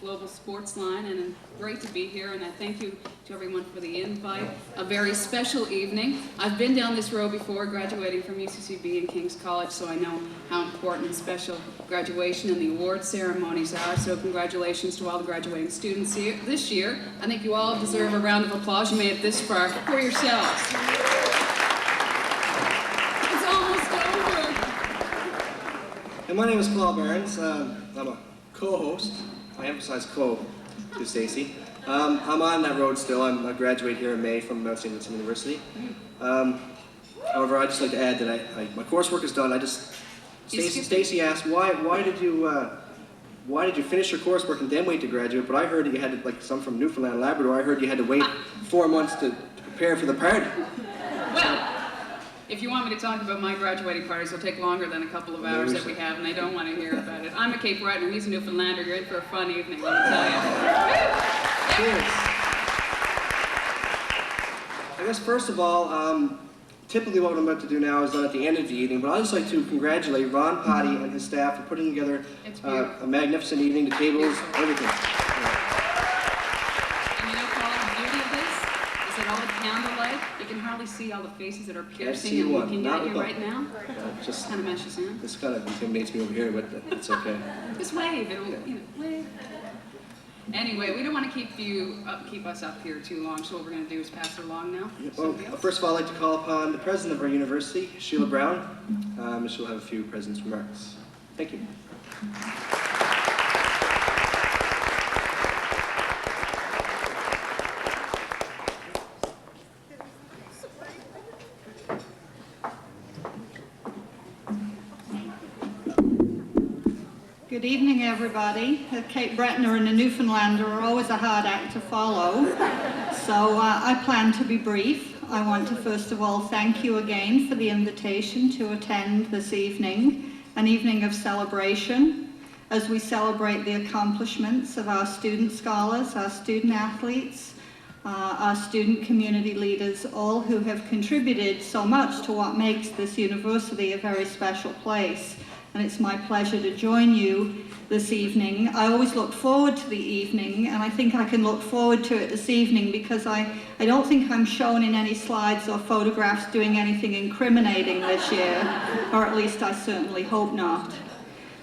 Global Sports Line, and great to be here, and I thank you to everyone for the invite. A very special evening. I've been down this road before, graduating from UCCB and King's College, so I know how important and special graduation and the award ceremonies are, so congratulations to all the graduating students here this year. I think you all deserve a round of applause. You made it this far for yourselves. It's almost over. And my name is Paul Barnes. I'm a co-host. I emphasize co to Stacey. I'm on that road still. I'm a graduate here in May from Mount Saint Vincent University. However, I'd just like to add that my coursework is done. Stacey asked, why did you finish your coursework and then wait to graduate? But I heard that you had to, like some from Newfoundland and Labrador, I heard you had to wait 4 months to prepare for the party. Well, if you want me to talk about my graduating parties, it'll take longer than a couple of hours that we have, and I don't want to hear about it. I'm a Cape Breton, he's a Newfoundlander. You're in for a fun evening, let me tell you. Cheers. I guess first of all, typically what I'm about to do now is done at the end of the evening, but I'd just like to congratulate Ron Potty and his staff for putting together a magnificent evening, the tables, everything. All the candlelight, you can hardly see all the faces that are piercing and looking at you right now. Just kind of meshes in. This kind of intimidates me over here, but it's okay. Just wave, it'll, wave. Anyway, we don't want to keep us up here too long, so what we're going to do is pass it along now. Well, first of all, I'd like to call upon the president of our university, Sheila Brown. She'll have a few president's remarks. Thank you. Good evening, everybody. The Cape Bretoner and the Newfoundlander are always a hard act to follow, so I plan to be brief. I want to first of all thank you again for the invitation to attend this evening, an evening of celebration, as we celebrate the accomplishments of our student scholars, our student athletes, our student community leaders, all who have contributed so much to what makes this university a very special place. And it's my pleasure to join you this evening. I always look forward to the evening, and I think I can look forward to it this evening because I don't think I'm shown in any slides or photographs doing anything incriminating this year, or at least I certainly hope not.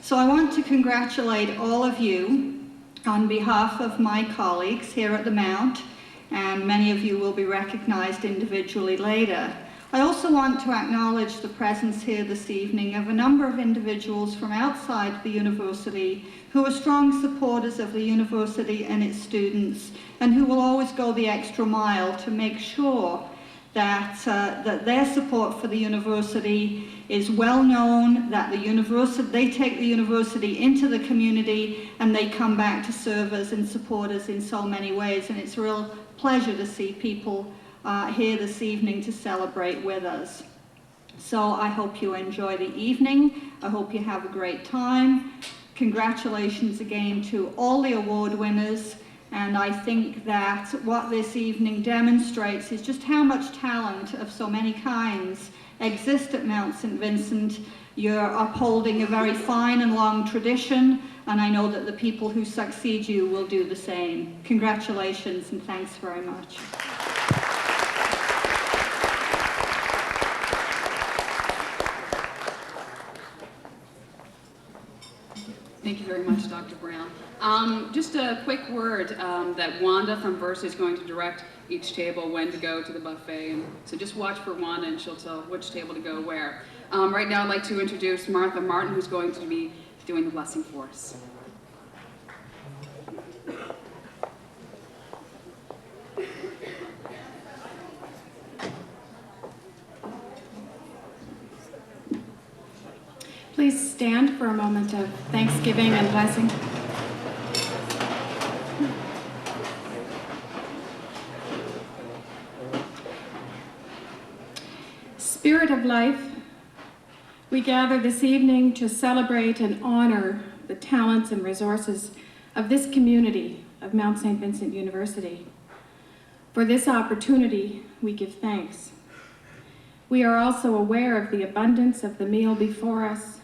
So I want to congratulate all of you on behalf of my colleagues here at the Mount, and many of you will be recognized individually later. I also want to acknowledge the presence here this evening of a number of individuals from outside the university who are strong supporters of the university and its students, and who will always go the extra mile to make sure that, that their support for the university is well known, that they take the university into the community, and they come back to serve us and support us in so many ways. And it's a real pleasure to see people here this evening to celebrate with us. So I hope you enjoy the evening. I hope you have a great time. Congratulations again to all the award winners. And I think that what this evening demonstrates is just how much talent of so many kinds exist at Mount Saint Vincent. You're upholding a very fine and long tradition, and I know that the people who succeed you will do the same. Congratulations and thanks very much. Thank you very much, Dr. Brown. Just a quick word that Wanda from Versa is going to direct each table when to go to the buffet. And so just watch for Wanda and she'll tell which table to go where. Right now I'd like to introduce Martha Martin, who's going to be doing the blessing for us. Please stand for a moment of thanksgiving and blessing. Spirit of life, we gather this evening to celebrate and honor the talents and resources of this community of Mount Saint Vincent University. For this opportunity, we give thanks. We are also aware of the abundance of the meal before us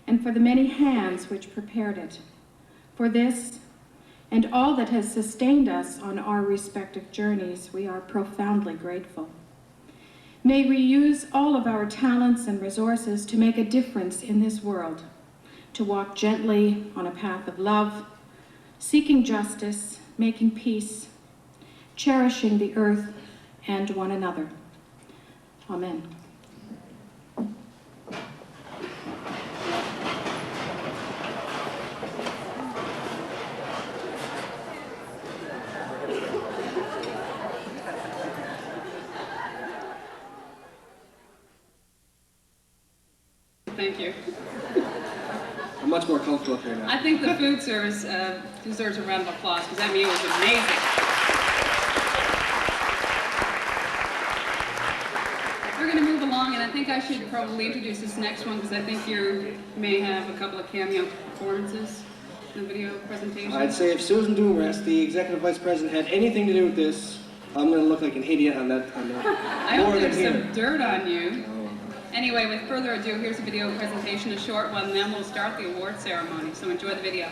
and for the many hands which prepared it. For this and all that has sustained us on our respective journeys, we are profoundly grateful. May we use all of our talents and resources to make a difference in this world, to walk gently on a path of love, seeking justice, making peace, cherishing the earth and one another. Amen. Thank you. I'm much more comfortable up here now. I think the food service deserves a round of applause because that meal was amazing. We're going to move along, and I think I should probably introduce this next one because I think you may have a couple of cameo performances in the video presentation. I'd say if Susan Doomrest, the Executive Vice President, had anything to do with this, I'm going to look like an idiot on that. I hope there's some dirt on you. Anyway, with further ado, here's a video presentation, a short one, and then we'll start the award ceremony. So enjoy the video.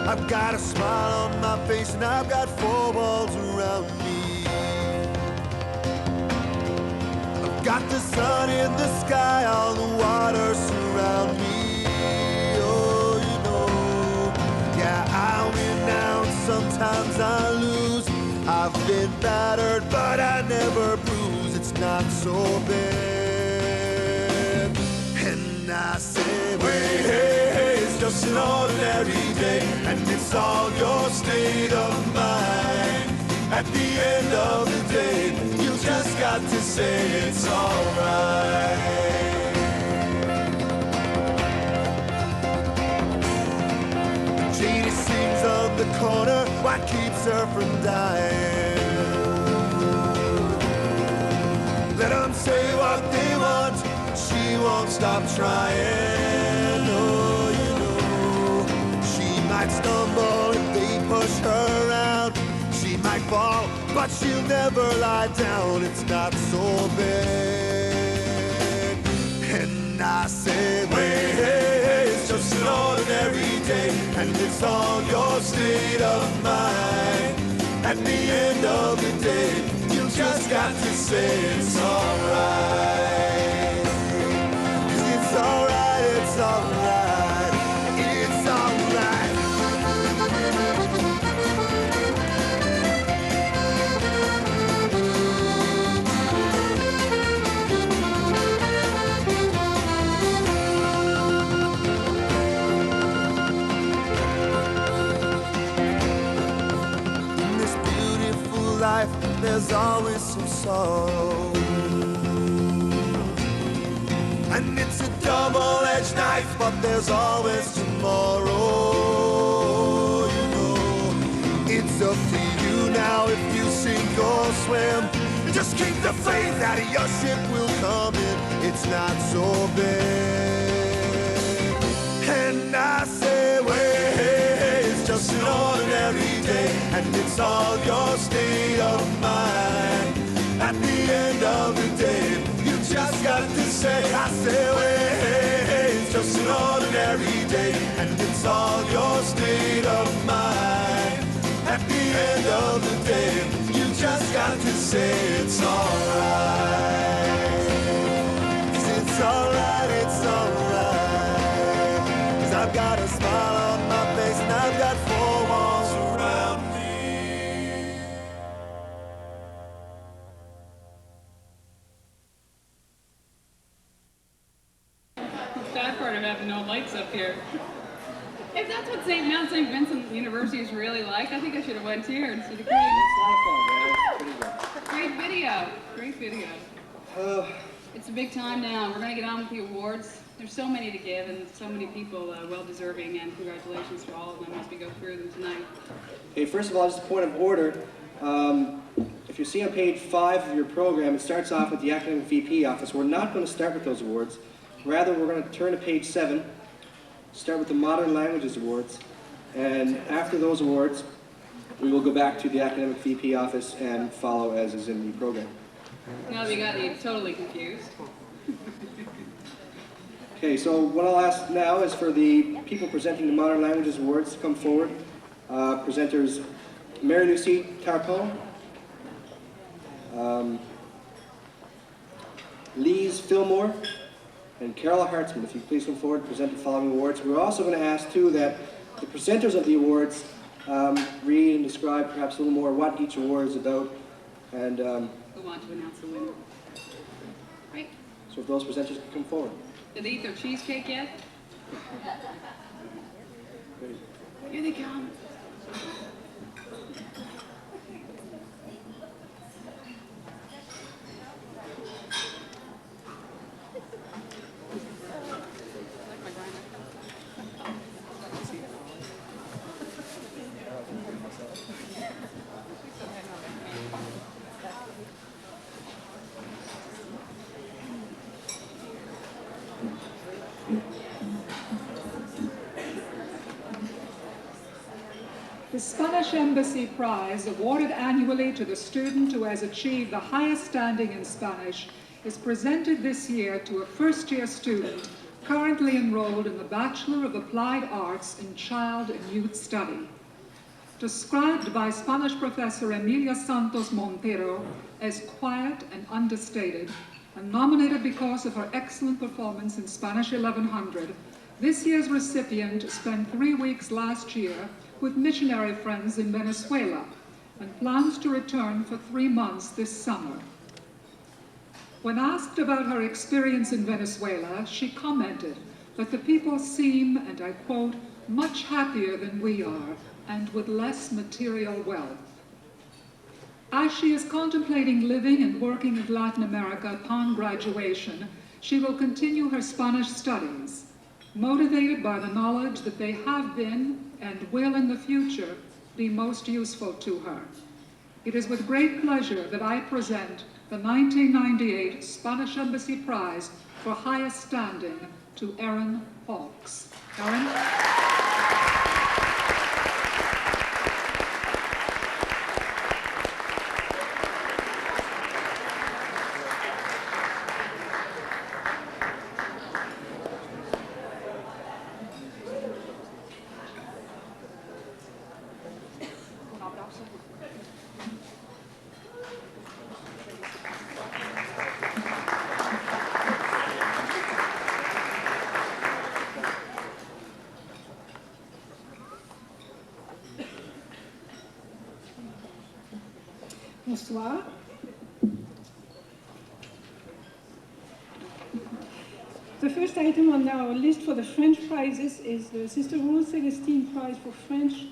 I've got a smile on my face and I've got four walls around me. I've got the sun in the sky, all the water surround me. Oh, you know, yeah, I win now and sometimes I lose. I've been battered, but I never bruise. It's not so bad. And I say, wait, hey, hey, it's just an ordinary day, and it's all your state of mind. At the end of the day, you just got to say it's alright. Janie sings on the corner, what keeps her from dying? Let them say what they want, she won't stop trying. Oh, you know, she might stumble if they push her around. She might fall, but she'll never lie down. It's not so bad. And I say, wait, hey, hey, it's just an ordinary day, and it's all your state of mind. At the end of the day, you just got to say it's alright. 'Cause it's alright, it's alright, it's alright. In this beautiful life, there's always some sorrow. And it's a double-edged knife, but there's always tomorrow. You know, it's up to you now if you sink or swim. Just keep the faith that your ship will come in. It's not so bad. And I say, wait, hey, hey, it's just an ordinary day, and it's all your state of mind. At the end of the day, you just got to say, I say, wait, hey, hey, it's just an ordinary day, and it's all your state of mind. At the end of the day, you just got to say it's alright. 'Cause it's alright, it's alright. 'Cause I've got a smile on my face and I've got four walls around me. Sad part of having no lights up here. If that's what Mount Saint Vincent University is really like, I think I should have went here instead of It's a lot of fun, man. It's pretty good. Great video. Great video. It's a big time now. We're going to get on with the awards. There's so many to give and so many people well-deserving, and congratulations to all of them as we go through them tonight. Hey, first of all, just a point of order. If if you see on page 5 of your program, it starts off with the Academic VP office. We're not going to start with those awards. Rather, we're going to turn to page 7, start with the Modern Languages Awards, and after those awards, we will go back to the Academic VP office and follow as is in the program. Now they got you totally confused. Okay, so what I'll ask now is for the people presenting the Modern Languages Awards to come forward. Presenters Mary Lucy Tarpon, Lise Fillmore, and Carol Hartzman. If you please come forward and present the following awards. We're also going to ask, too, that the presenters of the awards read and describe perhaps a little more what each award is about. And Go on to announce the winner. Right. so if those presenters can come forward. Did they eat their cheesecake yet? Here they come. The Spanish Embassy Prize, awarded annually to the student who has achieved the highest standing in Spanish, is presented this year to a first-year student currently enrolled in the Bachelor of Applied Arts in Child and Youth Study. Described by Spanish professor Emilia Santos Montero as quiet and understated, and nominated because of her excellent performance in Spanish 1100, this year's recipient spent 3 weeks last year with missionary friends in Venezuela and plans to return for 3 months this summer. When asked about her experience in Venezuela, she commented that the people seem, and I quote, much happier than we are and with less material wealth. As she is contemplating living and working in Latin America upon graduation, she will continue her Spanish studies, motivated by the knowledge that they have been and will in the future be most useful to her. It is with great pleasure that I present the 1998 Spanish Embassy Prize for highest standing to Erin Hawkes. Erin? Bonsoir. The first item on our list for the French prizes is the Sister Rose Celestine Prize for French,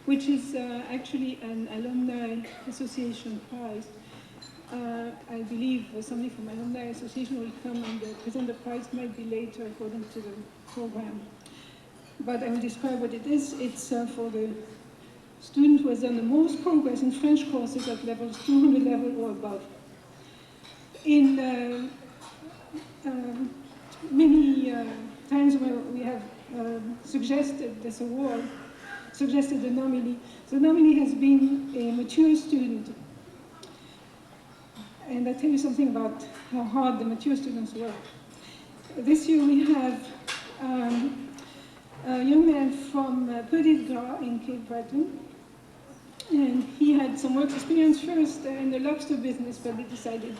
which is actually an alumni association prize. I believe somebody from alumni association will come and present the prize, might be later according to the program. But I will describe what it is. It's for the student who has done the most progress in French courses at levels 200 level or above. In many times where we have suggested this award, suggested the nominee has been a mature student. And I'll tell you something about how hard the mature students work. This year we have a young man from Petit Gras in Cape Breton. And he had some work experience first in the lobster business, but he decided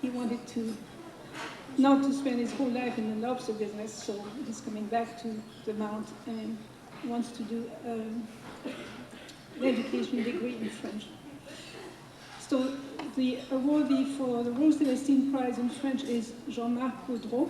he wanted to not to spend his whole life in the lobster business, so he's coming back to the Mount and wants to do an education degree in French. So the awardee for the Rose Celestine Prize in French is Jean-Marc Gaudreau.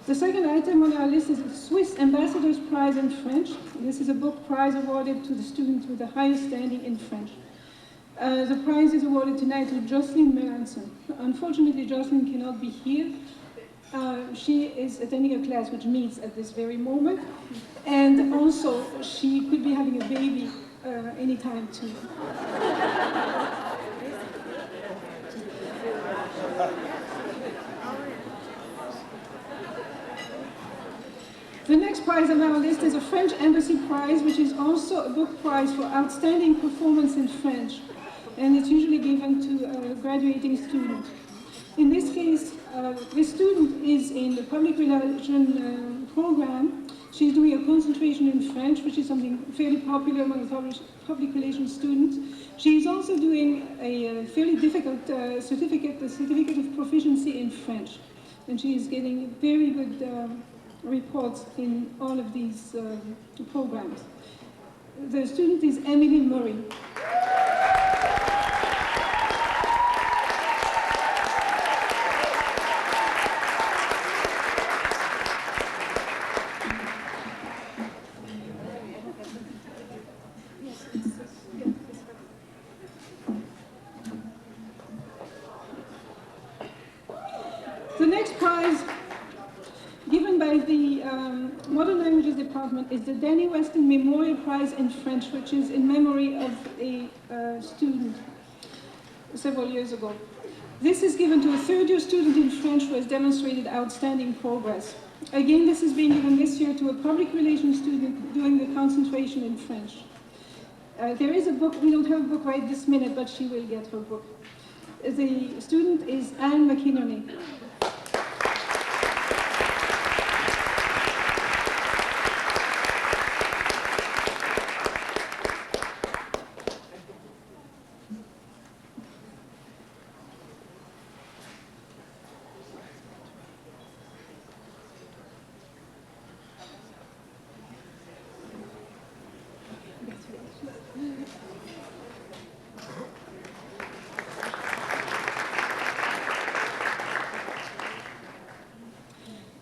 The second item on our list is the Swiss Ambassador's Prize in French. This is a book prize awarded to the student with the highest standing in French. The prize is awarded tonight to Jocelyn Melanson. Unfortunately, Jocelyn cannot be here. She is attending a class which meets at this very moment. And also, she could be having a baby anytime too. The next prize on our list is a French Embassy Prize, which is also a book prize for outstanding performance in French. And it's usually given to a graduating student. In this case, the student is in the public relation program. She's doing a concentration in French, which is something fairly popular among the public relations students. She's also doing a fairly difficult certificate, the certificate of proficiency in French. And she is getting very good reports in all of these programs. The student is Emily Murray. The next prize given by the Modern Languages Department is the Danny Weston Memorial Prize in French, which is in memory of a student several years ago. This is given to a third-year student in French who has demonstrated outstanding progress. Again, this is being given this year to a public relations student doing the concentration in French. There is a book, we don't have a book right this minute, but she will get her book. The student is Anne McInerney.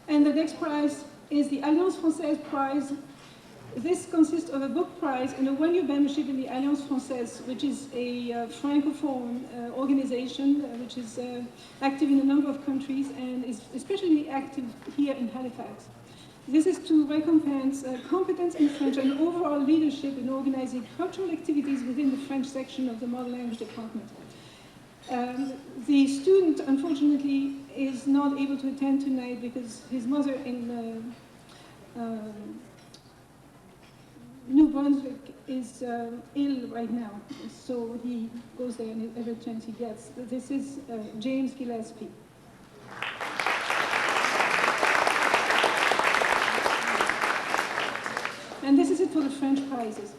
And the next prize is the Alliance Française Prize. This consists of a book prize and a one-year membership in the Alliance Française, which is a francophone organization which is active in a number of countries and is especially active here in Halifax. This is to recompense competence in French and overall leadership in organizing cultural activities within the French section of the Modern Language Department. The student, unfortunately, is not able to attend tonight because his mother in New Brunswick is ill right now, so he goes there every chance he gets. This is James Gillespie. And this is it for the French prizes.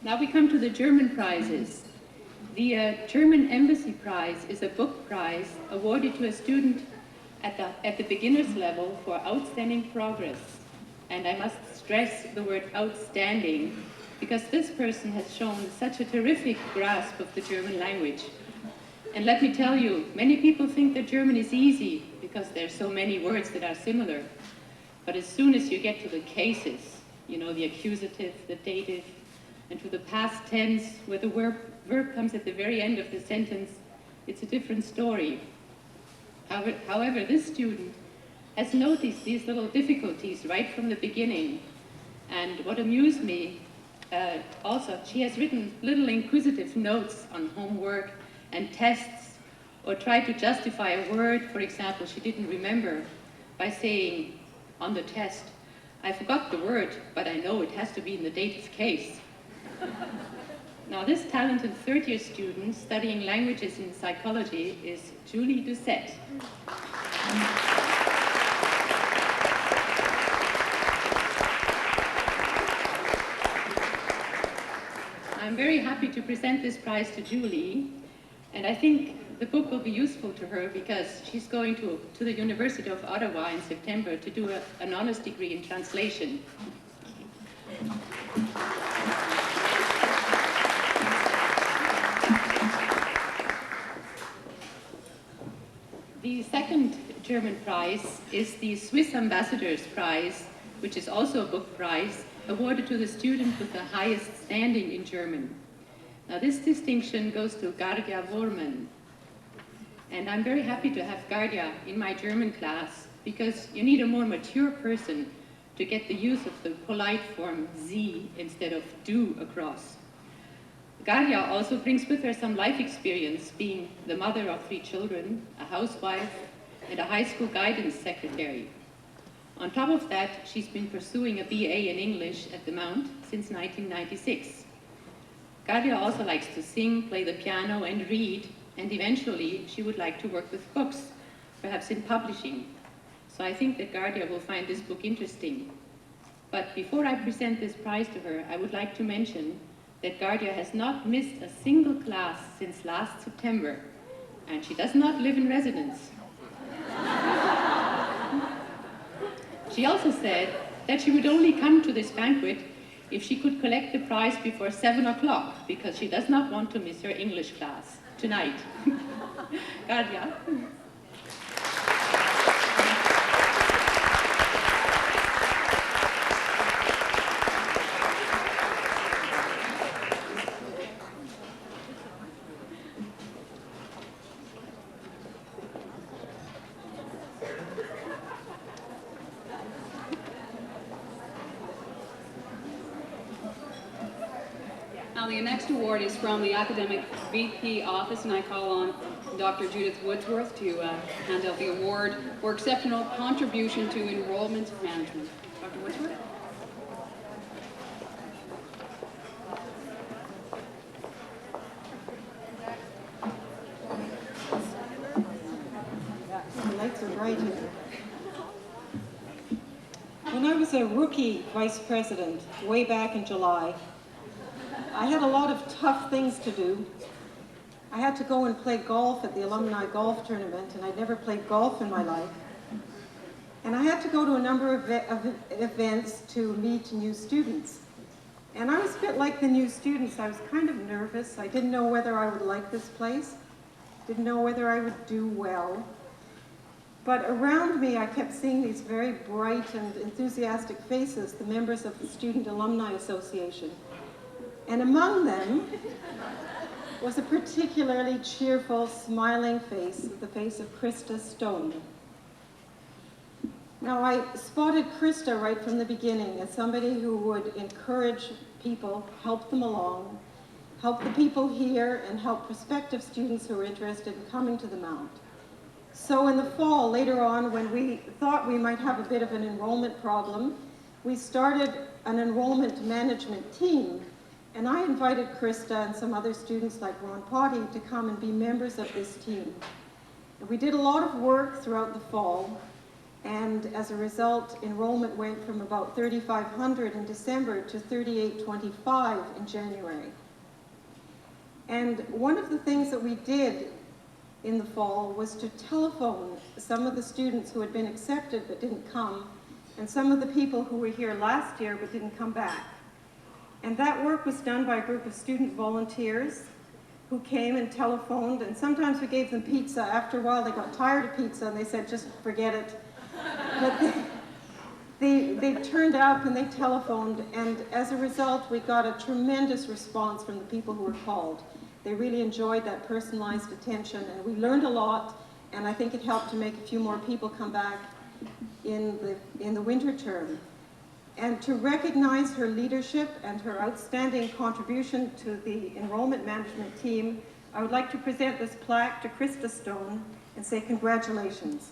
Now we come to the German prizes. The German Embassy Prize is a book prize awarded to a student at the beginner's level for outstanding progress. And I must stress the word outstanding, because this person has shown such a terrific grasp of the German language. And let me tell you, many people think that German is easy because there's so many words that are similar. But as soon as you get to the cases, you know, the accusative, the dative, and to the past tense, where the verb comes at the very end of the sentence, it's a different story. However, this student has noticed these little difficulties right from the beginning. And what amused me, also, she has written little inquisitive notes on homework and tests, or tried to justify a word, for example, she didn't remember, by saying on the test, I forgot the word, but I know it has to be in the dative case. Now, this talented third-year student studying languages in psychology is Julie Doucette. I'm very happy to present this prize to Julie, and I think the book will be useful to her because she's going to the University of Ottawa in September to do an honors degree in translation. The second German prize is the Swiss Ambassador's Prize, which is also a book prize, awarded to the student with the highest standing in German. Now this distinction goes to Gardia Worman. And I'm very happy to have Gardia in my German class, because you need a more mature person to get the use of the polite form Sie instead of du across. Gardia also brings with her some life experience, being the mother of 3 children, a housewife, and a high school guidance secretary. On top of that, she's been pursuing a BA in English at the Mount since 1996. Gardia also likes to sing, play the piano, and read, and eventually she would like to work with books, perhaps in publishing. So I think that Gardia will find this book interesting. But before I present this prize to her, I would like to mention that Gardia has not missed a single class since last September, and she does not live in residence. She also said that she would only come to this banquet if she could collect the prize before 7 o'clock, because she does not want to miss her English class tonight. Gardia. Now, the next award is from the Academic VP Office, and I call on Dr. Judith Woodsworth to hand out the award for exceptional contribution to enrollment management. Dr. Woodsworth? The lights are bright here. When I was a rookie vice president, way back in July, I had a lot of tough things to do. I had to go and play golf at the alumni golf tournament, and I'd never played golf in my life. And I had to go to a number of events to meet new students. And I was a bit like the new students. I was kind of nervous. I didn't know whether I would like this place, didn't know whether I would do well. But around me, I kept seeing these very bright and enthusiastic faces, the members of the Student Alumni Association. And among them was a particularly cheerful, smiling face, the face of Krista Stone. Now, I spotted Krista right from the beginning as somebody who would encourage people, help them along, help the people here, and help prospective students who are interested in coming to the Mount. So in the fall, later on, when we thought we might have a bit of an enrollment problem, we started an enrollment management team. And I invited Krista and some other students like Ron Potty to come and be members of this team. And we did a lot of work throughout the fall, and as a result, enrollment went from about 3,500 in December to 3,825 in January. And one of the things that we did in the fall was to telephone some of the students who had been accepted but didn't come, and some of the people who were here last year but didn't come back. And that work was done by a group of student volunteers who came and telephoned, and sometimes we gave them pizza. After a while, they got tired of pizza, and they said, just forget it. But they turned up and they telephoned, and as a result, we got a tremendous response from the people who were called. They really enjoyed that personalized attention, and we learned a lot, and I think it helped to make a few more people come back in the winter term. And to recognize her leadership and her outstanding contribution to the enrollment management team, I would like to present this plaque to Krista Stone and say congratulations.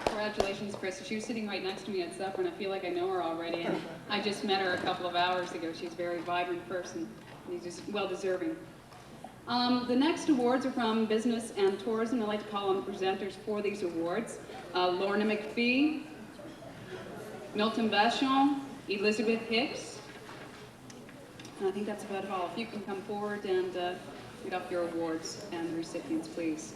Congratulations, Krista. She was sitting right next to me at supper, and I feel like I know her already. And I just met her a couple of hours ago. She's a very vibrant person, and she's just well-deserving. The next awards are from Business and Tourism. I'd like to call on the presenters for these awards. Lorna McPhee, Milton Vachon, Elizabeth Hicks. And I think that's about all. If you can come forward and read off your awards and the recipients, please.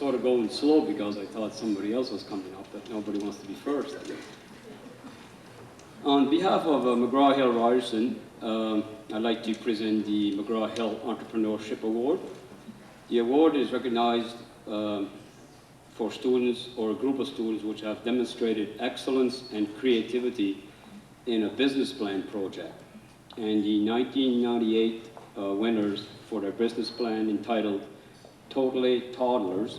sort of going slow because I thought somebody else was coming up, but nobody wants to be first, I guess. On behalf of McGraw-Hill Ryerson, I'd like to present the McGraw-Hill Entrepreneurship Award. The award is recognized for students or a group of students which have demonstrated excellence and creativity in a business plan project. And the 1998 winners for their business plan entitled Totally Toddlers.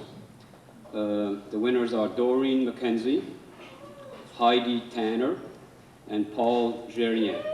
The winners are Doreen McKenzie, Heidi Tanner, and Paul Gerien.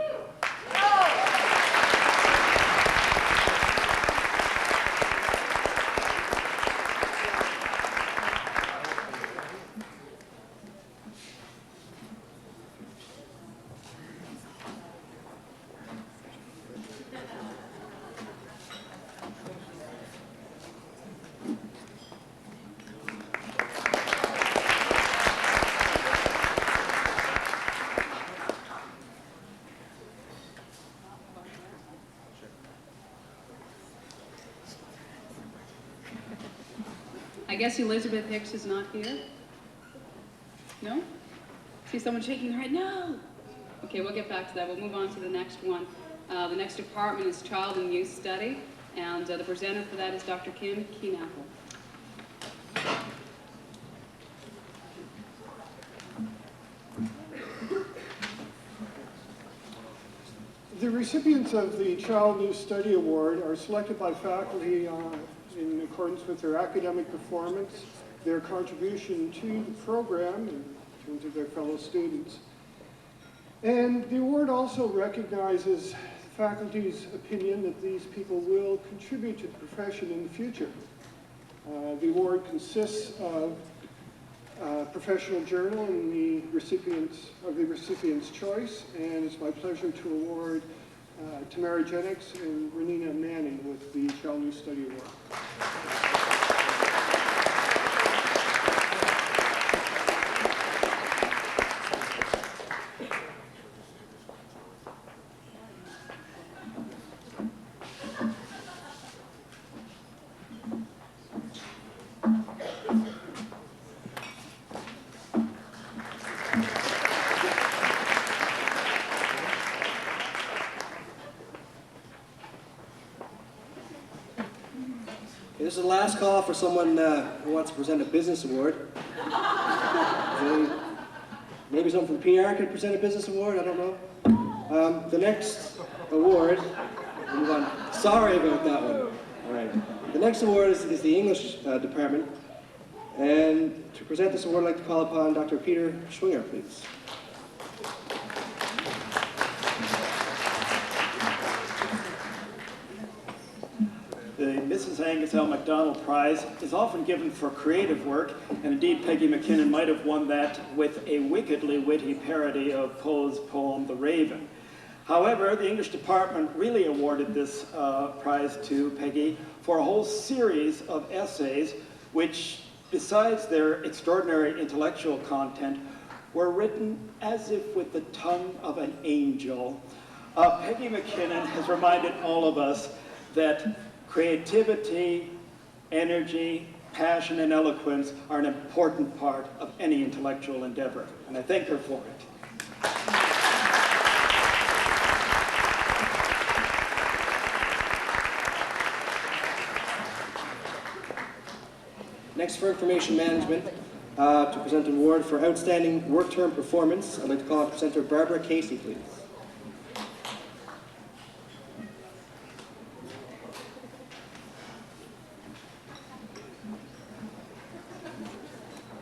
I guess Elizabeth Hicks is not here? No? See someone shaking their head, no! Okay, we'll get back to that. We'll move on to the next one. The next department is Child and Youth Study, and the presenter for that is Dr. Kim Keenapple. The recipients of the Child Youth Study Award are selected by faculty in accordance with their academic performance, their contribution to the program in terms of their fellow students. And the award also recognizes the faculty's opinion that these people will contribute to the profession in the future. The award consists of a professional journal and the recipient's choice, and it's my pleasure to award Tamara Jennings and Renina Manning with the Child Youth Study Award. This is the last call for someone who wants to present a business award. Maybe someone from PR could present a business award, I don't know. The next award, we'll move on. Sorry about that one. All right. The next award is the English department. And to present this award, I'd like to call upon Dr. Peter Schwinger, please. The Mrs. Angus L. MacDonald Prize is often given for creative work, and indeed Peggy McKinnon might have won that with a wickedly witty parody of Poe's poem, The Raven. However, the English department really awarded this prize to Peggy for a whole series of essays which, besides their extraordinary intellectual content, were written as if with the tongue of an angel. Peggy McKinnon has reminded all of us that creativity, energy, passion, and eloquence are an important part of any intellectual endeavor, and I thank her for it. Next, for information management, to present an award for outstanding work term performance, I'd like to call on presenter Barbara Casey, please.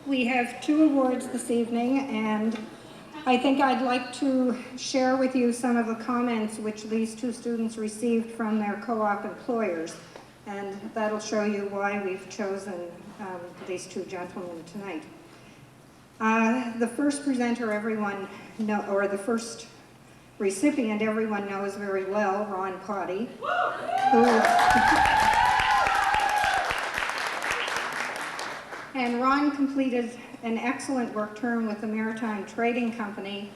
We have two awards this evening, and I think I'd like to share with you some of the comments which these two students received from their co-op employers, and that'll show you why we've chosen these two gentlemen tonight. The first presenter everyone know, or the first recipient everyone knows very well, Ron Potty, and Ron completed an excellent work term with the Maritime Trading Company,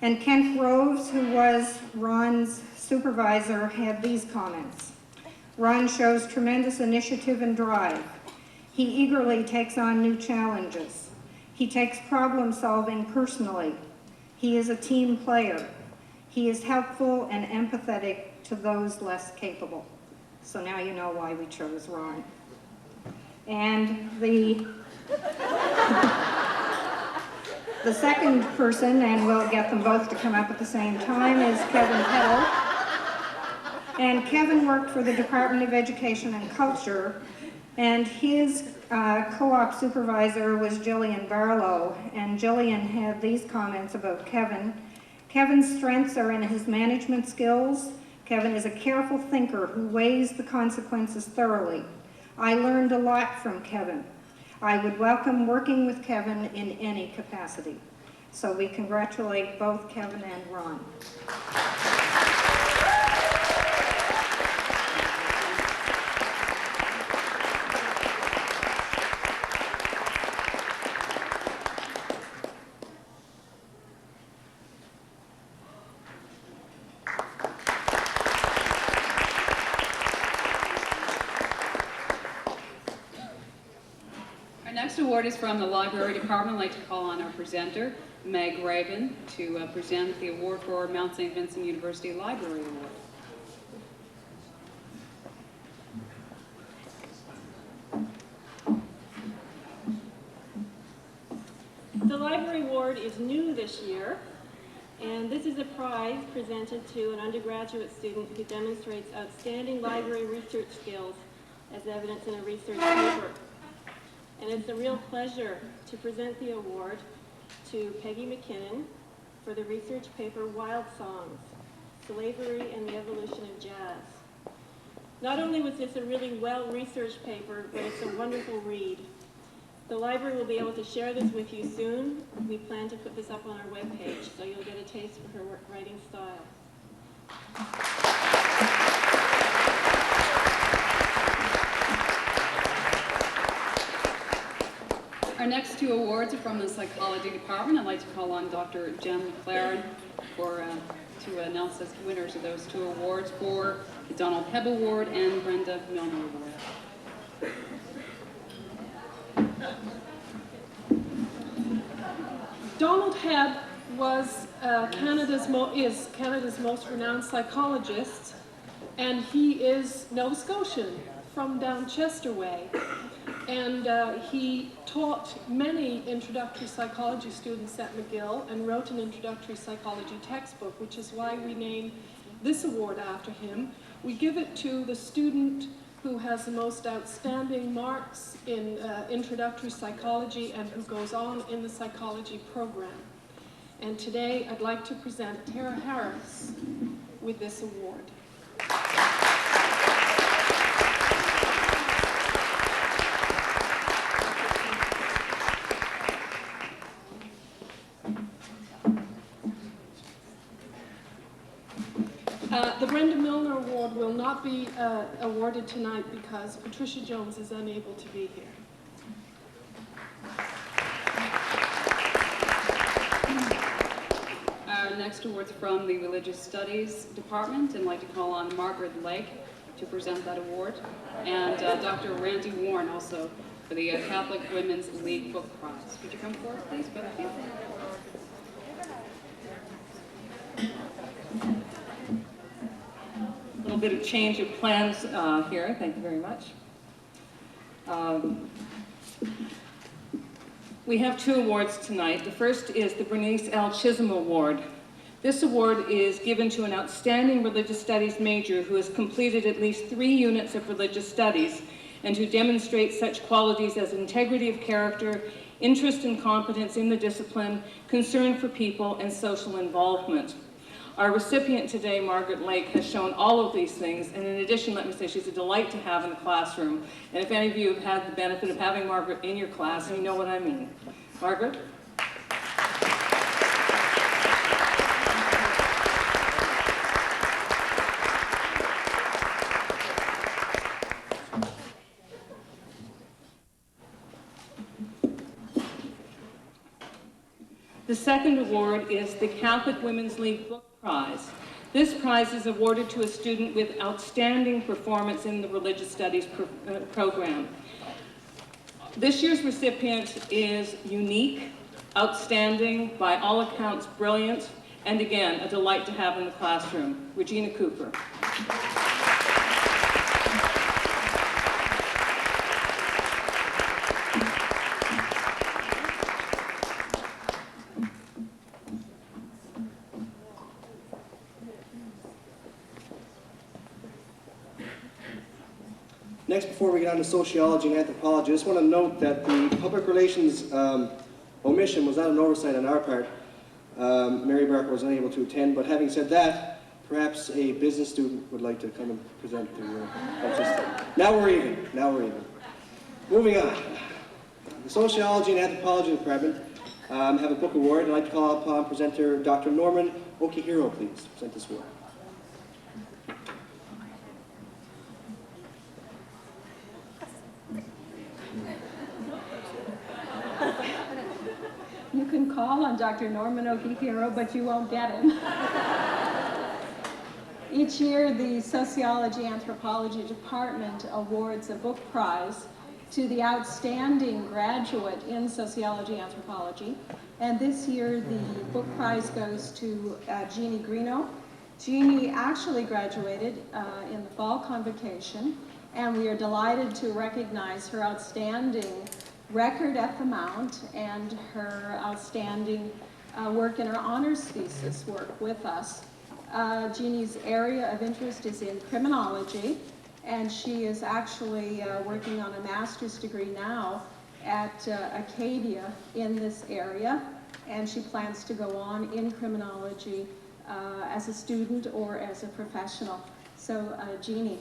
and Kent Groves, who was Ron's supervisor, had these comments. Ron shows tremendous initiative and drive. He eagerly takes on new challenges. He takes problem solving personally. He is a team player. He is helpful and empathetic to those less capable. So now you know why we chose Ron. And the second person, and we'll get them both to come up at the same time, is Kevin Peddle. And Kevin worked for the Department of Education and Culture, and his co-op supervisor was Jillian Barlow, and Jillian had these comments about Kevin. Kevin's strengths are in his management skills. Kevin is a careful thinker who weighs the consequences thoroughly. I learned a lot from Kevin. I would welcome working with Kevin in any capacity. So we congratulate both Kevin and Ron. Next award is from the Library Department. I'd like to call on our presenter, Meg Raven, to present the award for Mount Saint Vincent University Library Award. The Library Award is new this year, and this is a prize presented to an undergraduate student who demonstrates outstanding library research skills as evidenced in a research paper. And it's a real pleasure to present the award to Peggy McKinnon for the research paper Wild Songs, Slavery and the Evolution of Jazz. Not only was this a really well-researched paper, but it's a wonderful read. The library will be able to share this with you soon. We plan to put this up on our webpage, so you'll get a taste for her writing style. Our next two awards are from the Psychology Department. I'd like to call on Dr. Jen McLaren to announce the winners of those two awards for the Donald Hebb Award and Brenda Milner Award. Donald Hebb was is Canada's most renowned psychologist, and he is Nova Scotian from down Chester way. And he taught many introductory psychology students at McGill and wrote an introductory psychology textbook, which is why we named this award after him. We give it to the student who has the most outstanding marks in introductory psychology and who goes on in the psychology program. And today I'd like to present Tara Harris with this award. The Brenda Milner Award will not be awarded tonight because Patricia Jones is unable to be here. Our next award's from the Religious Studies Department, and I'd like to call on Margaret Lake to present that award, and Dr. Randy Warren also for the Catholic Women's League Book Prize. Would you come forward, please, both of you? A little bit of change of plans here. Thank you very much. We have two awards tonight. The first is the Bernice L. Chisholm Award. This award is given to an outstanding religious studies major who has completed at least 3 units of religious studies and who demonstrates such qualities as integrity of character, interest and competence in the discipline, concern for people, and social involvement. Our recipient today, Margaret Lake, has shown all of these things, and in addition, let me say, she's a delight to have in the classroom. And if any of you have had the benefit of having Margaret in your class, you know what I mean. Margaret? The second award is the Catholic Women's League Book Prize. This prize is awarded to a student with outstanding performance in the religious studies program. This year's recipient is unique, outstanding, by all accounts brilliant, and again, a delight to have in the classroom, Regina Cooper. Next, before we get on to sociology and anthropology, I just want to note that the public relations omission was not an oversight on our part. Mary Barker was unable to attend, but having said that, perhaps a business student would like to come and present the Now we're even. Now we're even. Moving on. The sociology and anthropology department have a book award. I'd like to call upon presenter Dr. Norman Okihiro, please, to present this award. You can call on Dr. Norman Okihiro, but you won't get him. Each year, the Sociology Anthropology Department awards a book prize to the outstanding graduate in Sociology Anthropology. And this year, the book prize goes to Jeannie Greeno. Jeannie actually graduated in the fall convocation, and we are delighted to recognize her outstanding record at the Mount and her outstanding work in her honors thesis work with us. Jeannie's area of interest is in criminology, and she is actually working on a master's degree now at Acadia in this area, and she plans to go on in criminology as a student or as a professional. So, Jeannie.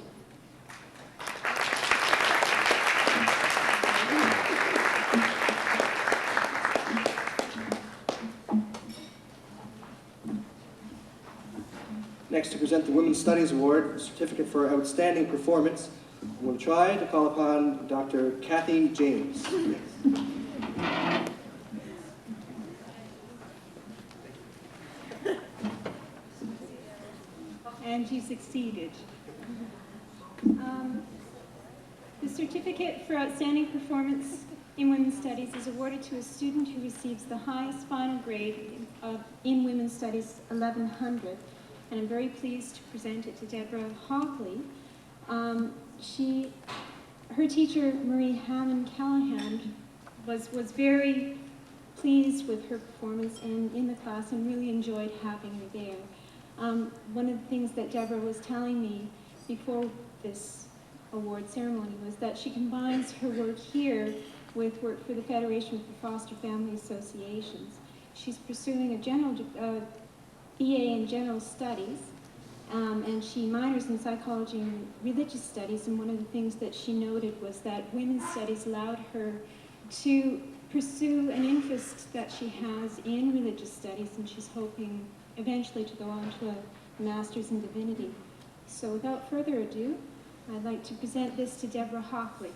Next, to present the Women's Studies Award, Certificate for Outstanding Performance, I'm going to try to call upon Dr. Kathy James. And you succeeded. The Certificate for Outstanding Performance in Women's Studies is awarded to a student who receives the highest final grade in Women's Studies 1100. And I'm very pleased to present it to Deborah Hockley. Her teacher, Marie Hammond Callahan, was very pleased with her performance in the class and really enjoyed having her there. One of the things that Deborah was telling me before this award ceremony was that she combines her work here with work for the Federation for Foster Family Associations. She's pursuing a BA in General Studies, and she minors in psychology and religious studies, and one of the things that she noted was that women's studies allowed her to pursue an interest that she has in religious studies, and she's hoping eventually to go on to a master's in divinity. So without further ado, I'd like to present this to Deborah Hockley.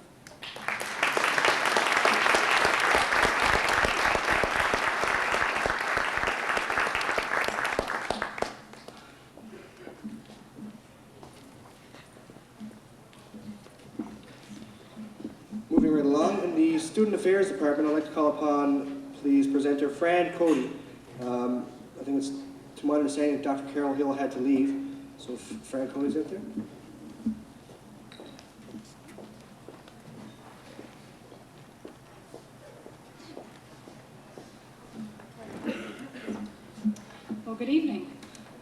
Moving right along, in the Student Affairs Department, I'd like to call upon, please, presenter Fran Cody. I think it's to my understanding that Dr. Carol Hill had to leave, so if Fran Cody's out there. Well, good evening.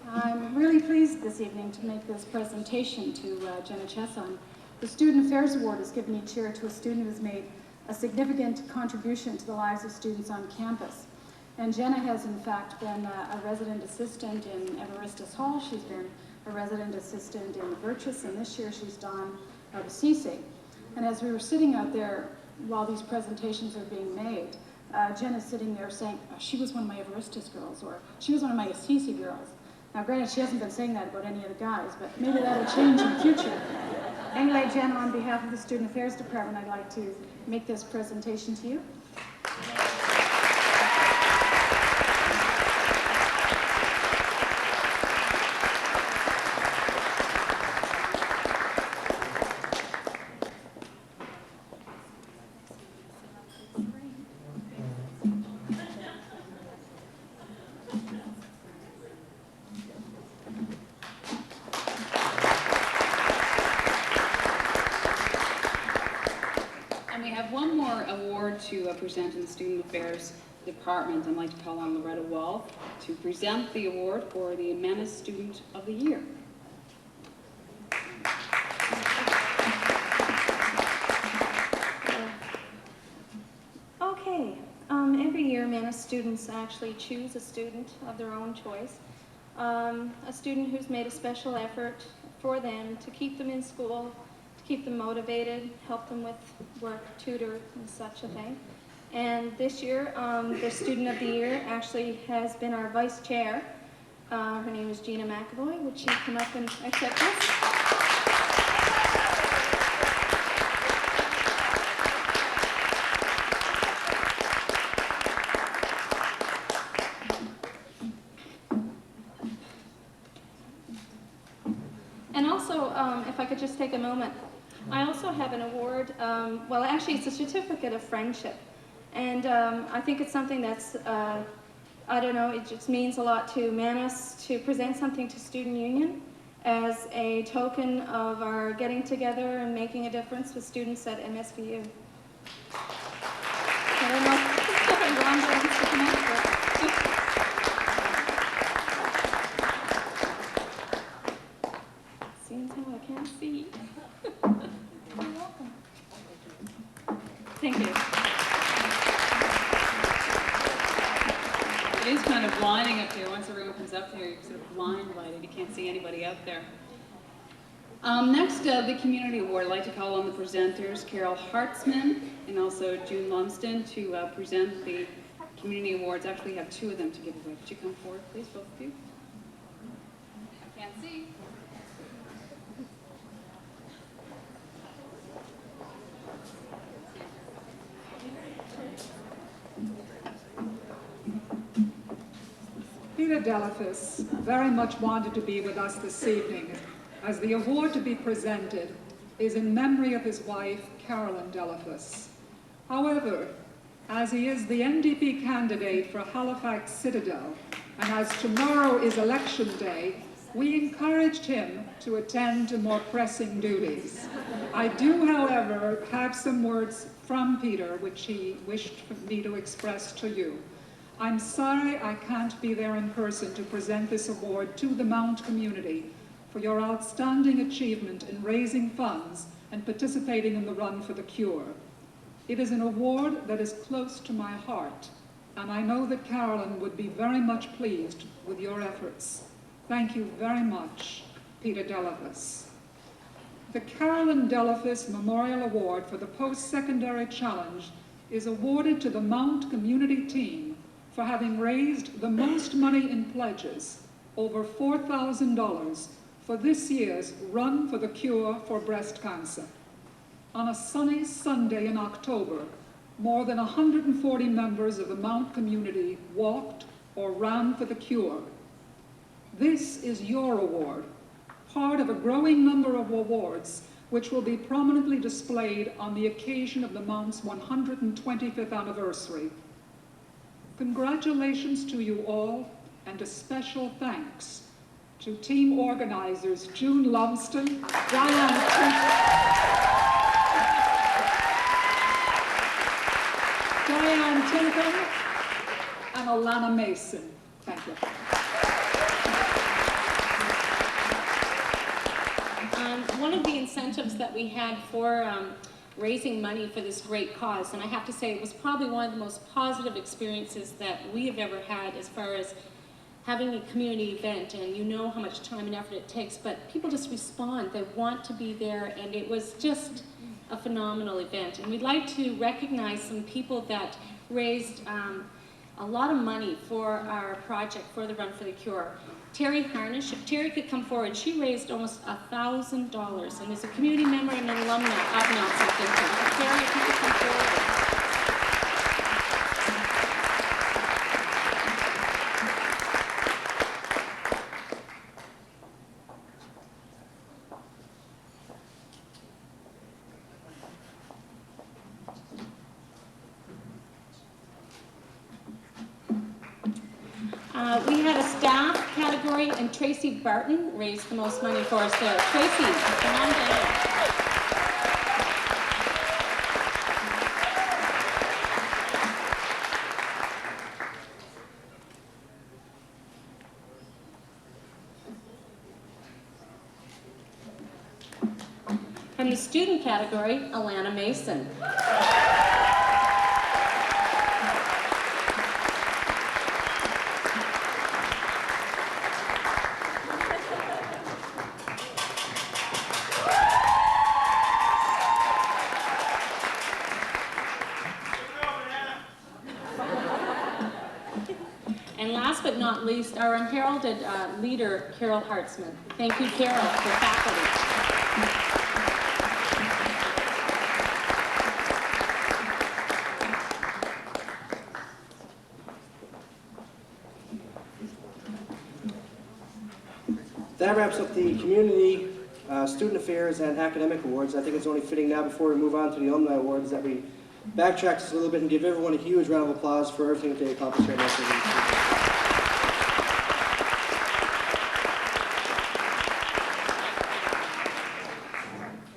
I'm really pleased this evening to make this presentation to Jenna Chesson. The Student Affairs Award is given each year to a student who has made a significant contribution to the lives of students on campus. And Jenna has, in fact, been a resident assistant in Evaristus Hall. She's been a resident assistant in Virtus, and this year she's done out of CC. And as we were sitting out there while these presentations are being made, Jenna's sitting there saying, oh, she was one of my Evaristus girls, or she was one of my Assisi girls. Now, granted, she hasn't been saying that about any of the guys, but maybe that'll change in the future. Anyway, Jenna, on behalf of the Student Affairs Department, I'd like to make this presentation to you. present in the Student Affairs Department. I'd like to call on Loretta Wall to present the award for the Menace Student of the Year. Okay, every year Menace students actually choose a student of their own choice, a student who's made a special effort for them to keep them in school, to keep them motivated, help them with work, tutor, and such a thing. And this year, the Student of the Year actually has been our Vice Chair. Her name is Gina McAvoy. Would she come up and accept this? And also, if I could just take a moment, I also have an award, well actually it's a certificate of friendship. And I think it's something that's, I don't know, it just means a lot to Menace to present something to Student Union as a token of our getting together and making a difference with students at MSVU. I don't know if Rhonda wants to come up, seems how I can't see. You're welcome. Thank you. It is kind of blinding up here. Once everyone comes up here, you're sort of blind-lighted. You can't see anybody out there. Next, the Community Award. I'd like to call on the presenters, Carol Hartzman and also June Lumsden, to present the Community Awards. Actually, we have two of them to give away. Could you come forward, please, both of you? I can't see. Peter Delafis very much wanted to be with us this evening, as the award to be presented is in memory of his wife, Carolyn Delafis. However, as he is the NDP candidate for Halifax Citadel, and as tomorrow is election day, we encouraged him to attend to more pressing duties. I do, however, have some words from Peter which he wished me to express to you. I'm sorry I can't be there in person to present this award to the Mount community for your outstanding achievement in raising funds and participating in the Run for the Cure. It is an award that is close to my heart, and I know that Carolyn would be very much pleased with your efforts. Thank you very much, Peter Delafis. The Carolyn Delafis Memorial Award for the Post-Secondary Challenge is awarded to the Mount community team for having raised the most money in pledges, over $4,000, for this year's Run for the Cure for Breast Cancer. On a sunny Sunday in October, more than 140 members of the Mount community walked or ran for the cure. This is your award, part of a growing number of awards which will be prominently displayed on the occasion of the Mount's 125th anniversary. Congratulations to you all, and a special thanks to team organizers June Lumsden, Diane Tinkham, and Alana Mason. Thank you. One of the incentives that we had for raising money for this great cause, and I have to say it was probably one of the most positive experiences that we have ever had as far as having a community event, and you know how much time and effort it takes, but people just respond, they want to be there, and it was just a phenomenal event. And we'd like to recognize some people that raised a lot of money for our project, for the Run for the Cure. Terry Harnish, if Terry could come forward, she raised almost $1,000 and is a community member and an alumna of Mount Saint Vincent. Terry, if you could come forward. We had a staff category, and Tracy Barton raised the most money for us there. Tracy, come on down. From the student category, Alana Mason. And last but not least, our unheralded leader, Carol Hartzman. Thank you, Carol, for faculty. That wraps up the community, student affairs, and academic awards. I think it's only fitting now, before we move on to the alumni awards, that we backtrack just a little bit and give everyone a huge round of applause for everything that they accomplished here at MSVU.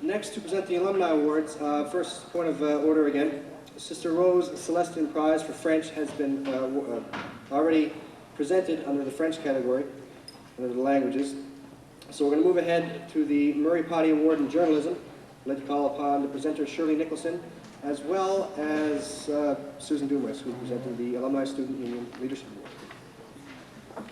Next, to present the alumni awards, first point of order again. Sister Rose Celestine Prize for French has been already presented under the French category, under the languages. So we're going to move ahead to the Murray Potty Award in Journalism. I'd like to call upon the presenter Shirley Nicholson, as well as Susan Dumas, who presented the Alumni Student Union Leadership Award.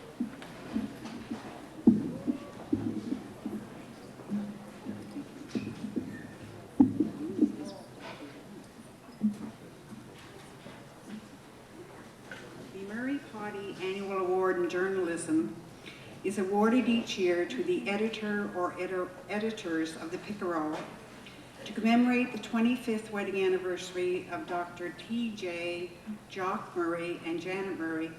The Murray Potty Annual Award in Journalism is awarded each year to the editor or editors of the Pickerel to commemorate the 25th wedding anniversary of Dr. T.J. Jock Murray and Janet Murray,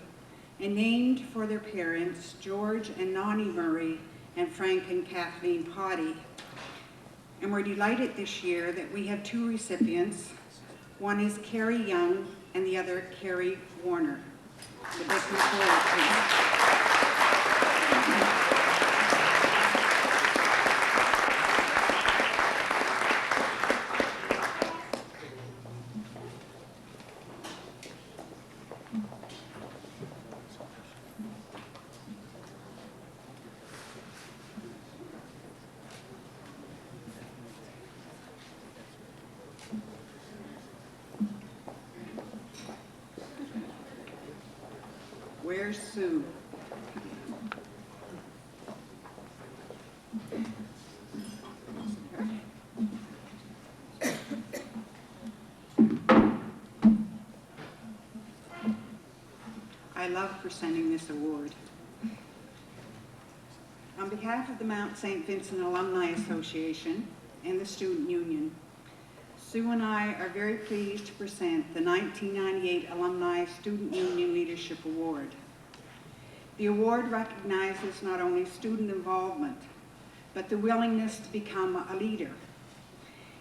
and named for their parents, George and Nonnie Murray and Frank and Kathleen Potty. And we're delighted this year that we have two recipients. One is Carrie Young and the other Carrie Warner. The big forward, please. Where's Sue? I love presenting this award. On behalf of the Mount Saint Vincent Alumni Association and the Student Union, Sue and I are very pleased to present the 1998 Alumni Student Union Leadership Award. The award recognizes not only student involvement, but the willingness to become a leader.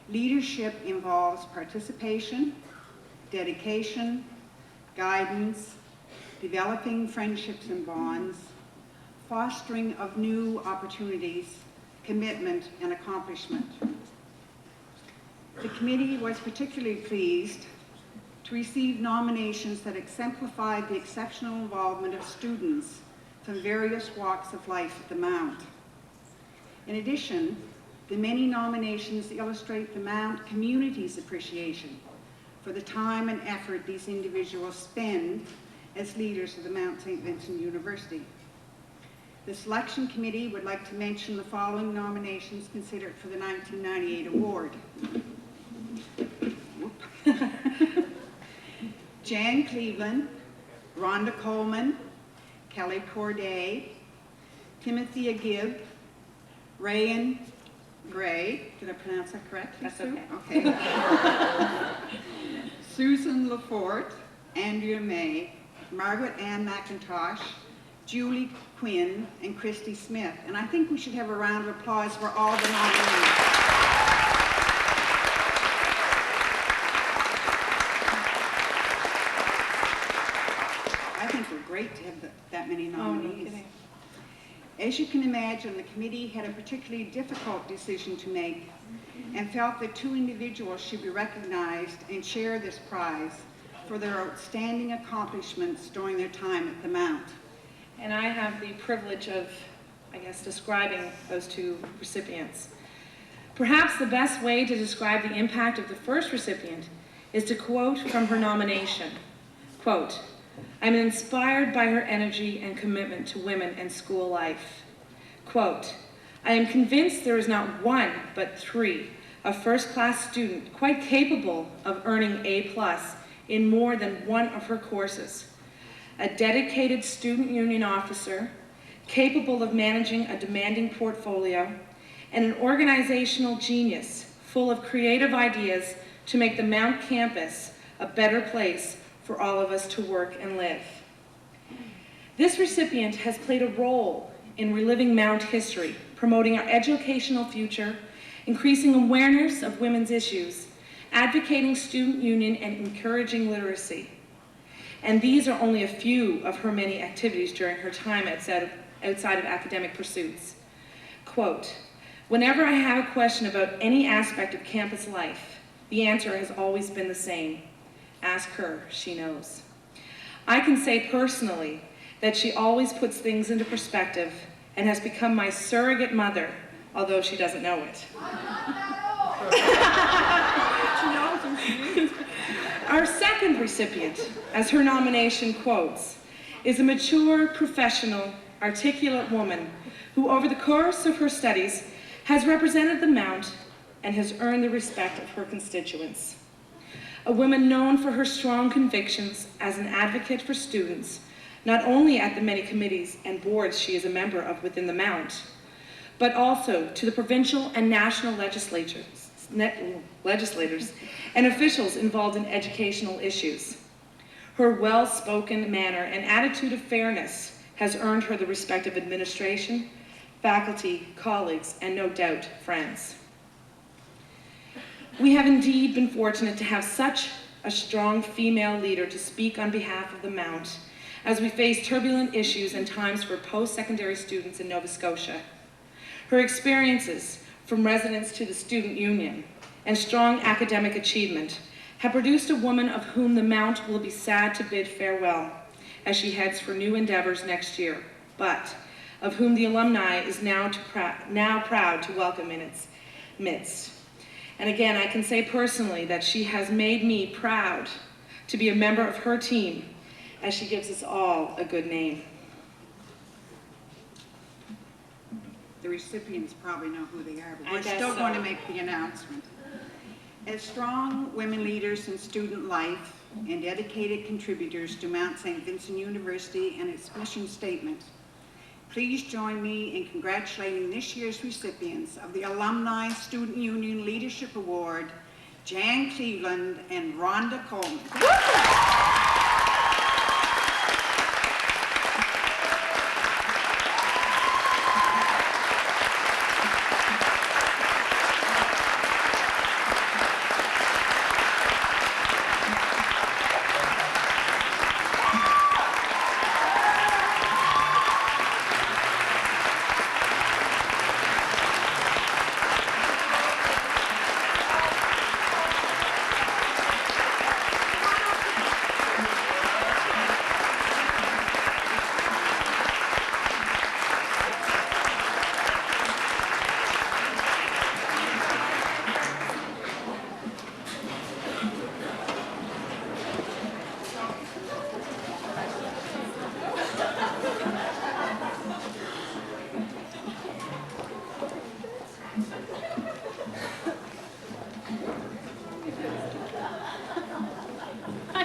Leadership involves participation, dedication, guidance, developing friendships and bonds, fostering of new opportunities, commitment, and accomplishment. The committee was particularly pleased to receive nominations that exemplified the exceptional involvement of students from various walks of life at the Mount. In addition, the many nominations illustrate the Mount community's appreciation for the time and effort these individuals spend as leaders of the Mount Saint Vincent University. The selection committee would like to mention the following nominations considered for the 1998 award. Jan Cleveland, Rhonda Coleman, Kelly Corday, Timothy Gibb, Rayan Gray, did I pronounce that correctly? That's okay. Okay. Susan Lafort, Andrea May, Margaret Ann McIntosh, Julie Quinn, and Christy Smith. And I think we should have a round of applause for all the nominees. I think we're great to have that many nominees. As you can imagine, the committee had a particularly difficult decision to make and felt that two individuals should be recognized and share this prize for their outstanding accomplishments during their time at the Mount. And I have the privilege of, I guess, describing those two recipients. Perhaps the best way to describe the impact of the first recipient is to quote from her nomination, quote, "I'm inspired by her energy and commitment to women and school life." Quote, "I am convinced there is not one, but three, a first-class student quite capable of earning A+ in more than one of her courses. A dedicated student union officer, capable of managing a demanding portfolio, and an organizational genius full of creative ideas to make the Mount campus a better place for all of us to work and live." This recipient has played a role in reliving Mount history, promoting our educational future, increasing awareness of women's issues, advocating student union, and encouraging literacy. And these are only a few of her many activities during her time outside of academic pursuits. Quote, "Whenever I have a question about any aspect of campus life, the answer has always been the same. Ask her, she knows. I can say personally that she always puts things into perspective and has become my surrogate mother, although she doesn't know it." Our second recipient, as her nomination quotes, is a mature, professional, articulate woman who over the course of her studies has represented the Mount and has earned the respect of her constituents. A woman known for her strong convictions as an advocate for students, not only at the many committees and boards she is a member of within the Mount, but also to the provincial and national legislators and officials involved in educational issues. Her well-spoken manner and attitude of fairness has earned her the respect of administration, faculty, colleagues, and no doubt, friends. We have indeed been fortunate to have such a strong female leader to speak on behalf of the Mount as we face turbulent issues and times for post-secondary students in Nova Scotia. Her experiences, from residence to the student union, and strong academic achievement have produced a woman of whom the Mount will be sad to bid farewell as she heads for new endeavors next year, but of whom the alumni is now proud to welcome in its midst. And again, I can say personally that she has made me proud to be a member of her team as she gives us all a good name. The recipients probably know who they are, but I we're guess still so. going to make the announcement. As strong women leaders in student life and dedicated contributors to Mount Saint Vincent University and its mission statement, please join me in congratulating this year's recipients of the Alumni Student Union Leadership Award, Jan Cleveland and Rhonda Coleman.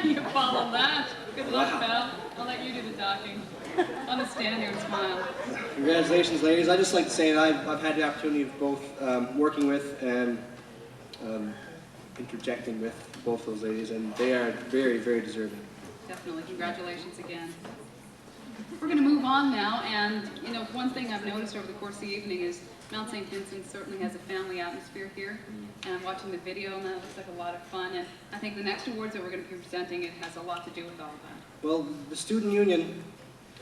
You follow that. Good luck, Wow. Belle. I'll let you do the talking. I'll just stand here and smile. Congratulations, ladies. I'd just like to say that I've had the opportunity of both working with and interjecting with both those ladies, and they are very, very deserving. Definitely. Congratulations again. We're going to move on now, and you know, one thing I've noticed over the course of the evening is Mount Saint Vincent certainly has a family atmosphere here, and I'm watching the video, and that looks like a lot of fun, and I think the next awards that we're going to be presenting, it has a lot to do with all of that. Well, the student union,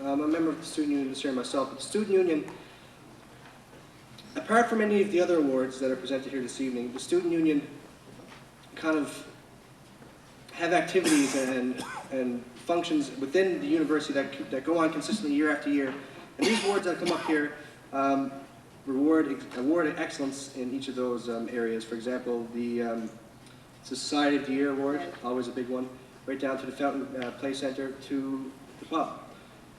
I'm a member of the student union this year myself, but the student union, apart from any of the other awards that are presented here this evening, the student union kind of have activities and functions within the university that go on consistently year after year. And these awards that come up here award excellence in each of those areas. For example, the Society of the Year Award, always a big one, right down to the Fountain Play Center to the pub.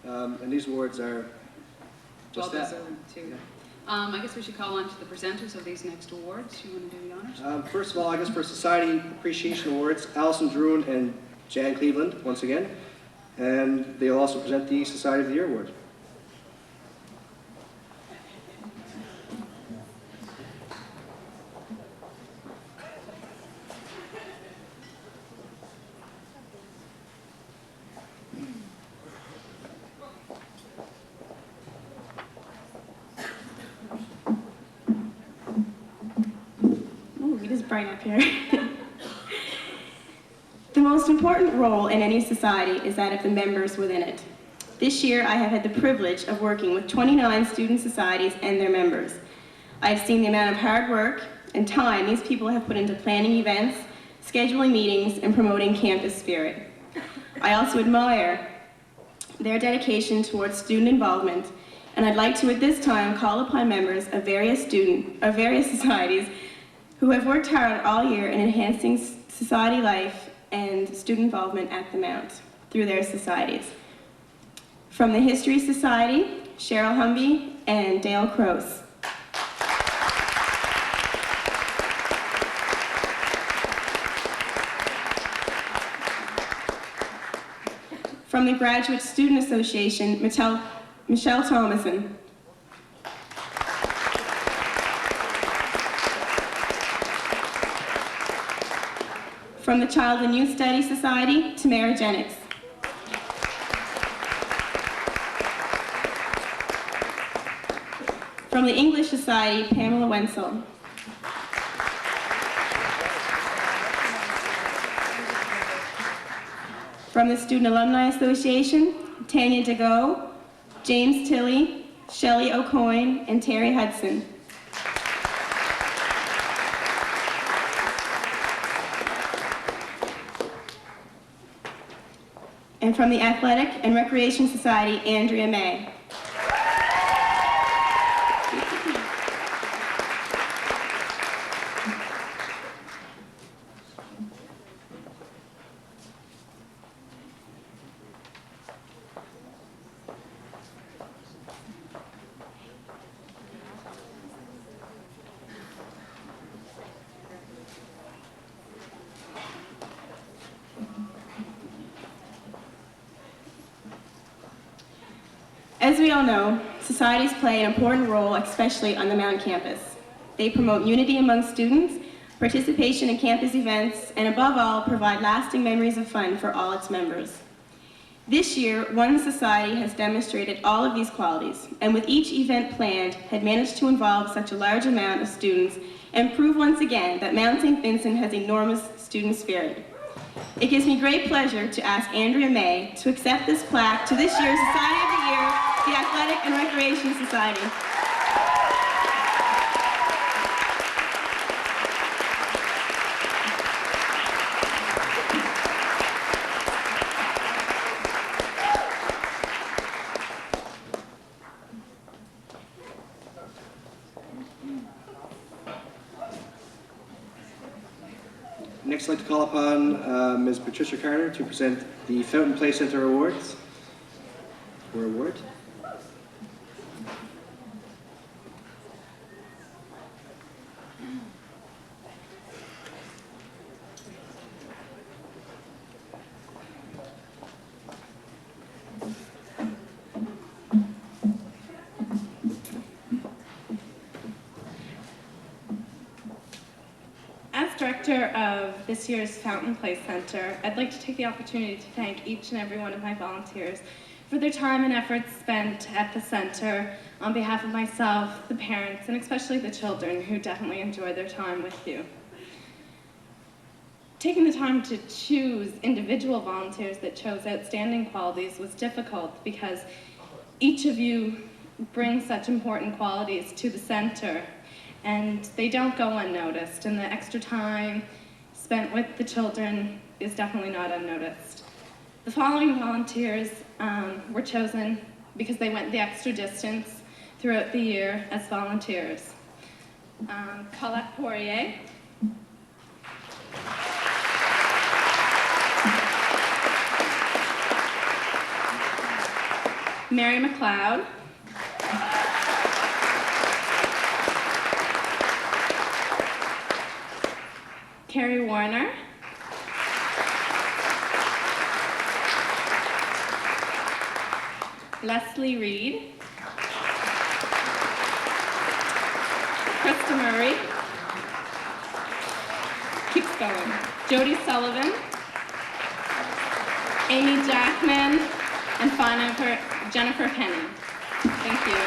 And these awards are just Well that. deserved, too. I guess we should call on to the presenters of these next awards. You want to do the honors? First of all, I guess for Society Appreciation Awards, Alison Druin and Jan Cleveland, once again. And they'll also present the Society of the Year Award. It is bright up here. The most important role in any society is that of the members within it. This year, I have had the privilege of working with 29 student societies and their members. I have seen the amount of hard work and time these people have put into planning events, scheduling meetings, and promoting campus spirit. I also admire their dedication towards student involvement, and I'd like to at this time call upon members of various societies who have worked hard all year in enhancing society life and student involvement at the Mount through their societies. From the History Society, Cheryl Humby and Dale Croce. From the Graduate Student Association, Michelle Thomason. From the Child and Youth Studies Society, Tamara Jennings. From the English Society, Pamela Wenzel. From the Student Alumni Association, Tanya DeGo, James Tilley, Shelley O'Coin, and Terry Hudson. And from the Athletic and Recreation Society, Andrea May. As we all know, societies play an important role, especially on the Mount campus. They promote unity among students, participation in campus events, and above all, provide lasting memories of fun for all its members. This year, one society has demonstrated all of these qualities, and with each event planned, had managed to involve such a large amount of students and prove once again that Mount Saint Vincent has enormous student spirit. It gives me great pleasure to ask Andrea May to accept this plaque to this year's Society of the Year, the Athletic and Recreation Society. Next, I'd like to call upon Ms. Patricia Carter to present the Fountain Play Center Awards. Award. As director of this year's Fountain Play Center, I'd like to take the opportunity to thank each and every one of my volunteers for their time and efforts spent at the center on behalf of myself, the parents, and especially the children who definitely enjoy their time with you. Taking the time to choose individual volunteers that chose outstanding qualities was difficult because each of you brings such important qualities to the center, and they don't go unnoticed, and the extra time spent with the children is definitely not unnoticed. The following volunteers were chosen because they went the extra distance throughout the year as volunteers. Colette Poirier, Mary McLeod, Carrie Warner, Leslie Reed, Krista Murray, keeps going, Jody Sullivan, Amy Jackman, and finally Jennifer Penny. Thank you.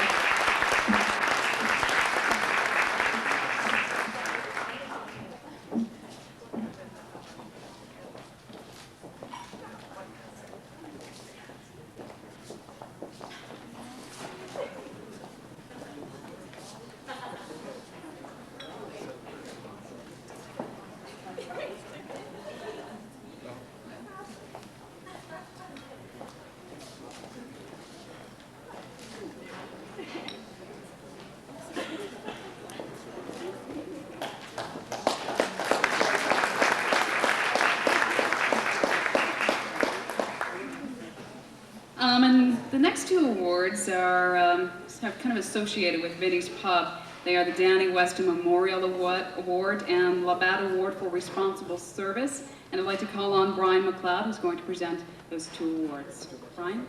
And the next two awards are have kind of associated with Vinnie's Pub. They are the Danny Weston Memorial Award and Labatt Award for Responsible Service. And I'd like to call on Brian McLeod, who's going to present those two awards. Brian?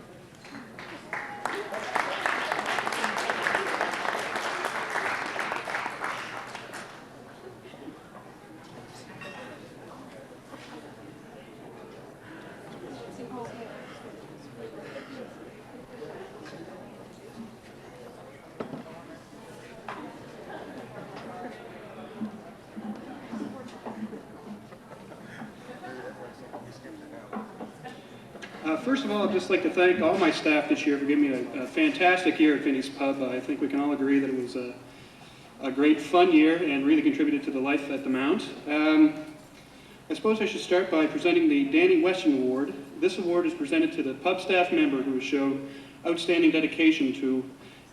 First of all, I'd just like to thank all my staff this year for giving me a fantastic year at Vinnie's Pub. I think we can all agree that it was a great fun year and really contributed to the life at the Mount. I suppose I should start by presenting the Danny Weston Award. This award is presented to the pub staff member who has shown outstanding dedication to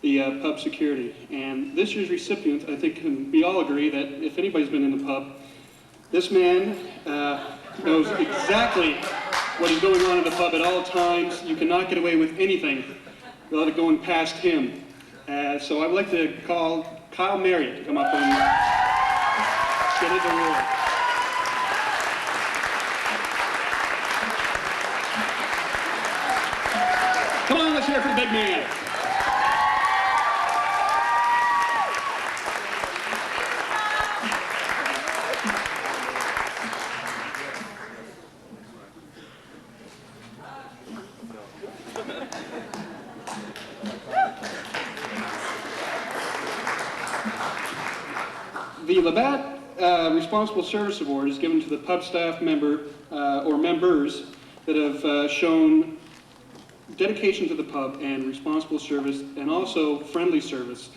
the pub security. And this year's recipient, I think we all agree that if anybody's been in the pub, this man knows exactly what is going on in the pub at all times. You cannot get away with anything without it going past him. So I would like to call Kyle Marriott to come up and get his award. Come on, let's hear it for the big man. The Labatt Responsible Service Award is given to the pub staff member or members that have shown dedication to the pub and responsible service, and also friendly service,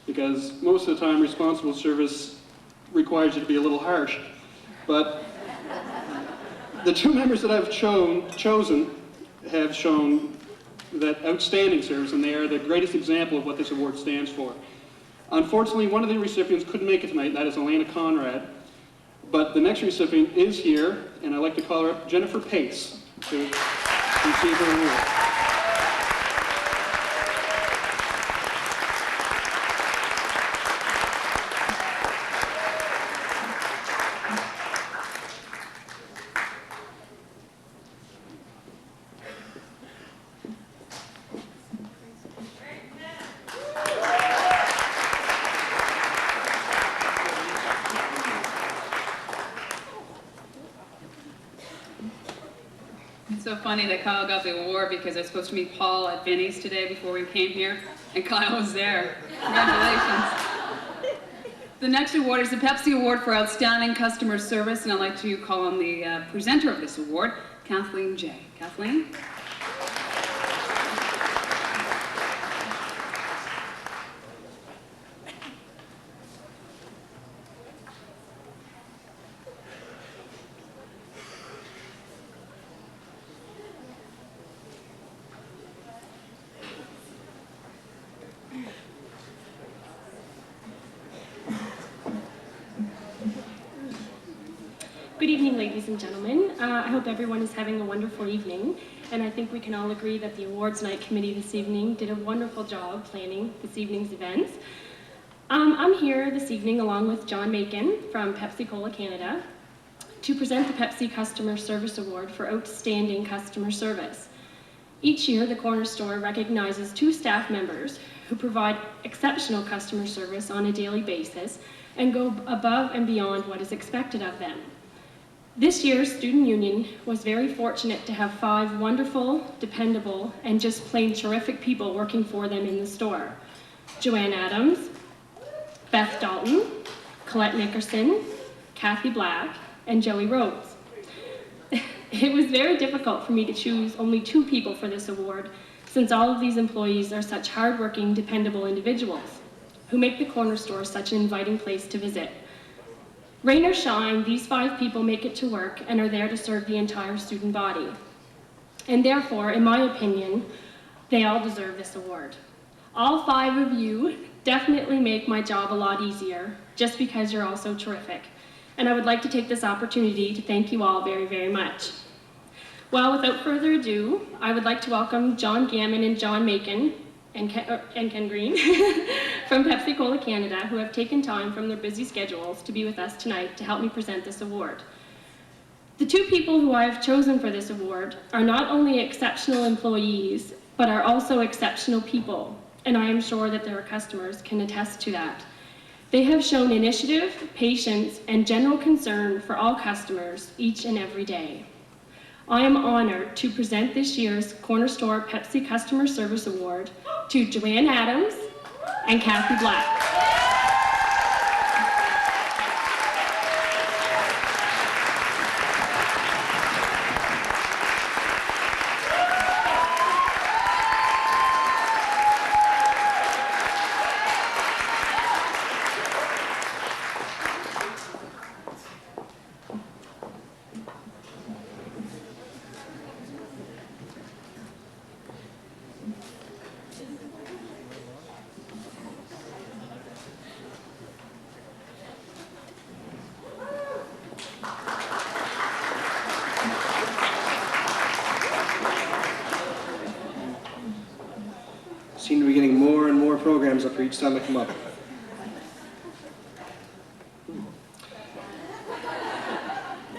because most of the time responsible service requires you to be a little harsh. But the two members that I've chosen have shown that outstanding service, and they are the greatest example of what this award stands for. Unfortunately, one of the recipients couldn't make it tonight, and that is Elena Conrad. But the next recipient is here, and I'd like to call her up, Jennifer Pace, to receive her award. It's so funny that Kyle got the award because I was supposed to meet Paul at Vinnie's today before we came here, and Kyle was there. Congratulations. The next award is the Pepsi Award for Outstanding Customer Service, and I'd like to call on the presenter of this award, Kathleen J. Kathleen? Good evening, ladies and gentlemen. I hope everyone is having a wonderful evening, and I think we can all agree that the Awards Night Committee this evening did a wonderful job planning this evening's events. I'm here this evening along with John Macon from Pepsi-Cola Canada to present the Pepsi Customer Service Award for Outstanding Customer Service. Each year, the Corner Store recognizes 2 staff members who provide exceptional customer service on a daily basis and go above and beyond what is expected of them. This year's Student Union was very fortunate to have 5 wonderful, dependable, and just plain terrific people working for them in the store. Joanne Adams, Beth Dalton, Colette Nickerson, Kathy Black, and Joey Rhodes. It was very difficult for me to choose only 2 people for this award, since all of these employees are such hardworking, dependable individuals who make the Corner Store such an inviting place to visit. Rain or shine, these 5 people make it to work and are there to serve the entire student body. And therefore, in my opinion, they all deserve this award. All 5 of you definitely make my job a lot easier, just because you're all so terrific. And I would like to take this opportunity to thank you all very, very much. Well, without further ado, I would like to welcome John Gammon and John Macon and Ken Green from Pepsi-Cola Canada, who have taken time from their busy schedules to be with us tonight to help me present this award. The 2 people who I have chosen for this award are not only exceptional employees, but are also exceptional people, and I am sure that their customers can attest to that. They have shown initiative, patience, and general concern for all customers each and every day. I am honored to present this year's Corner Store Pepsi Customer Service Award to Joanne Adams and Kathy Black. Seem to be getting more and more programs up here each time I come up.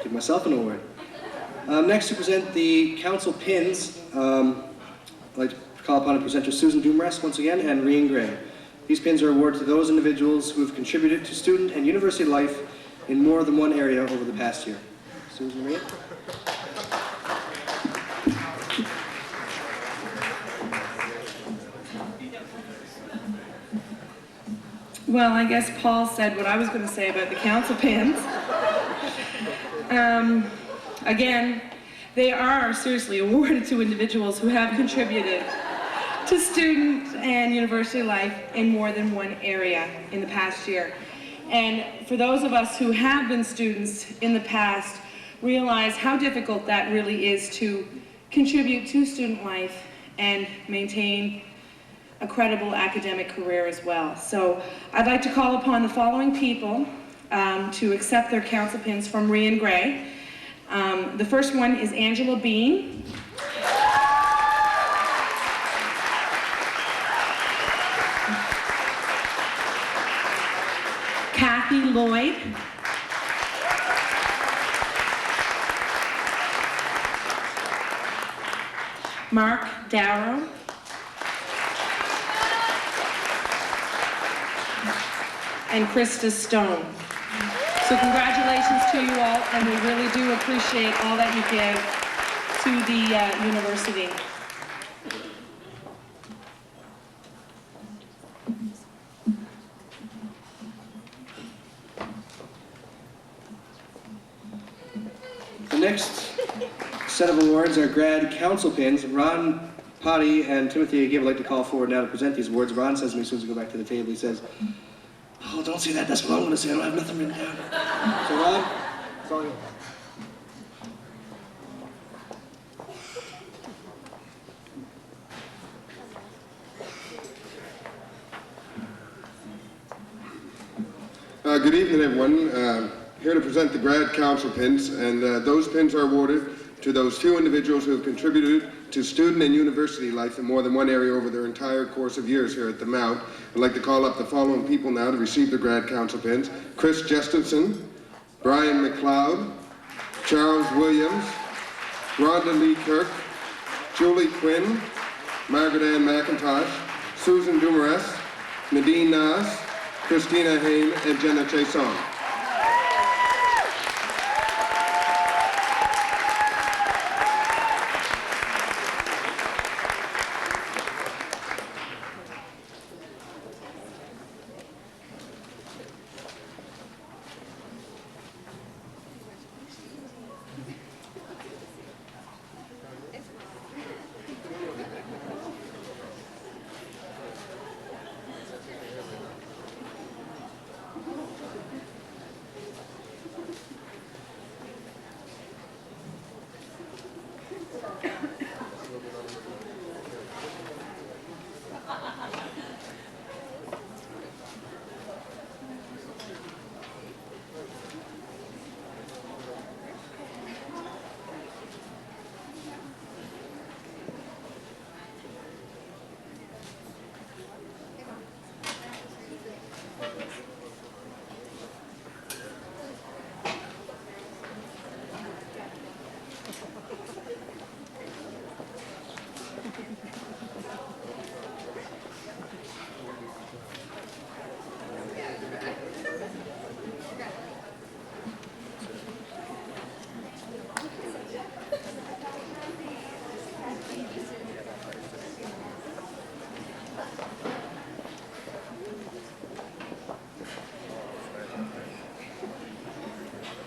Give myself an award. Next to present the council pins, I'd like to call upon the presenter Susan Dumares once again and Reen Gray. These pins are awarded to those individuals who have contributed to student and university life in more than one area over the past year. Susan, Reen. Well, I guess Paul said what I was going to say about the council pins. Again, they are seriously awarded to individuals who have contributed to student and university life in more than one area in the past year. And for those of us who have been students in the past, realize how difficult that really is to contribute to student life and maintain a credible academic career as well. So I'd like to call upon the following people to accept their council pins from Reen Gray. The first one is Angela Bean. Kathy Lloyd. Mark Darrow. And Krista Stone. So congratulations to you all, and we really do appreciate all that you give to the university. The next set of awards are grad council pins. Ron Potty and Timothy Agib would like to call forward now to present these awards. Ron says to me as soon as we go back to the table, he says, "Oh, don't say that, that's what I'm going to say, I don't have nothing written down." So Ron, it's all yours. Good evening, everyone. here to present the grad council pins, and those pins are awarded to those few individuals who have contributed to student and university life in more than one area over their entire course of years here at the Mount. I'd like to call up the following people now to receive the grad council pins: Chris Justinson, Brian McLeod, Charles Williams, Rhonda Lee Kirk, Julie Quinn, Margaret Ann McIntosh, Susan Dumares, Nadine Nas, Christina Hain, and Jenna Chason.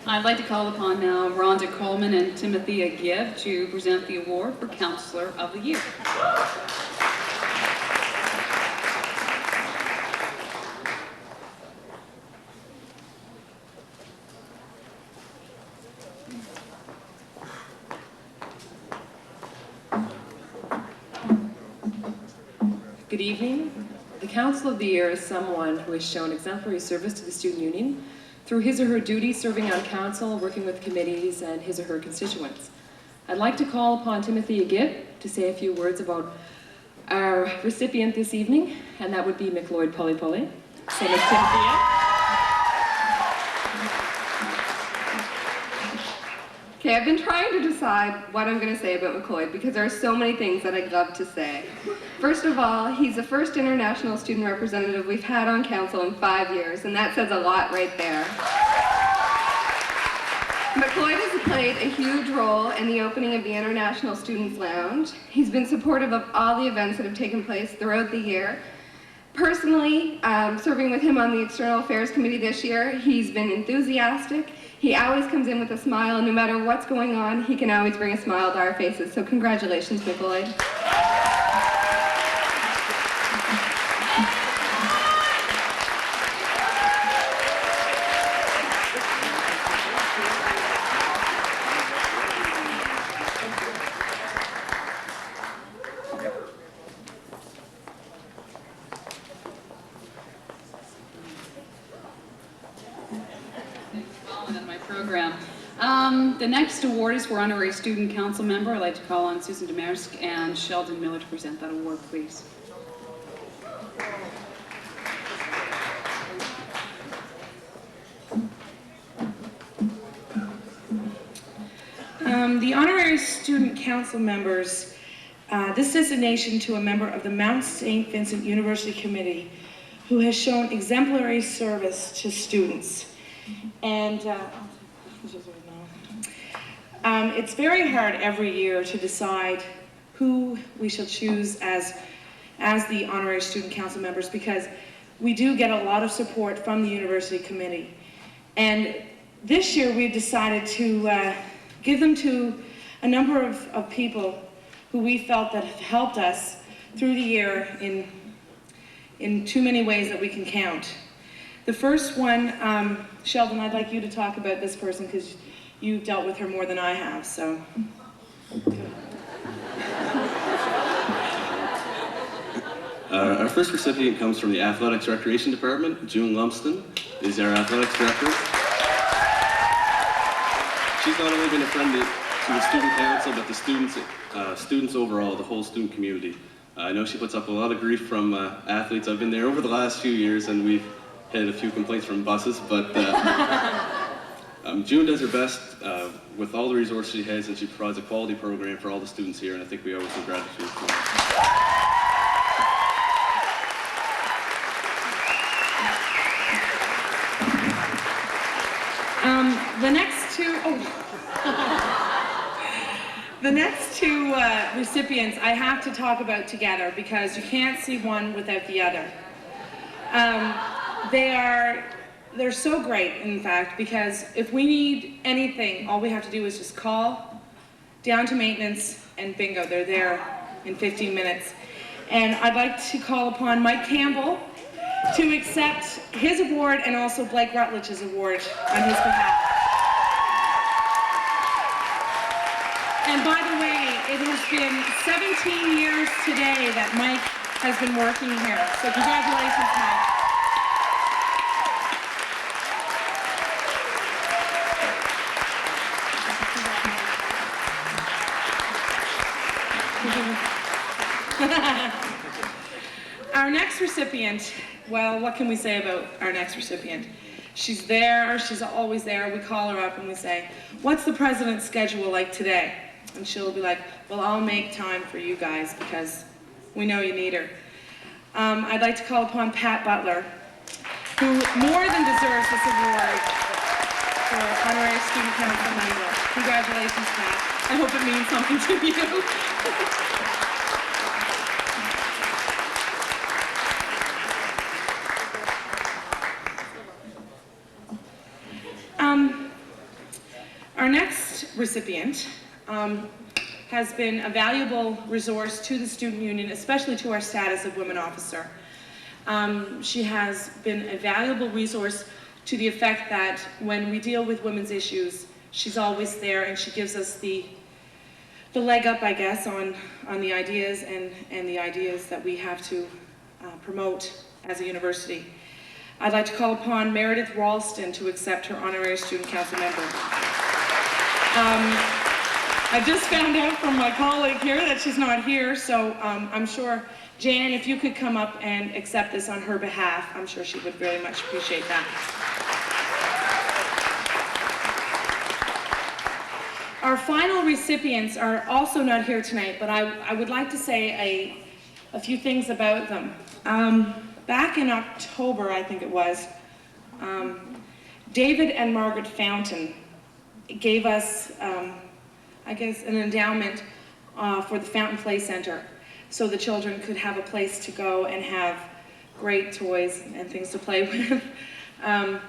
I'd like to call upon now Rhonda Coleman and Timothy Gibb to present the award for Counselor of the Year. Good evening. The Council of the Year is someone who has shown exemplary service to the Student Union through his or her duties serving on council, working with committees, and his or her constituents. I'd like to call upon Timothy Gibb to say a few words about our recipient this evening, and that would be McLeod Pully Pully. Same as Timothy. Okay, I've been trying to decide what I'm going to say about McLeod because there are so many things that I'd love to say. First of all, he's the first international student representative we've had on council in 5 years, and that says a lot right there. McLeod has played a huge role in the opening of the International Students Lounge. He's been supportive of all the events that have taken place throughout the year. Personally, serving with him on the External Affairs Committee this year, he's been enthusiastic. He always comes in with a smile, and no matter what's going on, he can always bring a smile to our faces. So congratulations, McLeod. The next award is for Honorary Student Council Member. I'd like to call on Susan Demersk and Sheldon Miller to present that award, please. The Honorary Student Council members, this designation to a member of the Mount Saint Vincent University Committee who has shown exemplary service to students. And it's very hard every year to decide who we shall choose as the Honorary Student Council members, because we do get a lot of support from the University Committee. And this year we've decided to give them to a number of people who we felt that have helped us through the year in too many ways that we can count. The first one, Sheldon, I'd like you to talk about this person because you've dealt with her more than I have, so. Our first recipient comes from the Athletics Recreation Department. June Lumsden is our Athletics Director. she's not only been a friend to the student council, but the students overall, the whole student community. I know she puts up a lot of grief from athletes. I've been there over the last few years, and we've had a few complaints from buses, but June does her best with all the resources she has, and she provides a quality program for all the students here, and I think we owe her some gratitude for that. The next two recipients I have to talk about together because you can't see one without the other. They're so great, in fact, because if we need anything, all we have to do is just call down to maintenance and bingo, they're there in 15 minutes. And I'd like to call upon Mike Campbell to accept his award and also Blake Rutledge's award on his behalf. And by the way, it has been 17 years today that Mike has been working here. So congratulations, Mike. Our next recipient, well, what can we say about our next recipient? She's there, she's always there. We call her up and we say, what's the president's schedule like today? And she'll be like, well, I'll make time for you guys because we know you need her. I'd like to call upon Pat Butler, who more than deserves this award for honorary student council member. Congratulations, Pat. I hope it means something to you. Our next recipient has been a valuable resource to the student union, especially to our status of women officer. She has been a valuable resource to the effect that when we deal with women's issues, she's always there and she gives us the leg up, I guess, on the ideas and the ideas that we have to promote as a university. I'd like to call upon Meredith Ralston to accept her honorary student council member. I just found out from my colleague here that she's not here, so I'm sure, Jan, if you could come up and accept this on her behalf, I'm sure she would very much appreciate that. Our final recipients are also not here tonight, but I would like to say a few things about them. Back in October, I think it was, David and Margaret Fountain gave us, I guess, an endowment for the Fountain Play Center so the children could have a place to go and have great toys and things to play with. And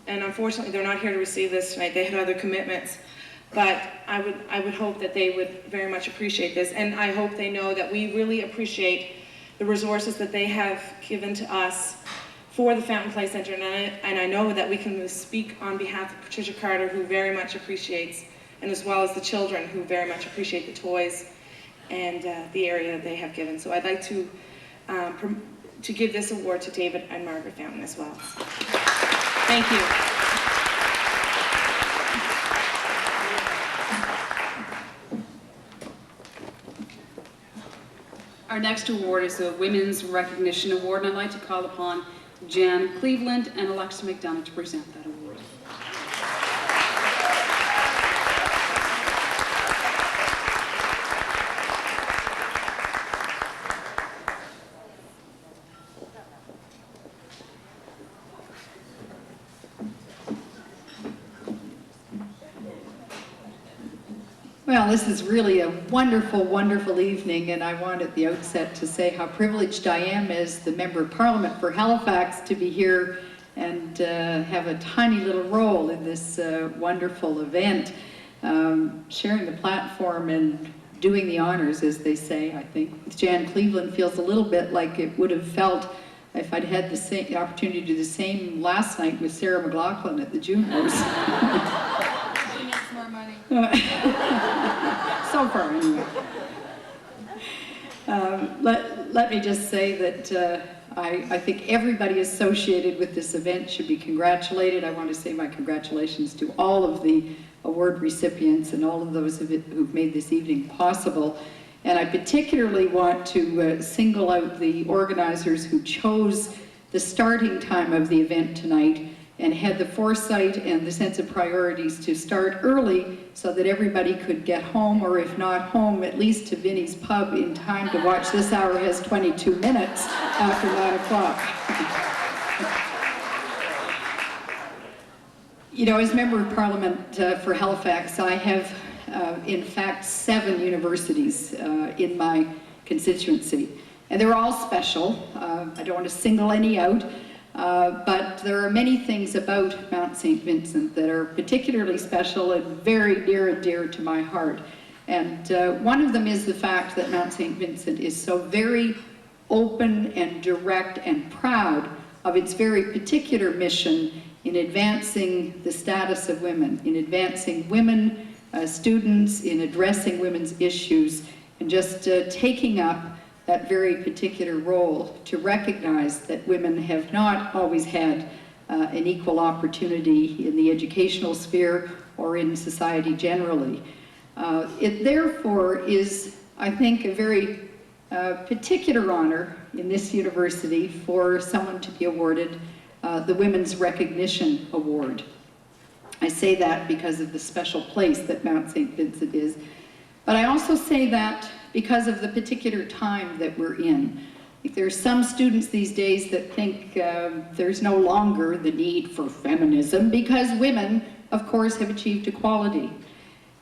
unfortunately, they're not here to receive this tonight. They had other commitments. But I would hope that they would very much appreciate this. And I hope they know that we really appreciate the resources that they have given to us for the Fountain Play Center. And I know that we can speak on behalf of Patricia Carter, who very much appreciates, and as well as the children who very much appreciate the toys and the area that they have given. So I'd like to give this award to David and Margaret Fountain as well. Thank you. Our next award is the Women's Recognition Award, and I'd like to call upon Jan Cleveland and Alexa McDonough to present that award. Well, this is really a wonderful, wonderful evening, and I want at the outset to say how privileged I am as the Member of Parliament for Halifax to be here and have a tiny little role in this wonderful event, sharing the platform and doing the honors, as they say. I think with Jan Cleveland feels a little bit like it would have felt if I'd had the opportunity to do the same last night with Sarah McLaughlin at the Juniors. She needs more money. So far, anyway. Let me just say that I think everybody associated with this event should be congratulated. I want to say my congratulations to all of the award recipients and all of those who've made this evening possible. And I particularly want to single out the organizers who chose the starting time of the event tonight and had the foresight and the sense of priorities to start early so that everybody could get home, or if not home, at least to Vinnie's Pub in time to watch This Hour Has 22 Minutes after 9 o'clock. You know, as Member of Parliament for Halifax, I have in fact 7 universities in my constituency. And they're all special. I don't want to single any out. But there are many things about Mount Saint Vincent that are particularly special and very near and dear to my heart. And one of them is the fact that Mount Saint Vincent is so very open and direct and proud of its very particular mission in advancing the status of women, in advancing women students, in addressing women's issues, and just taking up that very particular role to recognize that women have not always had an equal opportunity in the educational sphere or in society generally. It therefore is, I think, a very particular honor in this university for someone to be awarded the Women's Recognition Award. I say that because of the special place that Mount Saint Vincent is, but I also say that because of the particular time that we're in. I think there are some students these days that think there's no longer the need for feminism because women, of course, have achieved equality.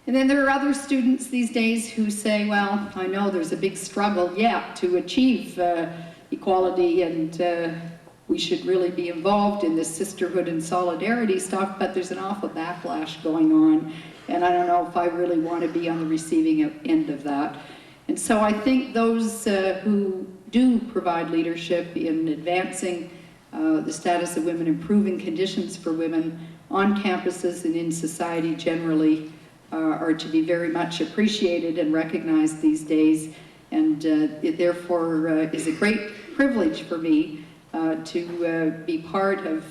And then there are other students these days who say, well, I know there's a big struggle yet to achieve equality, and we should really be involved in this sisterhood and solidarity stuff, but there's an awful backlash going on, and I don't know if I really want to be on the receiving end of that. And so I think those who do provide leadership in advancing the status of women, improving conditions for women on campuses and in society generally are to be very much appreciated and recognized these days. And it therefore is a great privilege for me to be part of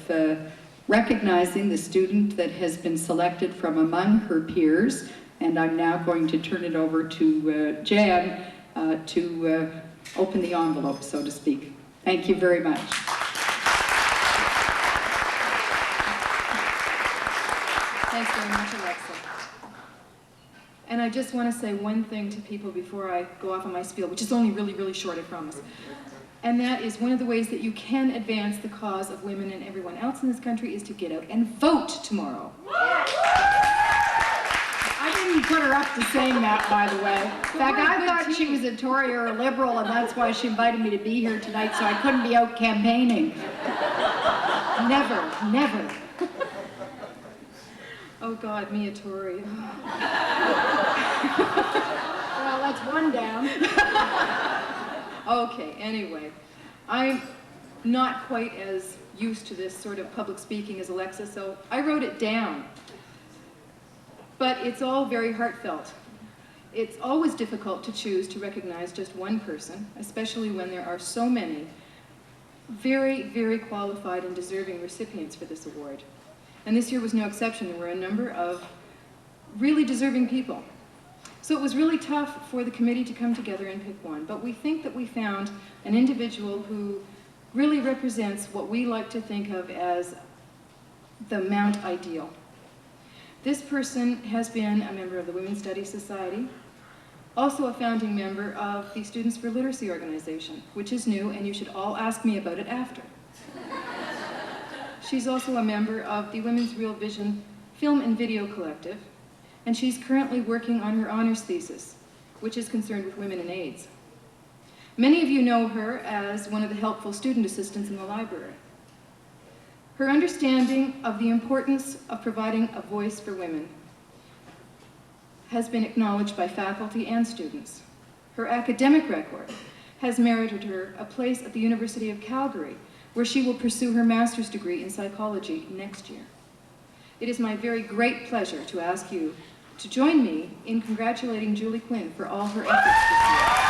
recognizing the student that has been selected from among her peers. And I'm now going to turn it over to Jan to open the envelope, so to speak. Thank you very much. Thanks very much, Alexa. And I just want to say one thing to people before I go off on my spiel, which is only really, really short, I promise. And that is one of the ways that you can advance the cause of women and everyone else in this country is to get out and vote tomorrow. I didn't put her up to saying that, by the way. In fact, I thought she was a Tory or a Liberal, and that's why she invited me to be here tonight, so I couldn't be out campaigning. Never, never. Oh God, me a Tory. Well, that's one down. Okay, anyway, I'm not quite as used to this sort of public speaking as Alexa, so I wrote it down. But it's all very heartfelt. It's always difficult to choose to recognize just one person, especially when there are so many very, very qualified and deserving recipients for this award. And this year was no exception. There were a number of really deserving people. So it was really tough for the committee to come together and pick one, but we think that we found an individual who really represents what we like to think of as the Mount ideal. This person has been a member of the Women's Studies Society, also a founding member of the Students for Literacy organization, which is new, and you should all ask me about it after. She's also a member of the Women's Real Vision Film and Video Collective, and she's currently working on her honors thesis, which is concerned with women and AIDS. Many of you know her as one of the helpful student assistants in the library. Her understanding of the importance of providing a voice for women has been acknowledged by faculty and students. Her academic record has merited her a place at the University of Calgary, where she will pursue her master's degree in psychology next year. It is my very great pleasure to ask you to join me in congratulating Julie Quinn for all her efforts this year.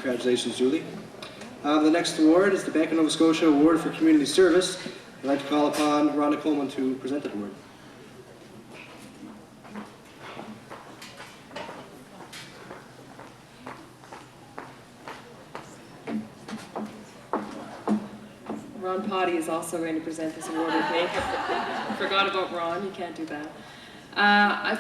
Congratulations, Julie. The next award is the Bank of Nova Scotia Award for Community Service. I'd like to call upon Rhonda Coleman to present that award. Ron Potty is also going to present this award with me. Forgot about Ron, you can't do that.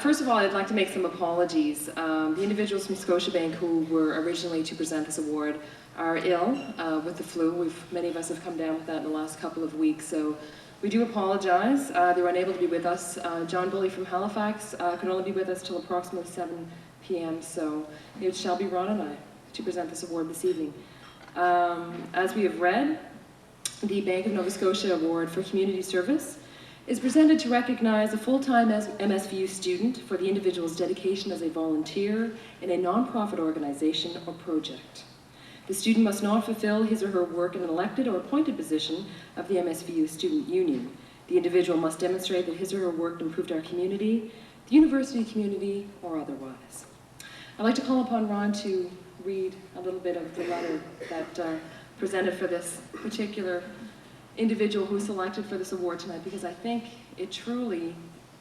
First of all, I'd like to make some apologies. The individuals from Scotiabank who were originally to present this award are ill with the flu. Many of us have come down with that in the last couple of weeks, so we do apologize. They were unable to be with us. John Bully from Halifax could only be with us till approximately 7 p.m., so it shall be Ron and I to present this award this evening. As we have read, the Bank of Nova Scotia Award for Community Service is presented to recognize a full-time MSVU student for the individual's dedication as a volunteer in a nonprofit organization or project. The student must not fulfill his or her work in an elected or appointed position of the MSVU Student Union. The individual must demonstrate that his or her work improved our community, the university community, or otherwise. I'd like to call upon Ron to read a little bit of the letter that presented for this particular individual who was selected for this award tonight, because I think it truly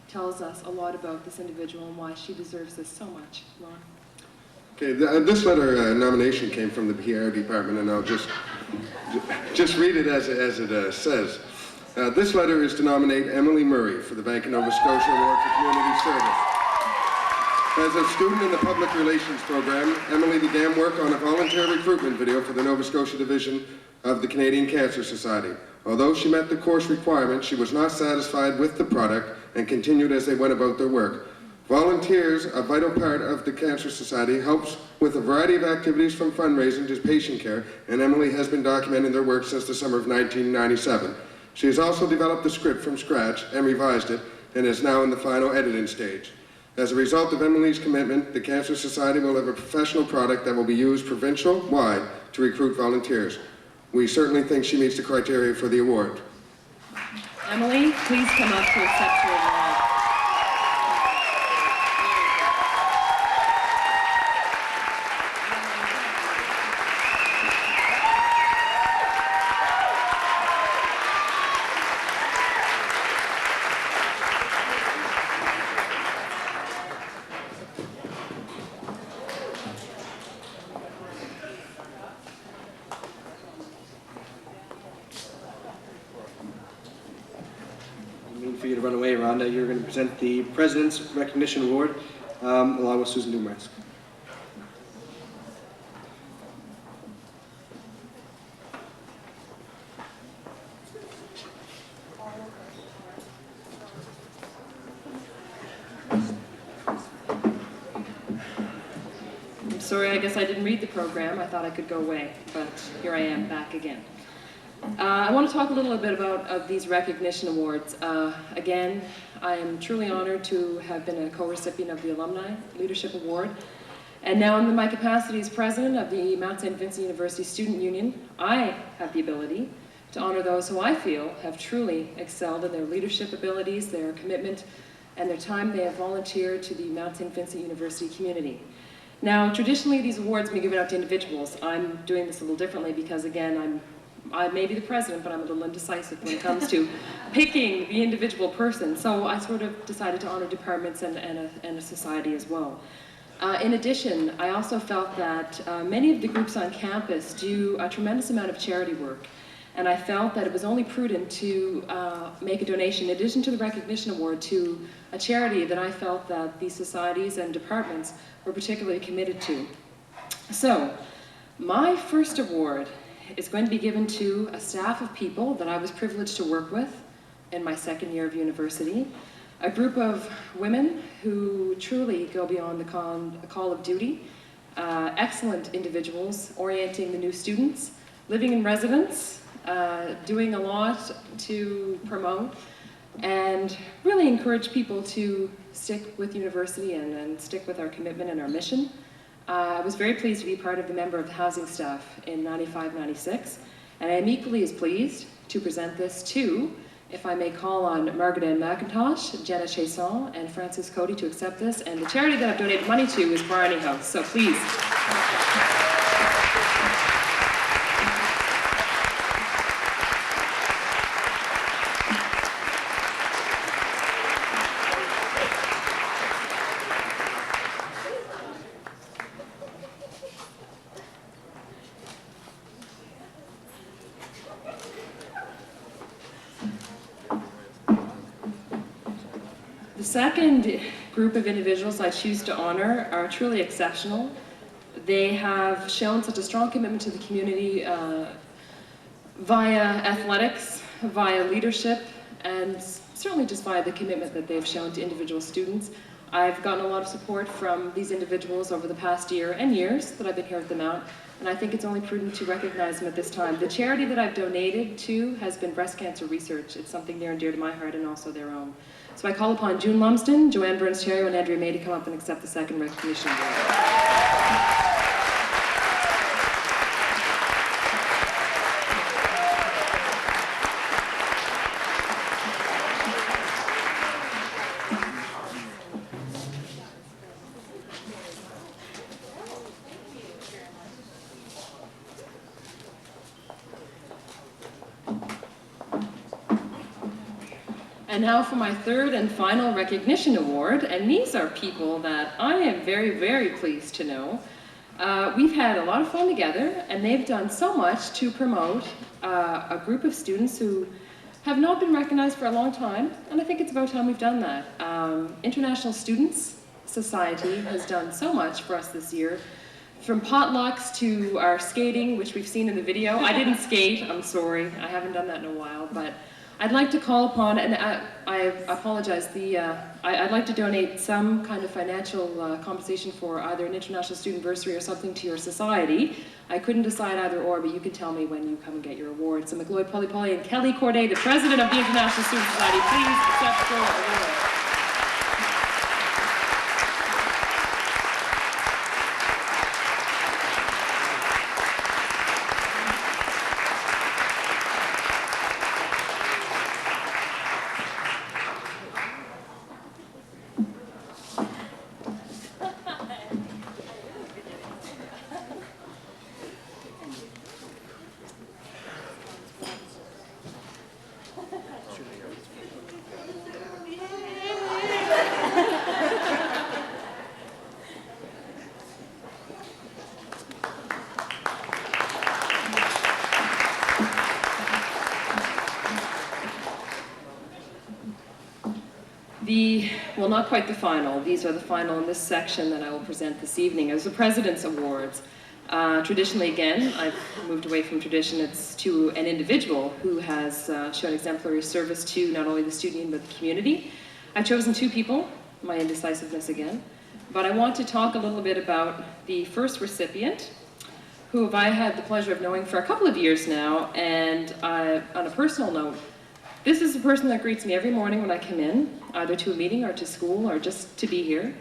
tells us a lot about this individual and why she deserves this so much. Ron? Okay, this letter nomination came from the PR department, and I'll just read it as it says. This letter is to nominate Emily Murray for the Bank of Nova Scotia Award for Community Service. As a student in the Public Relations program, Emily began work on a volunteer recruitment video for the Nova Scotia division of the Canadian Cancer Society. Although she met the course requirements, she was not satisfied with the product and continued as they went about their work. Volunteers, a vital part of the Cancer Society, helps with a variety of activities from fundraising to patient care, and Emily has been documenting their work since the summer of 1997. She has also developed the script from scratch and revised it, and is now in the final editing stage. As a result of Emily's commitment, the Cancer Society will have a professional product that will be used provincial-wide to recruit volunteers. We certainly think she meets the criteria for the award. Emily, please come up to accept your award. For you to run away, Rhonda, you're going to present the President's Recognition Award along with Susan Dumarsk. I'm sorry, I guess I didn't read the program. I thought I could go away, but here I am back again. I want to talk a little bit about these recognition awards. Again, I am truly honored to have been a co-recipient of the Alumni Leadership Award. And now in my capacity as president of the Mount Saint Vincent University Student Union, I have the ability to honor those who I feel have truly excelled in their leadership abilities, their commitment, and their time they have volunteered to the Mount Saint Vincent University community. Now, traditionally, these awards have been given out to individuals. I'm doing this a little differently because, again, I may be the president, but I'm a little indecisive when it comes to picking the individual person. So I sort of decided to honor departments and a society as well. In addition, I also felt that many of the groups on campus do a tremendous amount of charity work. And I felt that it was only prudent to make a donation, in addition to the recognition award, to a charity that I felt that these societies and departments were particularly committed to. So, my first award is going to be given to a staff of people that I was privileged to work with in my second year of university. A group of women who truly go beyond the call of duty. Excellent individuals orienting the new students, living in residence, doing a lot to promote and really encourage people to stick with university and stick with our commitment and our mission. I was very pleased to be part of the member of the housing staff in 95-96, and I am equally as pleased to present this to, if I may call on Margaret Ann McIntosh, Jenna Chasson, and Francis Cody to accept this, and the charity that I've donated money to is Barney House, so please. second group of individuals I choose to honor are truly exceptional. They have shown such a strong commitment to the community via athletics, via leadership, and certainly just via the commitment that they've shown to individual students. I've gotten a lot of support from these individuals over the past year and years that I've been here at the Mount, and I think it's only prudent to recognize them at this time. The charity that I've donated to has been breast cancer research. It's something near and dear to my heart and also their own. So I call upon June Lumsden, Joanne Burns-Terrio, and Andrea May to come up and accept the second recognition award. And now for my third and final recognition award, and these are people that I am very, very pleased to know. We've had a lot of fun together, and they've done so much to promote a group of students who have not been recognized for a long time, and I think it's about time we've done that. International Students Society has done so much for us this year, from potlucks to our skating, which we've seen in the video. I didn't skate, I'm sorry, I haven't done that in a while, but I'd like to call upon, and I apologize, I'd like to donate some kind of financial compensation for either an international student bursary or something to your society. I couldn't decide either or, but you can tell me when you come and get your award. So McLeod Polly and Kelly Corday, the president of the International Student Society, please accept your award. Well, not quite the final. These are the final in this section that I will present this evening as the President's Awards. Traditionally, again, I've moved away from tradition. It's to an individual who has shown exemplary service to not only the student union but the community. I've chosen two people, my indecisiveness again, but I want to talk a little bit about the first recipient, who I had the pleasure of knowing for a couple of years now, and on a personal note, this is the person that greets me every morning when I come in, either to a meeting or to school or just to be here.